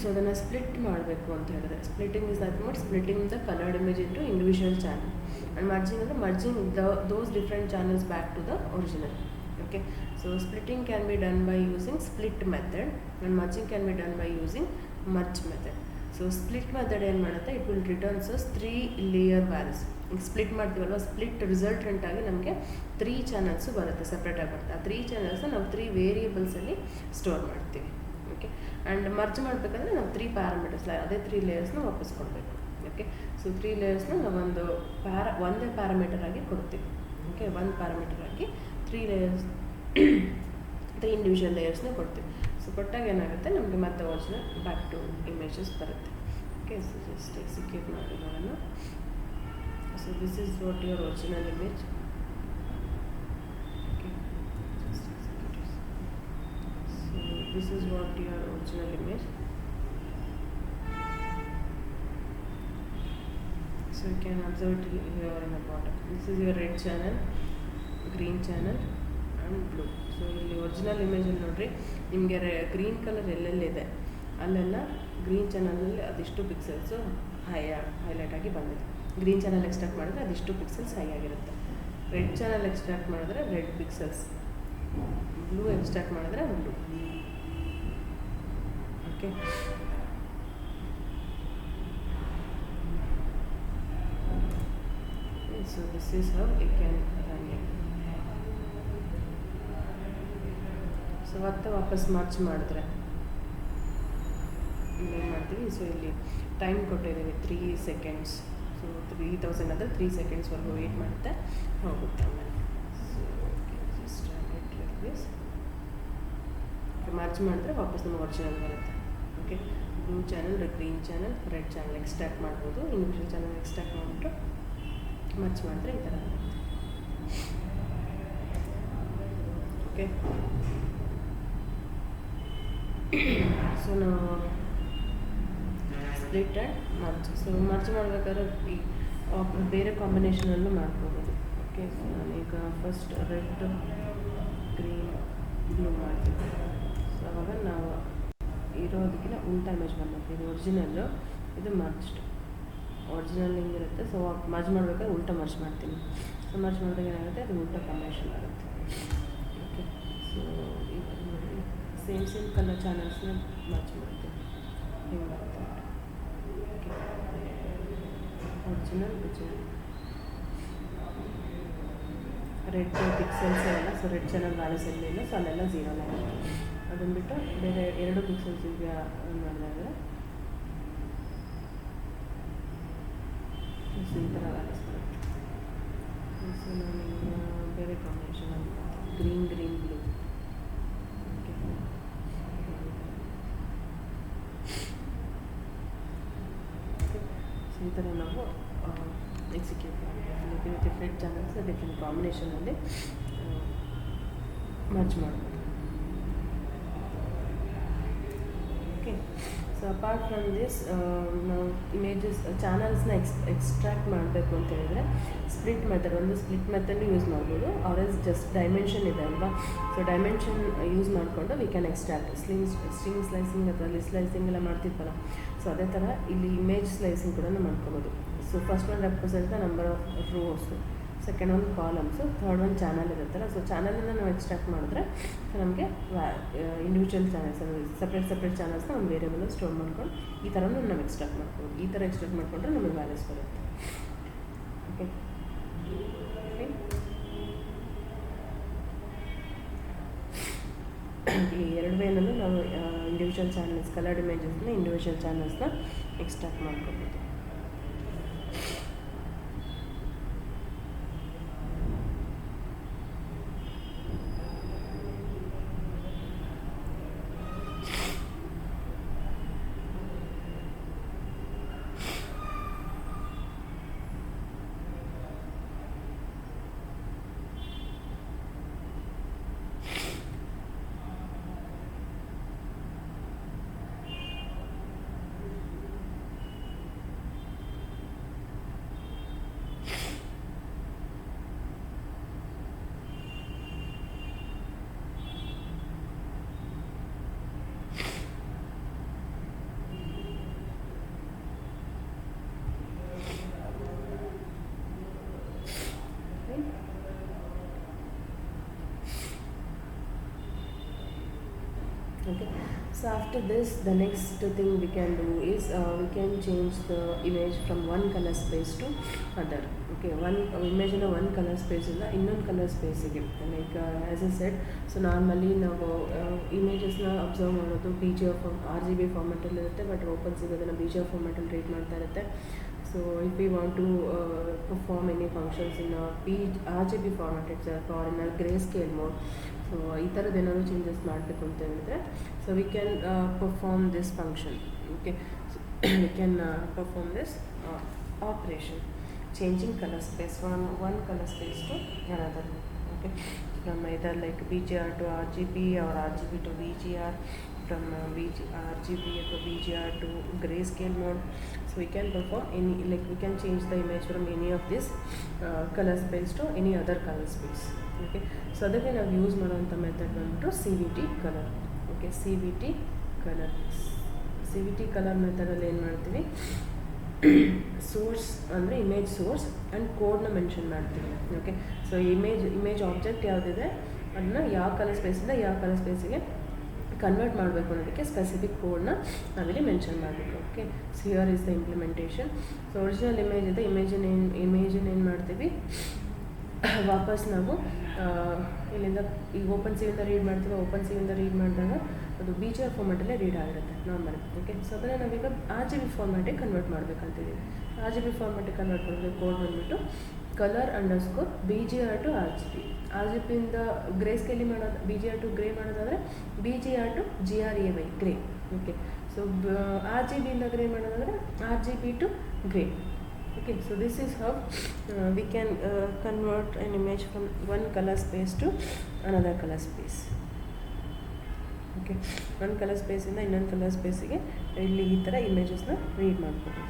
ಸೊ ಅದನ್ನು ಸ್ಪ್ಲಿಟ್ ಮಾಡಬೇಕು ಅಂತ ಹೇಳಿದ್ರೆ splitting is nothing but splitting the coloured image into individual channel and merging ಅಂದರೆ merging those different channels back to the original. Okay, so splitting can be done by using split method and merging can be done by using merge method. So split method ಏನು ಮಾಡುತ್ತೆ, it will returns us 3 layer values. ಈಗ split ಮಾಡ್ತೀವಲ್ವ, split resultant ಆಗಿ ನಮಗೆ 3 channels ಬರುತ್ತೆ, ಸಪ್ರೇಟಾಗಿ ಬರುತ್ತೆ. ಆ 3 ಚಾನಲ್ಸ್ನ ನಾವು 3 ವೇರಿಯೇಬಲ್ಸಲ್ಲಿ ಸ್ಟೋರ್ ಮಾಡ್ತೀವಿ. ಓಕೆ, ಆ್ಯಂಡ್ ಮರ್ಜ್ ಮಾಡಬೇಕಂದ್ರೆ ನಾವು 3 ಪ್ಯಾರಾಮೀಟರ್ಸ್ ಅದೇ 3 ಲೇಯರ್ಸ್ನ ವಾಪಸ್ ಕೊಡಬೇಕು. ಓಕೆ, ಸೊ 3 ಲೇಯರ್ಸ್ನ ನಾವು ಒಂದೇ ಪ್ಯಾರಾಮೀಟರ್ ಆಗಿ ಕೊಡ್ತೀವಿ. ಓಕೆ, ಒಂದು ಪ್ಯಾರಾಮೀಟರ್ ಆಗಿ 3 ಲೇಯರ್ಸ್ 3 ಇಂಡಿವಿಜುವಲ್ ಲೇಯರ್ಸ್ನ ಕೊಡ್ತೀವಿ. ಸೊ ಕೊಟ್ಟಾಗ ಏನಾಗುತ್ತೆ, ನಮಗೆ ಮತ್ತೆ ಒರಿಜಿನಲ್ ಬ್ಯಾಕ್ ಟು ಇಮೇಜಸ್ ಬರುತ್ತೆ. ಓಕೆ, ಸೊ ಜಸ್ಟ್ ಎಕ್ಸಿಕ್ಯೂಟ್ ಮಾಡಿ ನೋಡೋಣ. So this is what your original image. Okay, just execute. So this is what your original image. So you can observe it here in the bottom. This is your red channel, green channel and blue. So ಇಲ್ಲಿ original ಇಮೇಜಲ್ಲಿ ನೋಡಿರಿ, ನಿಮಗೆ green colour ಎಲ್ಲೆಲ್ಲಿದೆ ಅಲ್ಲೆಲ್ಲ green ಚಾನಲಲ್ಲಿ ಅದಿಷ್ಟು ಪಿಕ್ಸೆಲ್ಸು highlight ಆಗಿ ಬಂದಿದೆ. Green channel extract ಮಾಡಿದ್ರೆ ಅದಿಷ್ಟು ಪಿಕ್ಸೆಲ್ಸ್ ಹೈ ಆಗಿರುತ್ತೆ. ರೆಡ್ ಚಾನಲ್ ಎಕ್ಸ್ಟ್ರಾಕ್ಟ್ ಮಾಡಿದ್ರೆ ರೆಡ್ ಪಿಕ್ಸೆಲ್ಸ್, ಬ್ಲೂ ಎಕ್ಸ್ಟ್ರಾಕ್ಟ್ ಮಾಡಿದ್ರೆ blue. Okay, so this is how you can run it. So ಮತ್ತೆ ವಾಪಸ್ ಮರ್ಚ್ ಮಾಡಿದ್ರೆ ಏನು ಮಾಡ್ತೀವಿ, ಸೊ ಇಲ್ಲಿ ಟೈಮ್ ಕೊಟ್ಟಿದ್ದೀವಿ 3 ಸೆಕೆಂಡ್ಸ್. ಸೊ 3000 ಅಂದರೆ 3 ಸೆಕೆಂಡ್ಸ್ವರೆಗೂ ವೆಯ್ಟ್ ಮಾಡುತ್ತೆ, ಹೋಗುತ್ತೆ ಆಮೇಲೆ. ಸೊ ಜಸ್ಟ್ ಲೈಕ್ ದಿಸ್ ಮರ್ಚ್ ಮಾಡಿದ್ರೆ ವಾಪಸ್ ನಮ್ಮ ಒರಿಜಿನಲ್ ಬರುತ್ತೆ. Okay, blue channel, green channel, red channel extract ಮಾಡ್ಬೋದು. ಇಂಡಿವಿಜುವಲ್ ಚಾನಲ್ ಎಕ್ಸ್ಟ್ರಾಕ್ಟ್ ಮಾಡಿಬಿಟ್ಟು ಮರ್ಚ್ ಮಾಡಿದ್ರೆ ಈ ಥರ ಬರುತ್ತೆ. ಓಕೆ, ಸೊ ನಾವು ಸ್ಪ್ಲಿಟ್ ಆ್ಯಂಡ್ ಮರ್ಚ್. ಸೊ ಮರ್ಚ್ ಮಾಡಬೇಕಾದ್ರೆ ಈ ಬೇರೆ ಕಾಂಬಿನೇಷನಲ್ಲೂ ಮಾಡ್ಕೋಬೋದು. ಓಕೆ, ಸೊ ನಾನೀಗ ಫಸ್ಟ್ ರೆಡ್, ಗ್ರೀನ್, ಬ್ಲೂ ಮಾಡ್ತೀನಿ. ಸೊ ಅವಾಗ ನಾವು ಇರೋದಕ್ಕಿಂತ ಉಲ್ಟಾ ಇಮೇಜ್ ಬಂದಿದೆ. ಇದು ಒರಿಜಿನಲ್ಲು, ಇದು ಮರ್ಚ್ಡ್. ಒರಿಜಿನಲ್ ಹಿಂಗಿರುತ್ತೆ, ಸೊ ಮರ್ಜ್ ಮಾಡಬೇಕಾದ್ರೆ ಉಲ್ಟಾ ಮರ್ಜ್ ಮಾಡ್ತೀನಿ. ಸೊ ಮರ್ಜ್ ಮಾಡಿದಾಗ ಏನಾಗುತ್ತೆ, ಅದು ಉಲ್ಟಾ ಕಾಂಬಿನೇಷನ್ ಆಗುತ್ತೆ. ಓಕೆ, ಸೊ ಈಗ ನೋಡಿ ಸೇಮ್ ಕಲರ್ ಚಾನಲ್ಸ್ನ ಮರ್ಜ್ ಮಾಡ್ತೀನಿ, ಹಿಂಗೆ ಬರುತ್ತೆ. ಓಕೆ, ಒರಿಜಿನಲ್ ರೆಡ್ ಪಿಕ್ಸೆಲ್ಸ್ ಎಲ್ಲ, ಸೊ ರೆಡ್ ಚಾನಲ್ ವ್ಯಾಲ್ಯೂಸ್ ಎಲ್ಲ, ಸೊ ಅಲ್ಲೆಲ್ಲ 0 ಆಗುತ್ತೆ. ಅದನ್ನು ಬಿಟ್ಟು ಬೇರೆ 2 ಪಿಕ್ಸೆಲ್ಸ್ ಈಗ ಮಾಡಿದಾಗ ಸೊ ಈ ಥರ ವ್ಯಾಲ್ಯೂಸ್ ಬರುತ್ತೆ. ಸೊ ನಾನೀಗ ಬೇರೆ ಕಾಂಬಿನೇಷನ್ ಅಂತ ಗ್ರೀನ್ ಬ್ಲೂ. ಓಕೆ, ಸೊ ಈ ಥರ ನಾವು ಎಕ್ಸಿಕ್ಯೂಟ್ ಮಾಡ್ತೀವಿ. ಡಿಫ್ರೆಂಟ್ ಚಾನಲ್ಸ್ ಡಿಫ್ರೆಂಟ್ ಕಾಂಬಿನೇಷನಲ್ಲಿ ಮರ್ಜ್ ಮಾಡ್ಬೋದು. Okay, so apart from this ನಾವು ಇಮೇಜಸ್ ಚಾನಲ್ಸ್ನ ಎಕ್ಸ್ಟ್ರಾಕ್ಟ್ ಮಾಡಬೇಕು ಅಂತ ಹೇಳಿದರೆ ಸ್ಪ್ಲಿಟ್ ಮೆಥಡ್, ಒಂದು ಸ್ಪ್ಲಿಟ್ ಮೆಥಡ್ ಯೂಸ್ ಮಾಡ್ಬೋದು. ಆರ್ ಎಸ್ ಜಸ್ಟ್ ಡೈಮೆನ್ಷನ್ ಇದೆ ಅಲ್ವಾ, ಸೊ ಡೈಮೆನ್ಷನ್ ಯೂಸ್ ಮಾಡಿಕೊಂಡು we can extract string slicing ಅಥವಾ ಲಿಸ್ಟ್ ಸ್ಲೈಸಿಂಗ್ ಎಲ್ಲ ಮಾಡ್ತಿರ್ತಾರ. ಸೊ ಅದೇ ಥರ ಇಲ್ಲಿ ಇಮೇಜ್ ಸ್ಲೈಸಿಂಗ್ ಕೂಡ ಮಾಡ್ಕೋಬೋದು. So first one represent the number of rose, second one columns, third one channel ಇರುತ್ತಲ್ಲ. ಸೊ ಚಾನಲನ್ನು ನಾವು ಎಕ್ಸ್ಟ್ರಾಕ್ಟ್ ಮಾಡಿದ್ರೆ ನಮಗೆ ಇಂಡಿವಿಜುವಲ್ ಚಾನಲ್ಸ್, ಸಪ್ರೇಟ್ ಚಾನಲ್ಸ್ನ ಒಂದು ವೇರಿಯಬಲ್ ಸ್ಟೋರ್ ಮಾಡ್ಕೊಂಡು ಈ ಥರನೂ ನಾವು ಎಕ್ಸ್ಟ್ರಾಕ್ಟ್ ಮಾಡ್ಬೋದು. ಈ ಥರ ಎಕ್ಸ್ಟ್ರಾಕ್ಟ್ ಮಾಡಿಕೊಂಡ್ರೆ ನಮಗೆ ವ್ಯಾಲ್ಯೂಸ್ ಬರುತ್ತೆ. ಓಕೆ, ಈ 2 ವೇನಲ್ಲೂ ನಾವು ಇಂಡಿವಿಜುವಲ್ ಚಾನಲ್ಸ್, ಕಲರ್ಡ್ ಇಮೇಜಸ್ನ ಇಂಡಿವಿಜುವಲ್ ಚಾನಲ್ಸ್ನ ಎಕ್ಸ್ಟ್ರಾಕ್ಟ್ ಮಾಡ್ಕೋಬೋದು. Okay, so after this the next thing we can do is we can change the image from one color space to other. Okay, one image in a one color space ಇಲ್ಲ ಇನ್ನೊಂದು colour ಸ್ಪೇಸಿಗೆ like as a set. So normally ನಾವು ಇಮೇಜಸ್ನ observe ಮಾಡೋದು B G F RGB ಫಾರ್ಮೆಟಲ್ಲಿ ಇರುತ್ತೆ, but open ಸಿಗೋದನ್ನು B G F ಫಾರ್ಮೆಟಲ್ಲಿ ರೀಡ್ ಮಾಡ್ತಾ ಇರುತ್ತೆ. So if we want to perform any functions in a RGB format itself or in a grayscale mode, so ಈ ಥರದ್ದು ಏನಾದರೂ ಚೇಂಜಸ್ ಮಾಡಬೇಕು ಅಂತ ಹೇಳಿದ್ರೆ so we can perform this function. Okay, V can perform this operation changing color space from one color space to another. Okay, from either like BGR to RGB or RGB to BGR, from RGB to BGR to grayscale mode. So we can perform any, like we can change the image from any of this color space to any other color space. Okay, so ಅದಕ್ಕೆ ನಾವು use ಮಾಡುವಂಥ method ಬಂದ್ಬಿಟ್ಟು CVT colour. Okay, CVT colour ಮೆಥಡಲ್ಲಿ ಏನು ಮಾಡ್ತೀವಿ, source ಅಂದರೆ image source and ಕೋಡ್ನ mention ಮಾಡ್ತೀವಿ. ಓಕೆ, ಸೊ ಇಮೇಜ್ ಆಬ್ಜೆಕ್ಟ್ ಯಾವುದಿದೆ ಅದನ್ನ ಯಾವ ಕಲರ್ ಸ್ಪೇಸಿಂದ ಯಾವ ಕಲರ್ ಸ್ಪೇಸಿಗೆ ಕನ್ವರ್ಟ್ ಮಾಡಬೇಕು ಅನ್ನೋದಕ್ಕೆ ಸ್ಪೆಸಿಫಿಕ್ ಕೋಡ್ನ ನಾವಿಲ್ಲಿ ಮೆನ್ಷನ್ ಮಾಡಬೇಕು. Okay, so here is the implementation. So original image ಇದೆ, ಇಮೇಜನ್ನು ಏನು ಮಾಡ್ತೀವಿ, ವಾಪಸ್ ನಾವು ಇಲ್ಲಿಂದ ಈಗ OpenCVಯಿಂದ ರೀಡ್ ಮಾಡ್ತೀವಿ. OpenCVಯಿಂದ ರೀಡ್ ಮಾಡಿದಾಗ ಅದು BGR ಫಾರ್ಮ್ಯಾಟಲ್ಲೇ ರೀಡ್ ಆಗಿರುತ್ತೆ ನಾರ್ಮಲಿ. ಓಕೆ, ಸೊ ಅದನ್ನು ನಾವೀಗ RGB ಫಾರ್ಮ್ಯಾಟಿಗೆ ಕನ್ವರ್ಟ್ ಮಾಡಬೇಕಂತಿದ್ದೀವಿ. RGB ಫಾರ್ಮ್ಯಾಟಿಗೆ ಕನ್ವರ್ಟ್ ಮಾಡಿದ್ರೆ ಕೋಡ್ ಬಂದುಬಿಟ್ಟು color_BGR to RGBಯಿಂದ ಗ್ರೇ ಸ್ಕೇಲಿ ಮಾಡೋದು, BGR to ಗ್ರೇ ಮಾಡೋದಾದರೆ BGR to GRAY grey. Okay, so RGBಯಿಂದ ಗ್ರೇ ಮಾಡೋದಾದರೆ RGB to grey. Okay, so this is how we can convert an image from one color space to another color space. Okay, one color space ಇಂದ ಇನ್ನೊಂದು colour ಸ್ಪೇಸಿಗೆ ಇಲ್ಲಿ ಈ ಥರ ಇಮೇಜಸ್ನ read ಮಾಡ್ಬೋದು.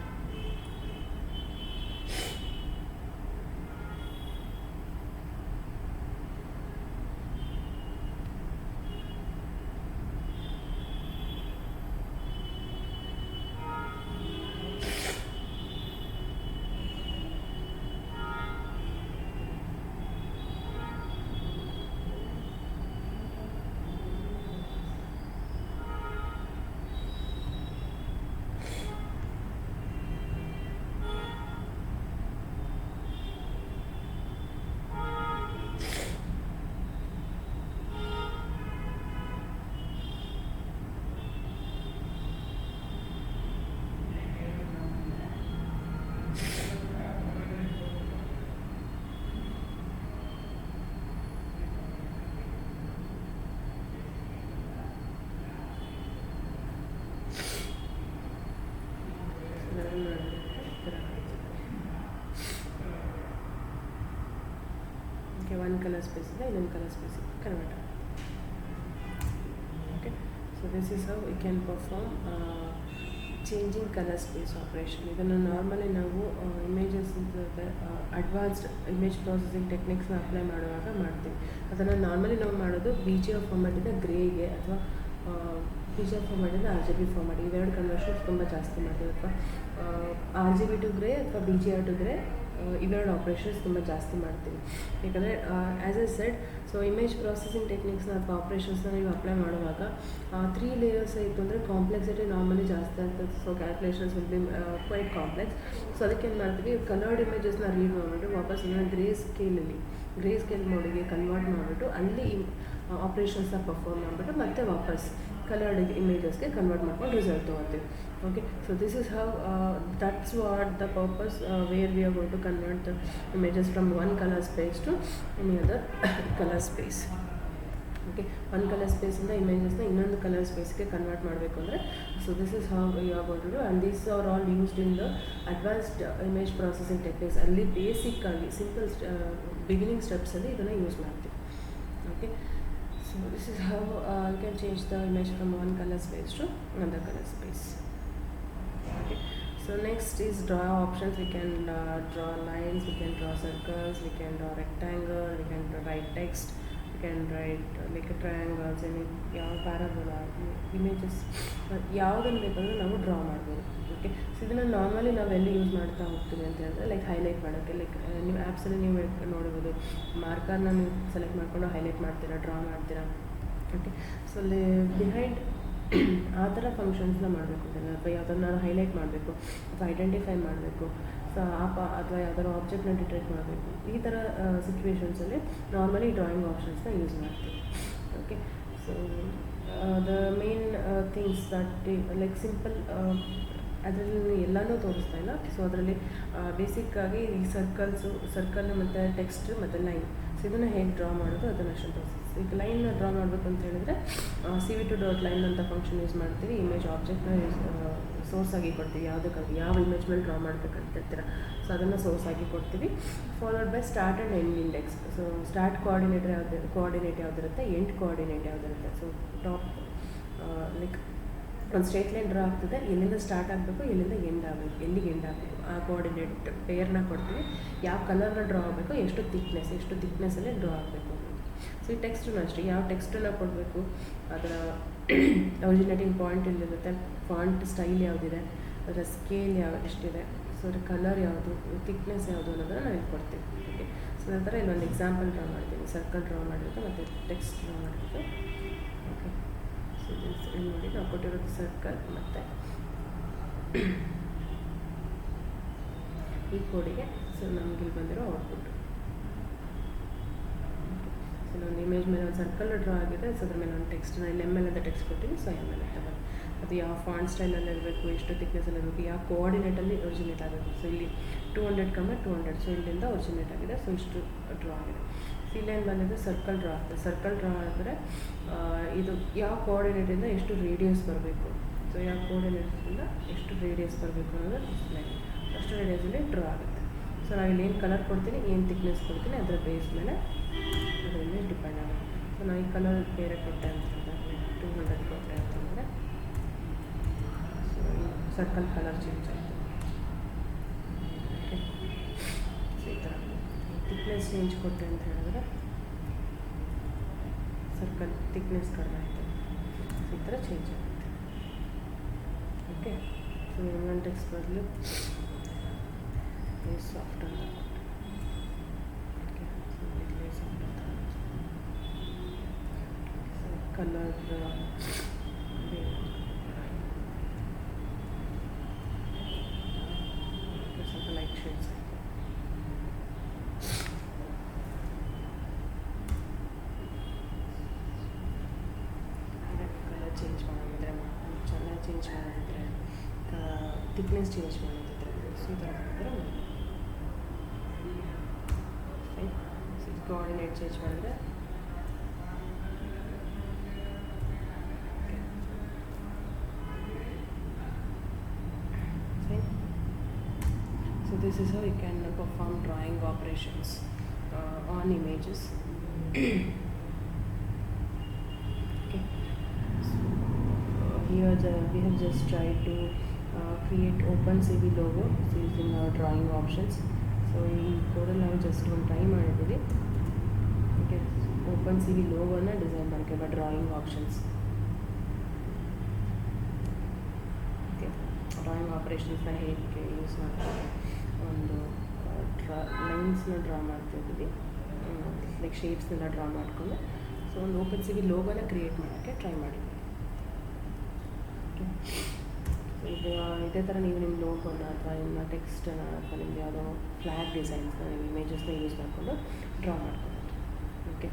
Okay, one color space is another color space convert. Okay, so this is how we can perform changing color space operation. ಇದನ್ನು normally ನಾವು images advanced image processing ಟೆಕ್ನಿಕ್ಸ್ನ apply ಮಾಡುವಾಗ ಮಾಡ್ತೀವಿ. ಅದನ್ನು ನಾರ್ಮಲಿ ನಾವು ಮಾಡೋದು BGR ಫಾರ್ಮ್ಯಾಟಿಂದ ಗ್ರೇಗೆ ಅಥವಾ BGR ಫಾರ್ಮ್ಯಾಟಿಂದ RGB ಫಾರ್ಮ್ಯಾಟ್, ಇವೆರಡು ಕನ್ವರ್ಷನ್ಸ್ ತುಂಬ ಜಾಸ್ತಿ ಮಾಡ್ತೀವಿ. ಅಥವಾ RGB to ಗ್ರೇ ಅಥವಾ BGR to ಗ್ರೇ ಇವೆರಡು ಆಪ್ರೇಷನ್ಸ್ ತುಂಬ ಜಾಸ್ತಿ ಮಾಡ್ತೀವಿ. ಯಾಕಂದರೆ as I said, so image processing ಟೆಕ್ನಿಕ್ಸ್ನ ಅಥವಾ ಆಪ್ರೇಷನ್ಸ್ನ ನೀವು ಅಪ್ಲೈ ಮಾಡುವಾಗ 3 ಲೇಯರ್ಸ್ ಇತ್ತು ಅಂದರೆ ಕಾಂಪ್ಲೆಕ್ಸಿಟಿ ನಾರ್ಮಲಿ ಜಾಸ್ತಿ ಆಗ್ತದೆ. So calculations will be quite complex. So ಅದಕ್ಕೆ ಏನು ಮಾಡ್ತೀವಿ, ಕಲರ್ಡ್ ಇಮೇಜಸ್ನ ರೀಡ್ ಮಾಡಿಬಿಟ್ಟು ವಾಪಸ್ ಇನ್ನೊಂದು ಗ್ರೇ ಸ್ಕೇಲ್ ಮೋಡಿಗೆ ಕನ್ವರ್ಟ್ ಮಾಡಿಬಿಟ್ಟು ಅಲ್ಲಿ ಆಪ್ರೇಷನ್ಸ್ನ ಪರ್ಫಾರ್ಮ್ ಮಾಡಿಬಿಟ್ಟು ಮತ್ತೆ ವಾಪಸ್ ಕಲರ್ಡ್ ಇಮೇಜಸ್ಗೆ ಕನ್ವರ್ಟ್ ಮಾಡ್ಕೊಂಡು ರಿಸಲ್ಟ್ ತೊಗೊಳ್ತೀವಿ. Okay, so this is how that's what the purpose where we are going to convert the images from one color space to any other color space. Okay, one color space in the images na ಇನ್ನೊಂದು color space ಗೆ convert ಮಾಡಬೇಕು ಅಂದರೆ so this is how we are going to do, and these are all used in the advanced image processing techniques. ಅಲ್ಲಿ basic ಆಗಿ simple beginning steps ಅಲ್ಲಿ ಇದನ್ನು use ಮಾಡ್ತೀವಿ. Okay, so this is how you can change the image from one color space to another color space. Okay, so next is draw options. We can draw lines, we can draw circles, we can draw rectangle, we can write text, we can write like a triangles, any ಯಾವ parabola images ಯಾವುದನ್ನು ಬೇಕಂದ್ರೆ ನಾವು draw ಮಾಡ್ಬೋದು. Okay, so ಇದನ್ನು normally ನಾವು ಎಲ್ಲಿ use ಮಾಡ್ತಾ ಹೋಗ್ತೀವಿ ಅಂತ ಹೇಳಿದ್ರೆ ಲೈಕ್ ಹೈಲೈಟ್ ಮಾಡೋಕ್ಕೆ, ಲೈಕ್ ನೀವು ಆ್ಯಪ್ಸಲ್ಲಿ ನೀವು ನೋಡ್ಬೋದು, ಮಾರ್ಕರ್ನ ನೀವು ಸೆಲೆಕ್ಟ್ ಮಾಡಿಕೊಂಡು ಹೈಲೈಟ್ ಮಾಡ್ತೀರಾ, ಡ್ರಾ ಮಾಡ್ತೀರಾ. ಓಕೆ. ಸೊ ಬಿಹೈಂಡ್ ಆ ಥರ ಫಂಕ್ಷನ್ಸ್ನ ಮಾಡಬೇಕು ಅಂತೆಲ್ಲ, ಅಥವಾ ಯಾವುದನ್ನ ಹೈಲೈಟ್ ಮಾಡಬೇಕು ಅಥವಾ ಐಡೆಂಟಿಫೈ ಮಾಡಬೇಕು, ಸೊ ಅಥವಾ ಯಾವ್ದಾದ್ರು ಆಬ್ಜೆಕ್ಟ್ನ ಡಿಟೆಕ್ಟ್ ಮಾಡಬೇಕು, ಈ ಥರ ಸಿಚುವೇಷನ್ಸಲ್ಲಿ ನಾರ್ಮಲಿ ಡ್ರಾಯಿಂಗ್ ಆಪ್ಷನ್ಸ್ನ ಯೂಸ್ ಮಾಡ್ತೀವಿ. Okay. So the main things that like simple, ಅದರಲ್ಲಿ ಎಲ್ಲನೂ ತೋರಿಸ್ತಾ ಇಲ್ಲ. ಸೊ ಅದರಲ್ಲಿ ಬೇಸಿಕ್ಕಾಗಿ ಈ ಸರ್ಕಲ್ ಮತ್ತು ಟೆಕ್ಸ್ಟ್ ಮತ್ತು ಲೈನ್, ಸೊ ಇದನ್ನು ಹೇಗೆ ಡ್ರಾ ಮಾಡೋದು ಅದನ್ನು ಅಷ್ಟನ್ನು ತೋರಿಸ್ತೀವಿ. ಈಗ ಲೈನ್ ಡ್ರಾ ಮಾಡಬೇಕು ಅಂತ ಹೇಳಿದ್ರೆ CV2.line ಅಂತ ಫಂಕ್ಷನ್ ಯೂಸ್ ಮಾಡ್ತೀವಿ. ಇಮೇಜ್ ಆಬ್ಜೆಕ್ಟ್ನ ಸೋರ್ಸ್ ಆಗಿ ಕೊಡ್ತೀವಿ, ಯಾವುದಕ್ಕಾಗಿ ಯಾವ ಇಮೇಜ್ ಮೇಲೆ ಡ್ರಾ ಮಾಡಬೇಕಂತ ಹೇಳ್ತೀರ, ಸೊ ಅದನ್ನು ಸೋರ್ಸ್ ಆಗಿ ಕೊಡ್ತೀವಿ. Followed by start and end index. So start coordinate ಯಾವುದಿರುತ್ತೆ, ಎಂಡ್ ಕೋಆರ್ಡಿನೇಟ್ ಯಾವುದಿರುತ್ತೆ. ಸೊ ಟಾಪ್ ಲೈಕ್ ಒಂದು ಸ್ಟ್ರೇಟ್ ಲೈನ್ ಡ್ರಾ ಆಗ್ತದೆ, ಎಲ್ಲಿಂದ ಸ್ಟಾರ್ಟ್ ಆಗಬೇಕು, ಎಲ್ಲಿಂದ ಎಂಡ್ ಆಗಬೇಕು, ಎಲ್ಲಿಗೆ ಎಂಡ್ ಆಗಬೇಕು, ಆ ಕೋಆರ್ಡಿನೇಟ್ ಪೇರ್ನ ಕೊಡ್ತೀವಿ. ಯಾವ ಕಲರ್ನ ಡ್ರಾ ಆಗಬೇಕು, ಎಷ್ಟು ಥಿಕ್ನೆಸ್ಸಲ್ಲಿ ಡ್ರಾ ಆಗಬೇಕು. ಸೊ ಈ ಟೆಕ್ಸ್ಟನ್ನು ಅಷ್ಟೇ, ಯಾವ ಟೆಕ್ಸ್ಟನ್ನು ಕೊಡಬೇಕು, ಅದರ ಒರಿಜಿನೇಟಿಂಗ್ ಪಾಯಿಂಟ್ ಎಲ್ಲಿರುತ್ತೆ, ಫಾಂಟ್ ಸ್ಟೈಲ್ ಯಾವುದಿದೆ, ಅದರ ಸ್ಕೇಲ್ ಎಷ್ಟಿದೆ, ಸೊ ಅದರ ಕಲರ್ ಯಾವುದು, ಥಿಕ್ನೆಸ್ ಯಾವುದು ಅನ್ನೋದನ್ನು ನಾವು ಇಲ್ಲಿ ಕೊಡ್ತೀವಿ. ಓಕೆ. ಸೊ ನಂತರ ಇಲ್ಲೊಂದು ಎಕ್ಸಾಂಪಲ್ ಡ್ರಾ ಮಾಡ್ತೀನಿ. ಸರ್ಕಲ್ ಡ್ರಾ ಮಾಡಿರೋದು ಮತ್ತು ಟೆಕ್ಸ್ಟ್ ಡ್ರಾ ಮಾಡಿರೋದು. ಓಕೆ. ಸೊ ಇಲ್ಲಿ ನೋಡಿ ನಾವು ಕೊಟ್ಟಿರೋದು ಸರ್ಕಲ್ ಮತ್ತು ಈ ಕೋಡಿಗೆ ಸೊ ನಮ್ಗೆ ಇಲ್ಲಿ ಬಂದಿರೋ ಔಟ್ಪುಟ್. ಸೊ ಒಂದು ಇಮೇಜ್ ಮೇಲೆ ಒಂದು ಸರ್ಕಲ್ ಡ್ರಾ ಆಗಿದೆ. ಸೊ ಅದ್ರ ಮೇಲೆ ಒಂದು ಟೆಕ್ಸ್ಟ್ನ ಇಲ್ಲಿ ML ಅಂತ ಟೆಕ್ಸ್ಟ್ ಕೊಟ್ಟಿದ್ದೀನಿ. ಸೊ ML ಅಂತ ಬಂದು ಅದು ಯಾವ ಫಾಂಟ್ ಸ್ಟೈಲಲ್ಲಿ ಇರಬೇಕು, ಎಷ್ಟು ಥಿಕ್ನೆಸ್ಸಲ್ಲಿ ಇರಬೇಕು, ಯಾವ ಕೋಆರ್ಡಿನೇಟಲ್ಲಿ ಒರಿಜಿನೇಟ್ ಆಗಬೇಕು. ಸೊ ಇಲ್ಲಿ 200, ಸೊ ಇಲ್ಲಿಂದ ಒರಿಜಿನೇಟ್ ಆಗಿದೆ. ಸೊ ಇಷ್ಟು ಡ್ರಾ ಆಗಿದೆ. ಸೊ ಇಲ್ಲೇನು ಬಂದಿದೆ, ಸರ್ಕಲ್ ಡ್ರಾ ಆಗ್ತದೆ. ಸರ್ಕಲ್ ಡ್ರಾ ಆದರೆ ಇದು ಯಾವ ಕೋಆರ್ಡಿನೇಟಿಂದ ಎಷ್ಟು ರೇಡಿಯಸ್ ಬರಬೇಕು, ಸೊ ಯಾವ ಕೋಆರ್ಡಿನೇಟಿಂದ ಎಷ್ಟು ರೇಡಿಯಸ್ ಬರಬೇಕು ಅನ್ನೋದು ಲೈನ್, ಅಷ್ಟು ರೇಡಿಯಸಲ್ಲಿ ಡ್ರಾ ಆಗುತ್ತೆ. ಸೊ ನಾನು ಇಲ್ಲಿ ಏನು ಕಲರ್ ಕೊಡ್ತೀನಿ, ಏನು ಥಿಕ್ನೆಸ್ ಕೊಡ್ತೀನಿ, ಅದರ ಬೇಸ್ ಮೇಲೆ ಅದರ ಮೇಲೆ ಡಿಪೆಂಡ್ ಆಗುತ್ತೆ. ಸೊ ನಾನು ಈ ಕಲರ್ ಬೇರೆ ಕೊಟ್ಟೆ ಅಂತಂದರೆ 200 ಕೊಟ್ಟೆ ಅಂತಂದರೆ ಸೊ ಸರ್ಕಲ್ ಕಲರ್ ಚೇಂಜ್ ಆಯಿತು. ಓಕೆ. ಸೊ ಈ ಥರ ಥಿಕ್ನೆಸ್ ಚೇಂಜ್ ಕೊಟ್ಟೆ ಅಂತ ಹೇಳಿದ್ರೆ ಸರ್ಕಲ್ ಥಿಕ್ನೆಸ್ ಕಡಿಮೆ ಆಯಿತು. ಸೊ ಈ ಥರ ಚೇಂಜ್ ಆಗುತ್ತೆ. ಓಕೆ. ಸೊ ಇನ್ನೊಂದು ಟೆಕ್ಸ್ಟ್ ಬದಲು ಸಾಫ್ಟ್ ಅಂತ ಕೊಟ್ಟೆ. ಓಕೆ. ಸೊ ಇಲ್ಲಿ ಸಾಫ್ಟ್ ಅಂತ ಸೊ ಕಲರ್ ಸ್ವಲ್ಪ ಲೈಟ್ ಶೇಡ್ಸ್ ಆಯಿತು. ಕಲರ್ ಚೇಂಜ್ ಮಾಡೋದಿದ್ರೆ, ಚೆನ್ನಾಗಿ ಚೇಂಜ್ ಮಾಡೋದಿದ್ರೆ, ಥಿಕ್ನೆಸ್ ಚೇಂಜ್ ಮಾಡೋದಿದ್ರೆ, ಸೊ ಈ ಥರ ಮಾಡಿದ್ರೆ ಕೋಆರ್ಡಿನೇಟ್ ಚೇಂಜ್ ಮಾಡಿದ್ರೆ so this is how you can perform drawing operations on images. Okay. So here we have just tried to create OpenCV logo using our drawing options. So ಈ ಕೋಡಲ್ಲಿ ನಾವು just ಒಂದು try ಮಾಡಿದ್ದೀವಿ. Okay. OpenCV ಲೋಗೋನ design ಮಾಡೋಕ್ಕೆ by drawing options. Okay. Drawing ಆಪ್ರೇಷನ್ಸ್ನ ಹೇಗೆ use ಮಾಡ್ತೀವಿ, ಒಂದು ಲೈನ್ಸ್ನ ಡ್ರಾ ಮಾಡ್ತಿದ್ದೀವಿ, ಲೈಕ್ ಶೇಪ್ಸ್ನೆಲ್ಲ ಡ್ರಾ ಮಾಡಿಕೊಂಡು ಸೊ ಒಂದು OpenCV ಲೋಗೋನ ಕ್ರಿಯೇಟ್ ಮಾಡೋಕ್ಕೆ ಟ್ರೈ ಮಾಡಿದ್ವಿ. ಓಕೆ. ಈಗ ಇದೇ ಥರ ನೀವು ನಿಮ್ಮ ಲೋಗೋನ ಅಥವಾ ನಿಮ್ಮ ಟೆಕ್ಸ್ಟನ್ನ ಅಥವಾ ನಿಮ್ದು ಯಾವುದೋ ಫ್ಲ್ಯಾಗ್ ಡಿಸೈನ್ಸ್ನ ನೀವು ಇಮೇಜಸ್ನ ಯೂಸ್ ಮಾಡಿಕೊಂಡು ಡ್ರಾ ಮಾಡ್ಕೊಬೋದು. Okay.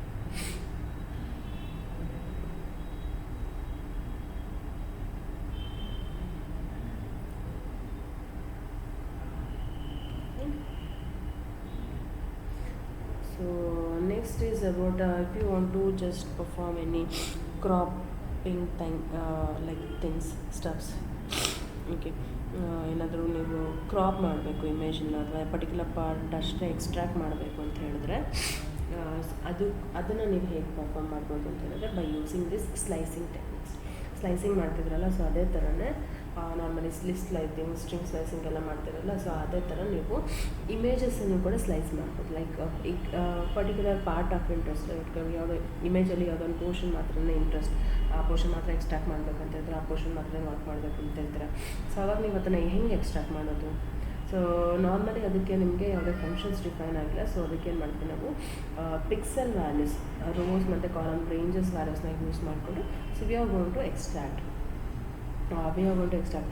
So next is about if you want to just perform any cropping thing like things, stuffs. Okay. ಏನಾದರೂ ನೀವು ಕ್ರಾಪ್ ಮಾಡಬೇಕು ಇಮೇಜನ್ನ ಅಥವಾ ಪರ್ಟಿಕ್ಯುಲರ್ ಪಾರ್ಟ್ ಅಷ್ಟೇ ಎಕ್ಸ್ಟ್ರಾಕ್ಟ್ ಮಾಡಬೇಕು ಅಂತ ಹೇಳಿದ್ರೆ ಅದನ್ನು ನೀವು ಹೇಗೆ ಪರ್ಫಾರ್ಮ್ ಮಾಡ್ಬೋದು ಅಂತ ಹೇಳಿದ್ರೆ by using this slicing techniques. Slicing ಮಾಡ್ತಿದ್ರಲ್ಲ, ಸೊ ಅದೇ ಥರನೇ ನಾರ್ಮಲಿ ಸ್ಲೈಸಿಂಗ್, ಸ್ಟ್ರಿಂಗ್ ಸ್ಲೈಸಿಂಗ್ ಎಲ್ಲ ಮಾಡ್ತಿರಲ್ಲ, ಸೊ ಅದೇ ಥರ ನೀವು ಇಮೇಜಸ್ಸನ್ನು ಕೂಡ ಸ್ಲೈಸ್ ಮಾಡ್ಬೋದು. ಲೈಕ್ ಈಗ ಪರ್ಟಿಕ್ಯುಲರ್ ಪಾರ್ಟ್ ಆಫ್ ಇಂಟ್ರೆಸ್ಟ್, ಯಾವುದೋ ಇಮೇಜಲ್ಲಿ ಯಾವುದೋ ಒಂದು ಪೋರ್ಷನ್ ಮಾತ್ರನೇ ಇಂಟ್ರೆಸ್ಟ್, ಆ ಪೋರ್ಷನ್ ಮಾತ್ರ ಎಕ್ಸ್ಟ್ರಾಕ್ಟ್ ಮಾಡಬೇಕಂತ ಹೇಳ್ತಾರೆ, ಆ ಪೋರ್ಷನ್ ಮಾತ್ರ ವರ್ಕ್ ಮಾಡಬೇಕು ಅಂತ ಹೇಳ್ತಾರೆ. ಸೊ ಅವಾಗ ನೀವು ಅದನ್ನು ಹೆಂಗೆ ಎಕ್ಸ್ಟ್ರಾಕ್ಟ್ ಮಾಡೋದು, ಸೊ ಸೊ ನಾರ್ಮಲಿ ಅದಕ್ಕೆ ನಿಮಗೆ ಯಾವುದೇ ಫಂಕ್ಷನ್ಸ್ ಡಿಫೈನ್ ಆಗಿಲ್ಲ. ಸೊ ಅದಕ್ಕೆ ಏನು ಮಾಡ್ತೀವಿ ನಾವು ಪಿಕ್ಸೆಲ್ ವ್ಯಾಲ್ಯೂಸ್, ರೋಸ್ ಮತ್ತು ಕಾಲಮ್ ರೇಂಜಸ್ ವ್ಯಾಲ್ಯೂಸ್ನ ಯೂಸ್ ಮಾಡಿಕೊಂಡು so we are going to extract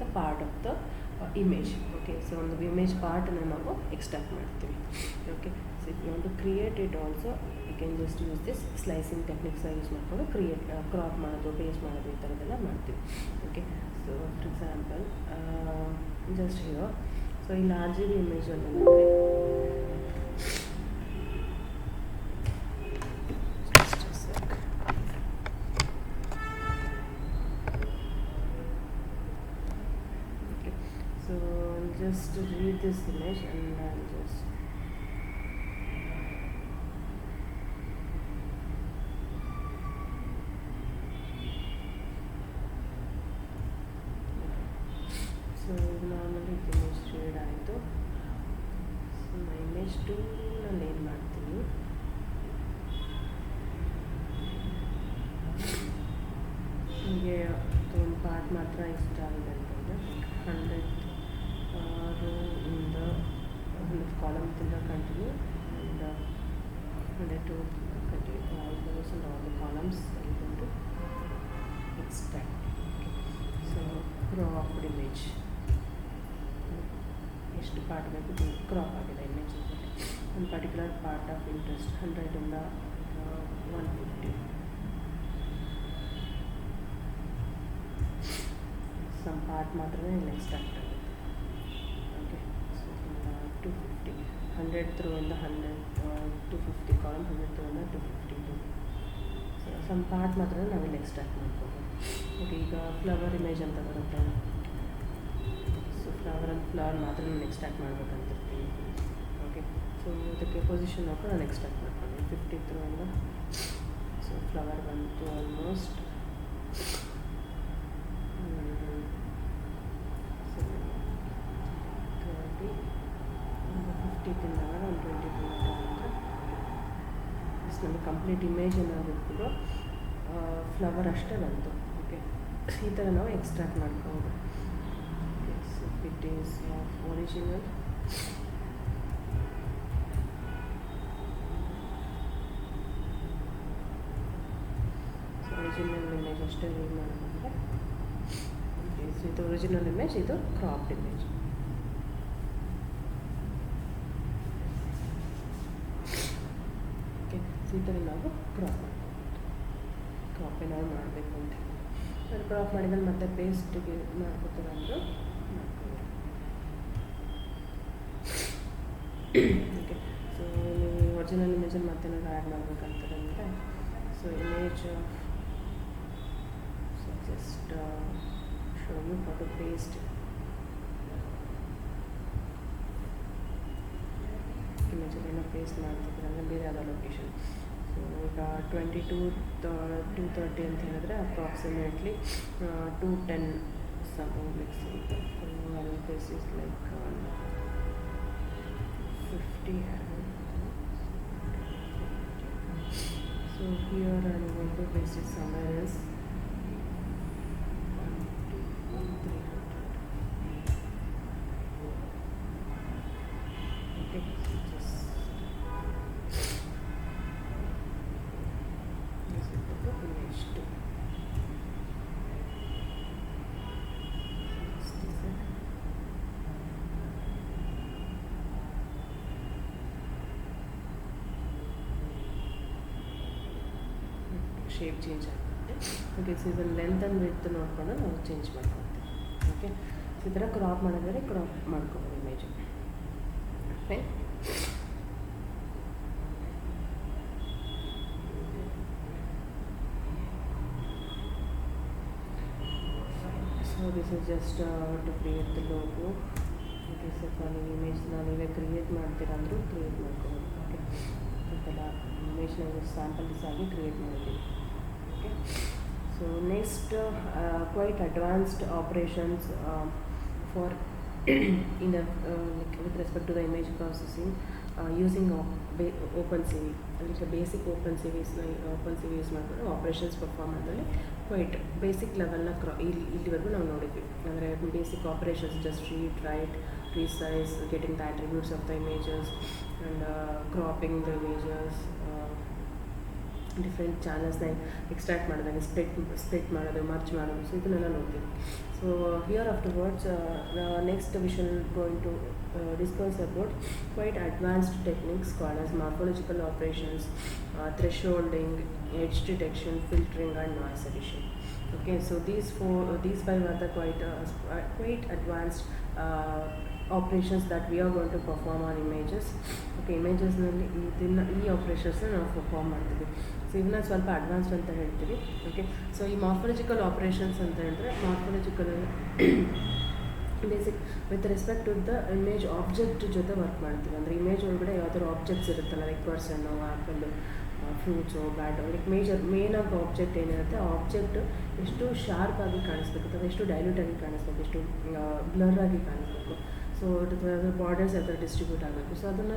the part of the image. Okay, so ಒಂದು ಇಮೇಜ್ ಪಾರ್ಟನ್ನು ನಾವು ಎಕ್ಸ್ಟ್ರಾಕ್ಟ್ ಮಾಡ್ತೀವಿ. Okay, so if you want to create it also you can just use this slicing ಟೆಕ್ನಿಕ್ಸ್ನ use ಮಾಡಿಕೊಂಡು crop ಮಾಡೋದು, paste ಮಾಡೋದು, ಈ ಥರದ್ದೆಲ್ಲ ಮಾಡ್ತೀವಿ. Okay, so for example just here, so ಇಲ್ಲಿ RGB ಇಮೇಜನ್ನು ಅಂದರೆ just read this image and I'll just so normally image read ಆಯಿತು. ಸೊ image 2 ನಾನು ಏನು ಮಾಡ್ತೀನಿ, ಹೀಗೆ ಒಂದು ಪಾರ್ಟ್ ಮಾತ್ರ ಇಷ್ಟ ಆಗಿದೆ ಅಂತಂದರೆ 100 in the column continue and 102 continue all those and all the columns are going to extract. Okay, so cropped image ಎಷ್ಟು ಪಾರ್ಟ್ ಬೇಕು ಕ್ರಾಪ್ ಆಗಿದೆ ಇಮೇಜ್, ಒಂದು ಪರ್ಟಿಕ್ಯುಲರ್ ಪಾರ್ಟ್ ಆಫ್ ಇಂಟ್ರೆಸ್ಟ್ 100 ಇಂದ 150 ಸಮ್ ಪಾರ್ಟ್ ಮಾತ್ರನೇ ಇಲ್ಲಿ ಎಕ್ಸ್ಟ್ರಾಕ್ಟ್ ಆಗುತ್ತೆ. 250 100 through in the 100 250 column 100 through in the 252. So some part ಮಾತ್ರ ನಾವಿಲ್ಲಿ ಎಕ್ಸ್ಟ್ರಾಕ್ಟ್ ಮಾಡ್ಕೋಬೋದು. ಓಕೆ, ಈಗ ಫ್ಲವರ್ ಇಮೇಜ್ ಅಂತ ಬರುತ್ತೆ. ಸೊ ಫ್ಲವರ್ ಮಾತ್ರ ನಾನು ಎಕ್ಸ್ಟ್ರಾಕ್ಟ್ ಮಾಡ್ಬೇಕಂತಿರ್ತೀನಿ. ಓಕೆ, ಸೊ ಅದಕ್ಕೆ ಪೊಸಿಷನ್ ಹಾಕಿ ನಾನು ಎಕ್ಸ್ಟ್ರಾಕ್ಟ್ ಮಾಡ್ಕೊಂಡು 50 through in the so flower ಬಂತು ಆಲ್ಮೋಸ್ಟ್ 50 ತಿಂದಾಗ ಒಂದು 22 ಅಂತ ಇಷ್ಟು ನಮಗೆ ಕಂಪ್ಲೀಟ್ ಇಮೇಜ್ ಏನಾಗಿರ್ಬೋದು, ಫ್ಲವರ್ ಅಷ್ಟೇ ಬಂತು. ಓಕೆ, ಈ ಥರ ನಾವು ಎಕ್ಸ್ಟ್ರಾಕ್ಟ್ ಮಾಡ್ಬೋದು. ಇಟ್ ಈಸ್ ಒರಿಜಿನಲ್ ಇಮೇಜ್ ಅಷ್ಟೇ ಯೂಸ್ ಮಾಡೋದಂದರೆ ಓಕೆ, ಸೊ ಇದು ಒರಿಜಿನಲ್ ಇಮೇಜ್, ಇದು ಕ್ರಾಪ್ಡ್ ಇಮೇಜ್. ಈ ಥರ ನಾವು ಕ್ರಾಪ್ ಮಾಡ್ಕೋಬೋದು. ಕ್ರಾಪ್ ಏನಾದ್ರು ಮಾಡಬೇಕು ಅಂತ ಹೇಳಿ ಕ್ರಾಪ್ ಮಾಡಿದಲ್ಲಿ ಮತ್ತೆ ಪೇಸ್ಟಿಗೆ ಮಾಡ್ಕೋತಾರೆ ಅಂದರು ಮಾಡ್ಕೋಬೋದು. ಓಕೆ, ಸೊ ನೀವು ಒರಿಜಿನಲ್ ಇಮೇಜಲ್ಲಿ ಮತ್ತೇನಾದ್ರು ಆ್ಯಡ್ ಮಾಡ್ಬೇಕಂತಾರೆ ಅಂದರೆ so image so just show you how to paste ಇಮೇಜಲ್ಲಿ ಏನೋ ಪೇಸ್ಟ್ ಮಾಡ್ತಿದ್ರೆ ಅಂದರೆ ಬೇರೆ ಯಾವುದೋ ಲೊಕೇಶನ್. ಸೊ ಈಗ 230 ಅಂತ ಹೇಳಿದ್ರೆ approximately 210 something like so. Well, this is like 50 so here I'm going to paste it somewhere else. 300. Okay, just this is the image 2. Shape change ಆಗುತ್ತೆ. ಓಕೆ, ಸೊ ಇದನ್ನು ಲೆಂತ್ ಆ್ಯಂಡ್ ವಿಡ್ತ್ ನೋಡಿಕೊಂಡು ನಾವು change ಮಾಡ್ಕೊತೀವಿ. Okay, so ಈ ಥರ crop ಮಾಡಿದರೆ crop ಮಾಡ್ಕೊಬೋದು image. Okay, so this is just to create the logo. Okay, ಸ್ವಲ್ಪ ನೀವು ಇಮೇಜ್ನ ನೀವೇ ಕ್ರಿಯೇಟ್ ಮಾಡ್ತೀರಾ ಅಂದರೂ ಕ್ರಿಯೇಟ್ ಮಾಡ್ಕೊಬೋದು. ಓಕೆ, ಈ ಥರ ಇಮೇಜ್ನ ಸ್ಯಾಂಪಲ್ಸ್ ಆಗಿ ಕ್ರಿಯೇಟ್ ಮಾಡಿದ್ದೀವಿ. Okay, so next quite advanced operations for in the like with respect to the image processing using OpenCV. Like basic OpenCV use ಮಾಡಿಕೊಂಡು ಆಪರೇಷನ್ಸ್ ಪರ್ಫಾರ್ಮ್ ಮಾಡೋದ್ರಲ್ಲಿ ಕ್ವೈಟ್ ಬೇಸಿಕ್ ಲೆವೆಲ್ನ ಇಲ್ಲಿವರೆಗೂ ನಾವು ನೋಡಿದ್ವಿ. ಅಂದರೆ basic operations just read, right, resize, getting the attributes of the images, and cropping the images, different ಚಾನಲ್ಸ್ನ extract ಮಾಡಿದಾಗ split ಮಾಡೋದು, merge ಮಾಡೋದು, ಸೊ ಇದನ್ನೆಲ್ಲ ನೋಡ್ತೀವಿ. So here afterwards next we shall going to discuss about quite advanced techniques called as morphological operations, thresholding, edge detection, filtering, and noise addition. Okay, so these five are the quite advanced operations that we are going to perform on images. Okay, images ನಲ್ಲಿ ಈ ಆಪರೇಷನ್ಸ್ನ ನಾವು perform ಮಾಡ್ತೀವಿ. So ಇವನ್ನ ಸ್ವಲ್ಪ advanced ಅಂತ ಹೇಳ್ತೀವಿ. Okay, so ಈ morphological operations ಅಂತ ಹೇಳಿದ್ರೆ morphological basic with respect to the image object ಜೊತೆ ವರ್ಕ್ ಮಾಡ್ತೀವಿ. ಅಂದರೆ ಇಮೇಜ್ ಒಳಗಡೆ ಯಾವ್ದಾದ್ರು ಆಬ್ಜೆಕ್ಟ್ಸ್ ಇರುತ್ತಲ್ಲ, like person, apple, fruits, bat, like main of object ಏನಿರುತ್ತೆ ಆ ಆಬ್ಜೆಕ್ಟ್ ಎಷ್ಟು ಶಾರ್ಪ್ ಆಗಿ ಕಾಣಿಸ್ಬೇಕು ಅಥವಾ ಎಷ್ಟು ಡೈಲ್ಯೂಟ್ ಆಗಿ ಕಾಣಿಸ್ಬೇಕು, ಎಷ್ಟು ಬ್ಲರ್ ಆಗಿ ಕಾಣಿಸ್ಬೇಕು. ಸೊ ಅದರ ಬಾರ್ಡರ್ಸ್ ಯಾವ ಥರ ಡಿಸ್ಟ್ರಿಬ್ಯೂಟ್ ಆಗಬೇಕು. ಸೊ ಅದನ್ನು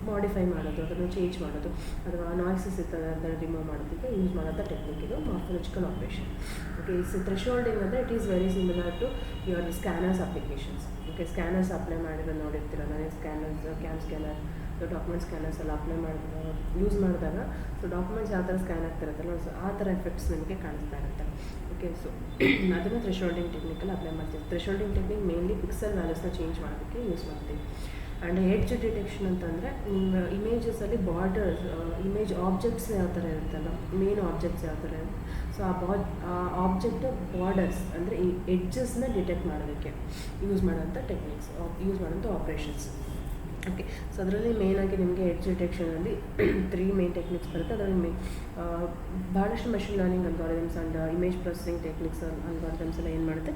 ಮಾಡಿಫೈ ಮಾಡೋದು, ಅದನ್ನು ಚೇಂಜ್ ಮಾಡೋದು, ಅಥವಾ ನಾಯ್ಸಸ್ ಇರ್ತದೆ ಅದನ್ನು ರಿಮೂವ್ ಮಾಡೋದಕ್ಕೆ ಯೂಸ್ ಮಾಡೋಂಥ ಟೆಕ್ನಿಕ್ ಇದು morphological operation. Okay, so thresholding ಅಂದರೆ it is very similar to your scanners applications. Okay, scanners apply ಮಾಡಿರೋದು ನೋಡಿರ್ತೀರ, ನನಗೆ scanners, cam scanner, document scanners ಎಲ್ಲ ಅಪ್ಲೈ ಯೂಸ್ ಮಾಡಿದಾಗ ಸೊ ಡಾಕ್ಯುಮೆಂಟ್ಸ್ ಯಾವ ಥರ ಸ್ಕ್ಯಾನ್ ಆಗ್ತಿರುತ್ತಲ್ಲ, ಸೊ ಆ ಥರ ಎಫೆಕ್ಟ್ಸ್ ನಿಮಗೆ ಕಾಣಿಸ್ತಾ ಇರುತ್ತೆ. ಓಕೆ, ಸೊ ಅದನ್ನು ಥ್ರೆಶೋಲ್ಡಿಂಗ್ ಟೆಕ್ನಿಕಲ್ಲಿ ಅಪ್ಲೈ ಮಾಡ್ತೀವಿ. ಥ್ರೆಶೋಲ್ಡಿಂಗ್ ಟೆಕ್ನಿಕ್ ಮೇನ್ಲಿ ಪಿಕ್ಸೆಲ್ ವ್ಯಾಲ್ಯೂಸ್ನ ಚೇಂಜ್ ಮಾಡೋದಕ್ಕೆ ಯೂಸ್ ಮಾಡ್ತೀವಿ. ಆ್ಯಂಡ್ ಎಡ್ಜ್ ಡಿಟೆಕ್ಷನ್ ಅಂತಂದರೆ ನಿಮ್ಮ ಇಮೇಜಸಲ್ಲಿ ಬಾರ್ಡರ್ಸ್, ಇಮೇಜ್ ಆಬ್ಜೆಕ್ಟ್ಸ್ ಯಾವ ಥರ ಇರುತ್ತಲ್ಲ, ಮೇನ್ ಆಬ್ಜೆಕ್ಟ್ಸ್ ಯಾವ ಥರ ಇರುತ್ತೆ, ಸೊ ಆ ಆಬ್ಜೆಕ್ಟ್ ಬಾರ್ಡರ್ಸ್ ಅಂದರೆ ಈ ಎಡ್ಜಸ್ನ ಡಿಟೆಕ್ಟ್ ಮಾಡೋದಕ್ಕೆ ಯೂಸ್ ಮಾಡೋಂಥ ಟೆಕ್ನಿಕ್ಸ್, ಯೂಸ್ ಮಾಡೋಂಥ ಆಪ್ರೇಷನ್ಸ್. ಓಕೆ, ಸೊ ಅದರಲ್ಲಿ ಮೇಯ್ನಾಗಿ ನಿಮಗೆ ಎಡ್ಜ್ ಡಿಟೆಕ್ಷನಲ್ಲಿ 3 ಮೇನ್ ಟೆಕ್ನಿಕ್ಸ್ ಬರುತ್ತೆ. ಅದರಲ್ಲಿ ಭಾಳಷ್ಟು machine learning algorithms and image processing techniques algorithms ಎಲ್ಲ ಏನು ಮಾಡುತ್ತೆ,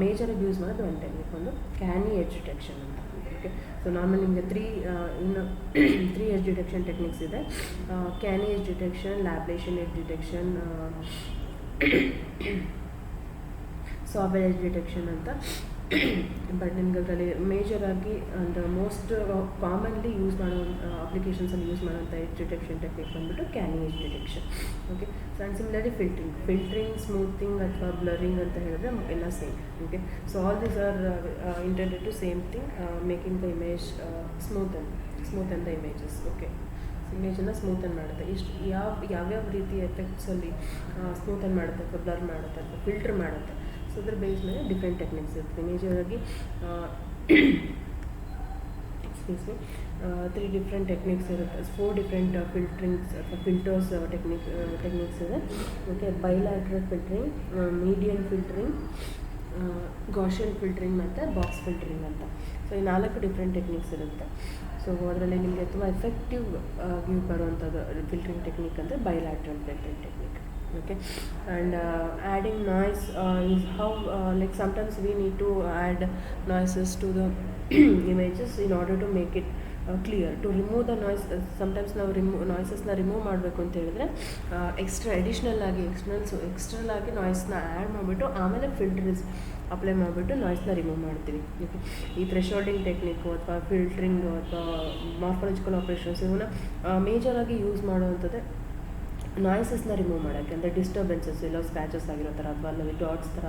ಮೇಜರಾಗಿ ಯೂಸ್ ಮಾಡೋದು ಒಂದು ಟೆಕ್ನಿಕ್, ಒಂದು ಕ್ಯಾನಿ ಎಡ್ಜ್ ಡಿಟೆಕ್ಷನ್ ಅಂತ. ಓಕೆ, ಸೊ ನಾರ್ಮಲ್ ನಿಮಗೆ 3 ಎಡ್ಜ್ ಡಿಟೆಕ್ಷನ್ ಟೆಕ್ನಿಕ್ಸ್ ಇದೆ. Canny edge detection, Laplacian edge detection, software edge detection ಅಂತ. ಬಟ್ ನಿಮ್ಗೆ ಅದರಲ್ಲಿ ಮೇಜರಾಗಿ ಆ್ಯಂಡ್ ಮೋಸ್ಟ್ ಕಾಮನ್ಲಿ ಯೂಸ್ ಮಾಡೋ ಅಪ್ಲಿಕೇಶನ್ಸಲ್ಲಿ ಯೂಸ್ ಮಾಡೋಂಥ ಎಡ್ಜ್ ಡಿಟೆಕ್ಷನ್ ಟೆಕ್ನಿಕ್ ಬಂದುಬಿಟ್ಟು Canny edge detection. Okay, so and similarly filtering, smoothing ಅಥವಾ ಬ್ಲರಿಂಗ್ ಅಂತ ಹೇಳಿದ್ರೆ ಎಲ್ಲ same. Okay, so all these are intended to same thing, making the image smooth and the images. Okay, ಇಮೇಜನ್ನು ಸ್ಮೂತನ್ ಮಾಡುತ್ತೆ. ಯಾವ್ಯಾವ ರೀತಿ ಎಫೆಕ್ಟ್ಸಲ್ಲಿ ಸ್ಮೂತನ್ ಮಾಡುತ್ತೆ ಅಥವಾ ಬ್ಲರ್ ಮಾಡುತ್ತೆ ಅಥವಾ ಫಿಲ್ಟರ್ ಮಾಡುತ್ತೆ, ಸೊ ಅದ್ರ ಬೇಸ್ ಮೇಲೆ ಡಿಫ್ರೆಂಟ್ ಟೆಕ್ನಿಕ್ಸ್ ಇರುತ್ತೆ. ಮೇಜರಾಗಿ ಎಕ್ಸ್ಕ್ಯೂಸ್ ಮೀ 3 ಡಿಫ್ರೆಂಟ್ ಟೆಕ್ನಿಕ್ಸ್ ಇರುತ್ತೆ. 4 ಡಿಫ್ರೆಂಟ್ ಫಿಲ್ಟ್ರಿಂಗ್ಸ್ ಅಥವಾ ಫಿಲ್ಟರ್ಸ್ ಟೆಕ್ನಿಕ್ಸ್ ಇದೆ. Okay, bilateral filtering, median filtering, Gaussian filtering ಮತ್ತು ಬಾಕ್ಸ್ ಫಿಲ್ಟ್ರಿಂಗ್ ಅಂತ. ಸೊ ಈ 4 ಡಿಫ್ರೆಂಟ್ ಟೆಕ್ನಿಕ್ಸ್ ಇರುತ್ತೆ. ಸೊ ಅದರಲ್ಲಿ ನಿಮಗೆ ತುಂಬ ಎಫೆಕ್ಟಿವ್ ಆಗಿ ಬರುವಂಥದ್ದು ಫಿಲ್ಟ್ರಿಂಗ್ ಟೆಕ್ನಿಕ್ ಅಂದರೆ bilateral filtering technique. Okay, and adding noise is how like sometimes we need to add noises to the images in order to make it clear. To remove the noise, sometimes ನಾವು ನಾಯ್ಸಸ್ನ remove ಮಾಡಬೇಕು ಅಂತ ಹೇಳಿದ್ರೆ ಎಕ್ಸ್ಟ್ರಲ್ ಆಗಿ ನಾಯ್ಸ್ನ add ಮಾಡಿಬಿಟ್ಟು ಆಮೇಲೆ filters apply ಮಾಡಿಬಿಟ್ಟು ನಾಯ್ಸ್ನ remove ಮಾಡ್ತೀವಿ. Okay, ಈ ಥ್ರೆಶೋಲ್ಡಿಂಗ್ ಟೆಕ್ನಿಕ್ಕು ಅಥವಾ ಫಿಲ್ಟ್ರಿಂಗು ಅಥವಾ ಮಾರ್ಫಾಲಜಿಕಲ್ ಆಪ್ರೇಷನ್ಸ್ ಇವನ್ನ ಮೇಜರಾಗಿ ಯೂಸ್ ಮಾಡುವಂಥದ್ದೇ ನಾಯ್ಸಸ್ನ ರಿಮೂವ್ ಮಾಡೋಕ್ಕೆ. ಅಂದರೆ ಡಿಸ್ಟರ್ಬೆನ್ಸಸ್, ಎಲ್ಲೋ ಸ್ಕ್ರ್ಯಾಚಸ್ ಆಗಿರೋ ಥರ ಅಥವಾ ಅಲ್ಲಲ್ಲಿ ಡಾಟ್ಸ್ ಥರ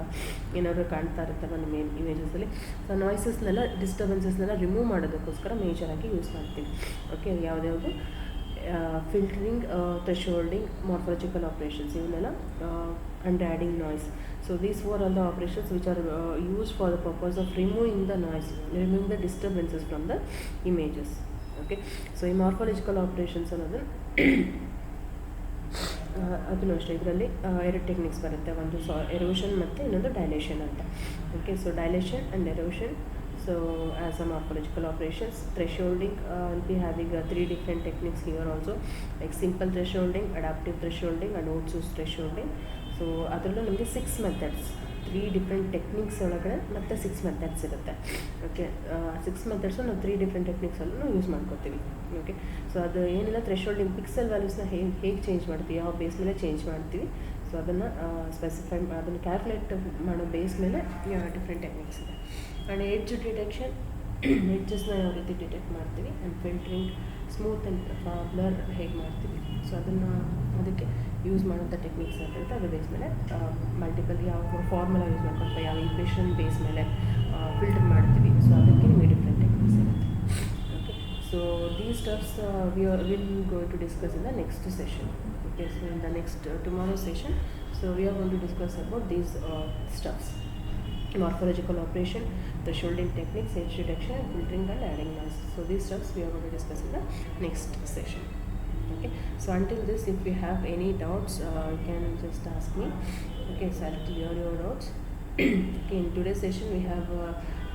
ಏನಾದರೂ ಕಾಣ್ತಾ ಇರುತ್ತಲ್ಲ ನಿಮ್ಮ ಇಮೇಜಸಲ್ಲಿ, ಸೊ ನಾಯ್ಸಸ್ನೆಲ್ಲ ಡಿಸ್ಟರ್ಬೆನ್ಸಸ್ನೆಲ್ಲ ರಿಮೂವ್ ಮಾಡೋದಕ್ಕೋಸ್ಕರ ಮೇಜರಾಗಿ ಯೂಸ್ ಮಾಡ್ತೀವಿ. ಓಕೆ, ಯಾವುದ್ಯಾವುದು ಫಿಲ್ಟರಿಂಗ್, ಥ್ರೆಶೋಲ್ಡಿಂಗ್, ಮಾರ್ಫಾಲಜಿಕಲ್ ಆಪ್ರೇಷನ್ಸ್ ಇವನ್ನೆಲ್ಲ and adding noise. So these 4 are the operations which are used for the purpose of removing the noise, removing the disturbances from the images. Okay, so ಈ morphological operations ಅನ್ನೋದು ಅದನ್ನು ಅಷ್ಟೇ. ಇದರಲ್ಲಿ 2 techniques ಬರುತ್ತೆ, ಒಂದು erosion ಮತ್ತು ಇನ್ನೊಂದು ಡೈಲೇಷನ್ ಅಂತ. Okay, so dilation and erosion. So as a morphological operations, thresholding will be having 3 different techniques here also, like simple thresholding, adaptive thresholding and outsource thresholding. So ಅದರಲ್ಲೂ ನಮಗೆ 6 ಮೆಥಡ್ಸ್, 3 ಡಿಫ್ರೆಂಟ್ ಟೆಕ್ನಿಕ್ಸ್ ಒಳಗಡೆ ಮತ್ತು 6 methods ಇರುತ್ತೆ. Okay, 6 methods ನಾವು 3 different ಟೆಕ್ನಿಕ್ಸಲ್ಲೂ use ಮಾಡ್ಕೋತೀವಿ. Okay, so ಅದು ಏನಿಲ್ಲ, ಥ್ರೆಶೋಲ್ಡಿಂಗ್ pixel ವ್ಯಾಲ್ಯೂಸ್ನ ಹೇಗೆ ಚೇಂಜ್ ಮಾಡ್ತೀವಿ, ಯಾವ ಬೇಸ್ ಮೇಲೆ ಚೇಂಜ್ ಮಾಡ್ತೀವಿ, ಸೊ ಅದನ್ನು ಅದನ್ನು ಕ್ಯಾಲ್ಕುಲೇಟ್ ಮಾಡೋ ಬೇಸ್ ಮೇಲೆ ಡಿಫ್ರೆಂಟ್ ಟೆಕ್ನಿಕ್ಸ್ ಇದೆ. ಆ್ಯಂಡ್ ಎಡ್ಜ್ ಡಿಟೆಕ್ಷನ್, ಎಡ್ಜಸ್ನ ಯಾವ ರೀತಿ ಡಿಟೆಕ್ಟ್ ಮಾಡ್ತೀವಿ, and filtering, smooth and blur ಹೇಗೆ ಮಾಡ್ತೀವಿ, ಸೊ ಅದಕ್ಕೆ ಯೂಸ್ ಮಾಡೋಂಥ ಟೆಕ್ನಿಕ್ಸ್ ಅಂತ ಇರುತ್ತೆ. ಅದ್ರ ಬೇಸ್ ಮೇಲೆ ಮಲ್ಟಿಪಲ್ ಯಾವ ಫಾರ್ಮುಲಾ ಯೂಸ್ ಮಾಡ್ಕೊಳ್ತಾ ಯಾವ ಈಕ್ವೇಷನ್ ಬೇಸ್ ಮೇಲೆ ಫಿಲ್ಟರ್ ಮಾಡ್ತೀವಿ, ಸೊ ಅದಕ್ಕೆ ನಿಮಗೆ difference So these stuffs will going to discuss in the next session. Okay, so in the next tomorrow session, so we are going to discuss about these stuffs: morphological operation, thresholding techniques, edge detection, and filtering and adding noise. So these stuffs we are going to discuss in the next session. Okay, so until this, if you have any doubts, you can just ask me. Okay, so I'll clear your doubts. Okay, in today's session we have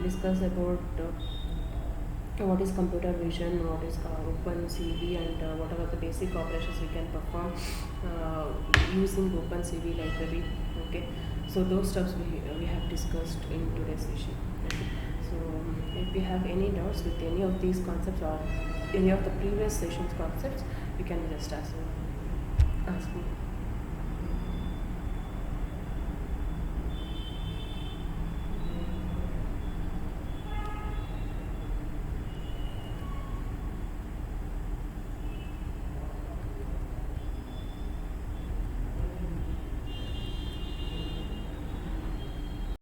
discussed about what is computer vision, what is OpenCV, and what are the basic operations we can perform using OpenCV library. Okay, so those stuffs we have discussed in today's session. Okay, so if you have any doubts with any of these concepts or any of the previous sessions concepts, you can just ask me.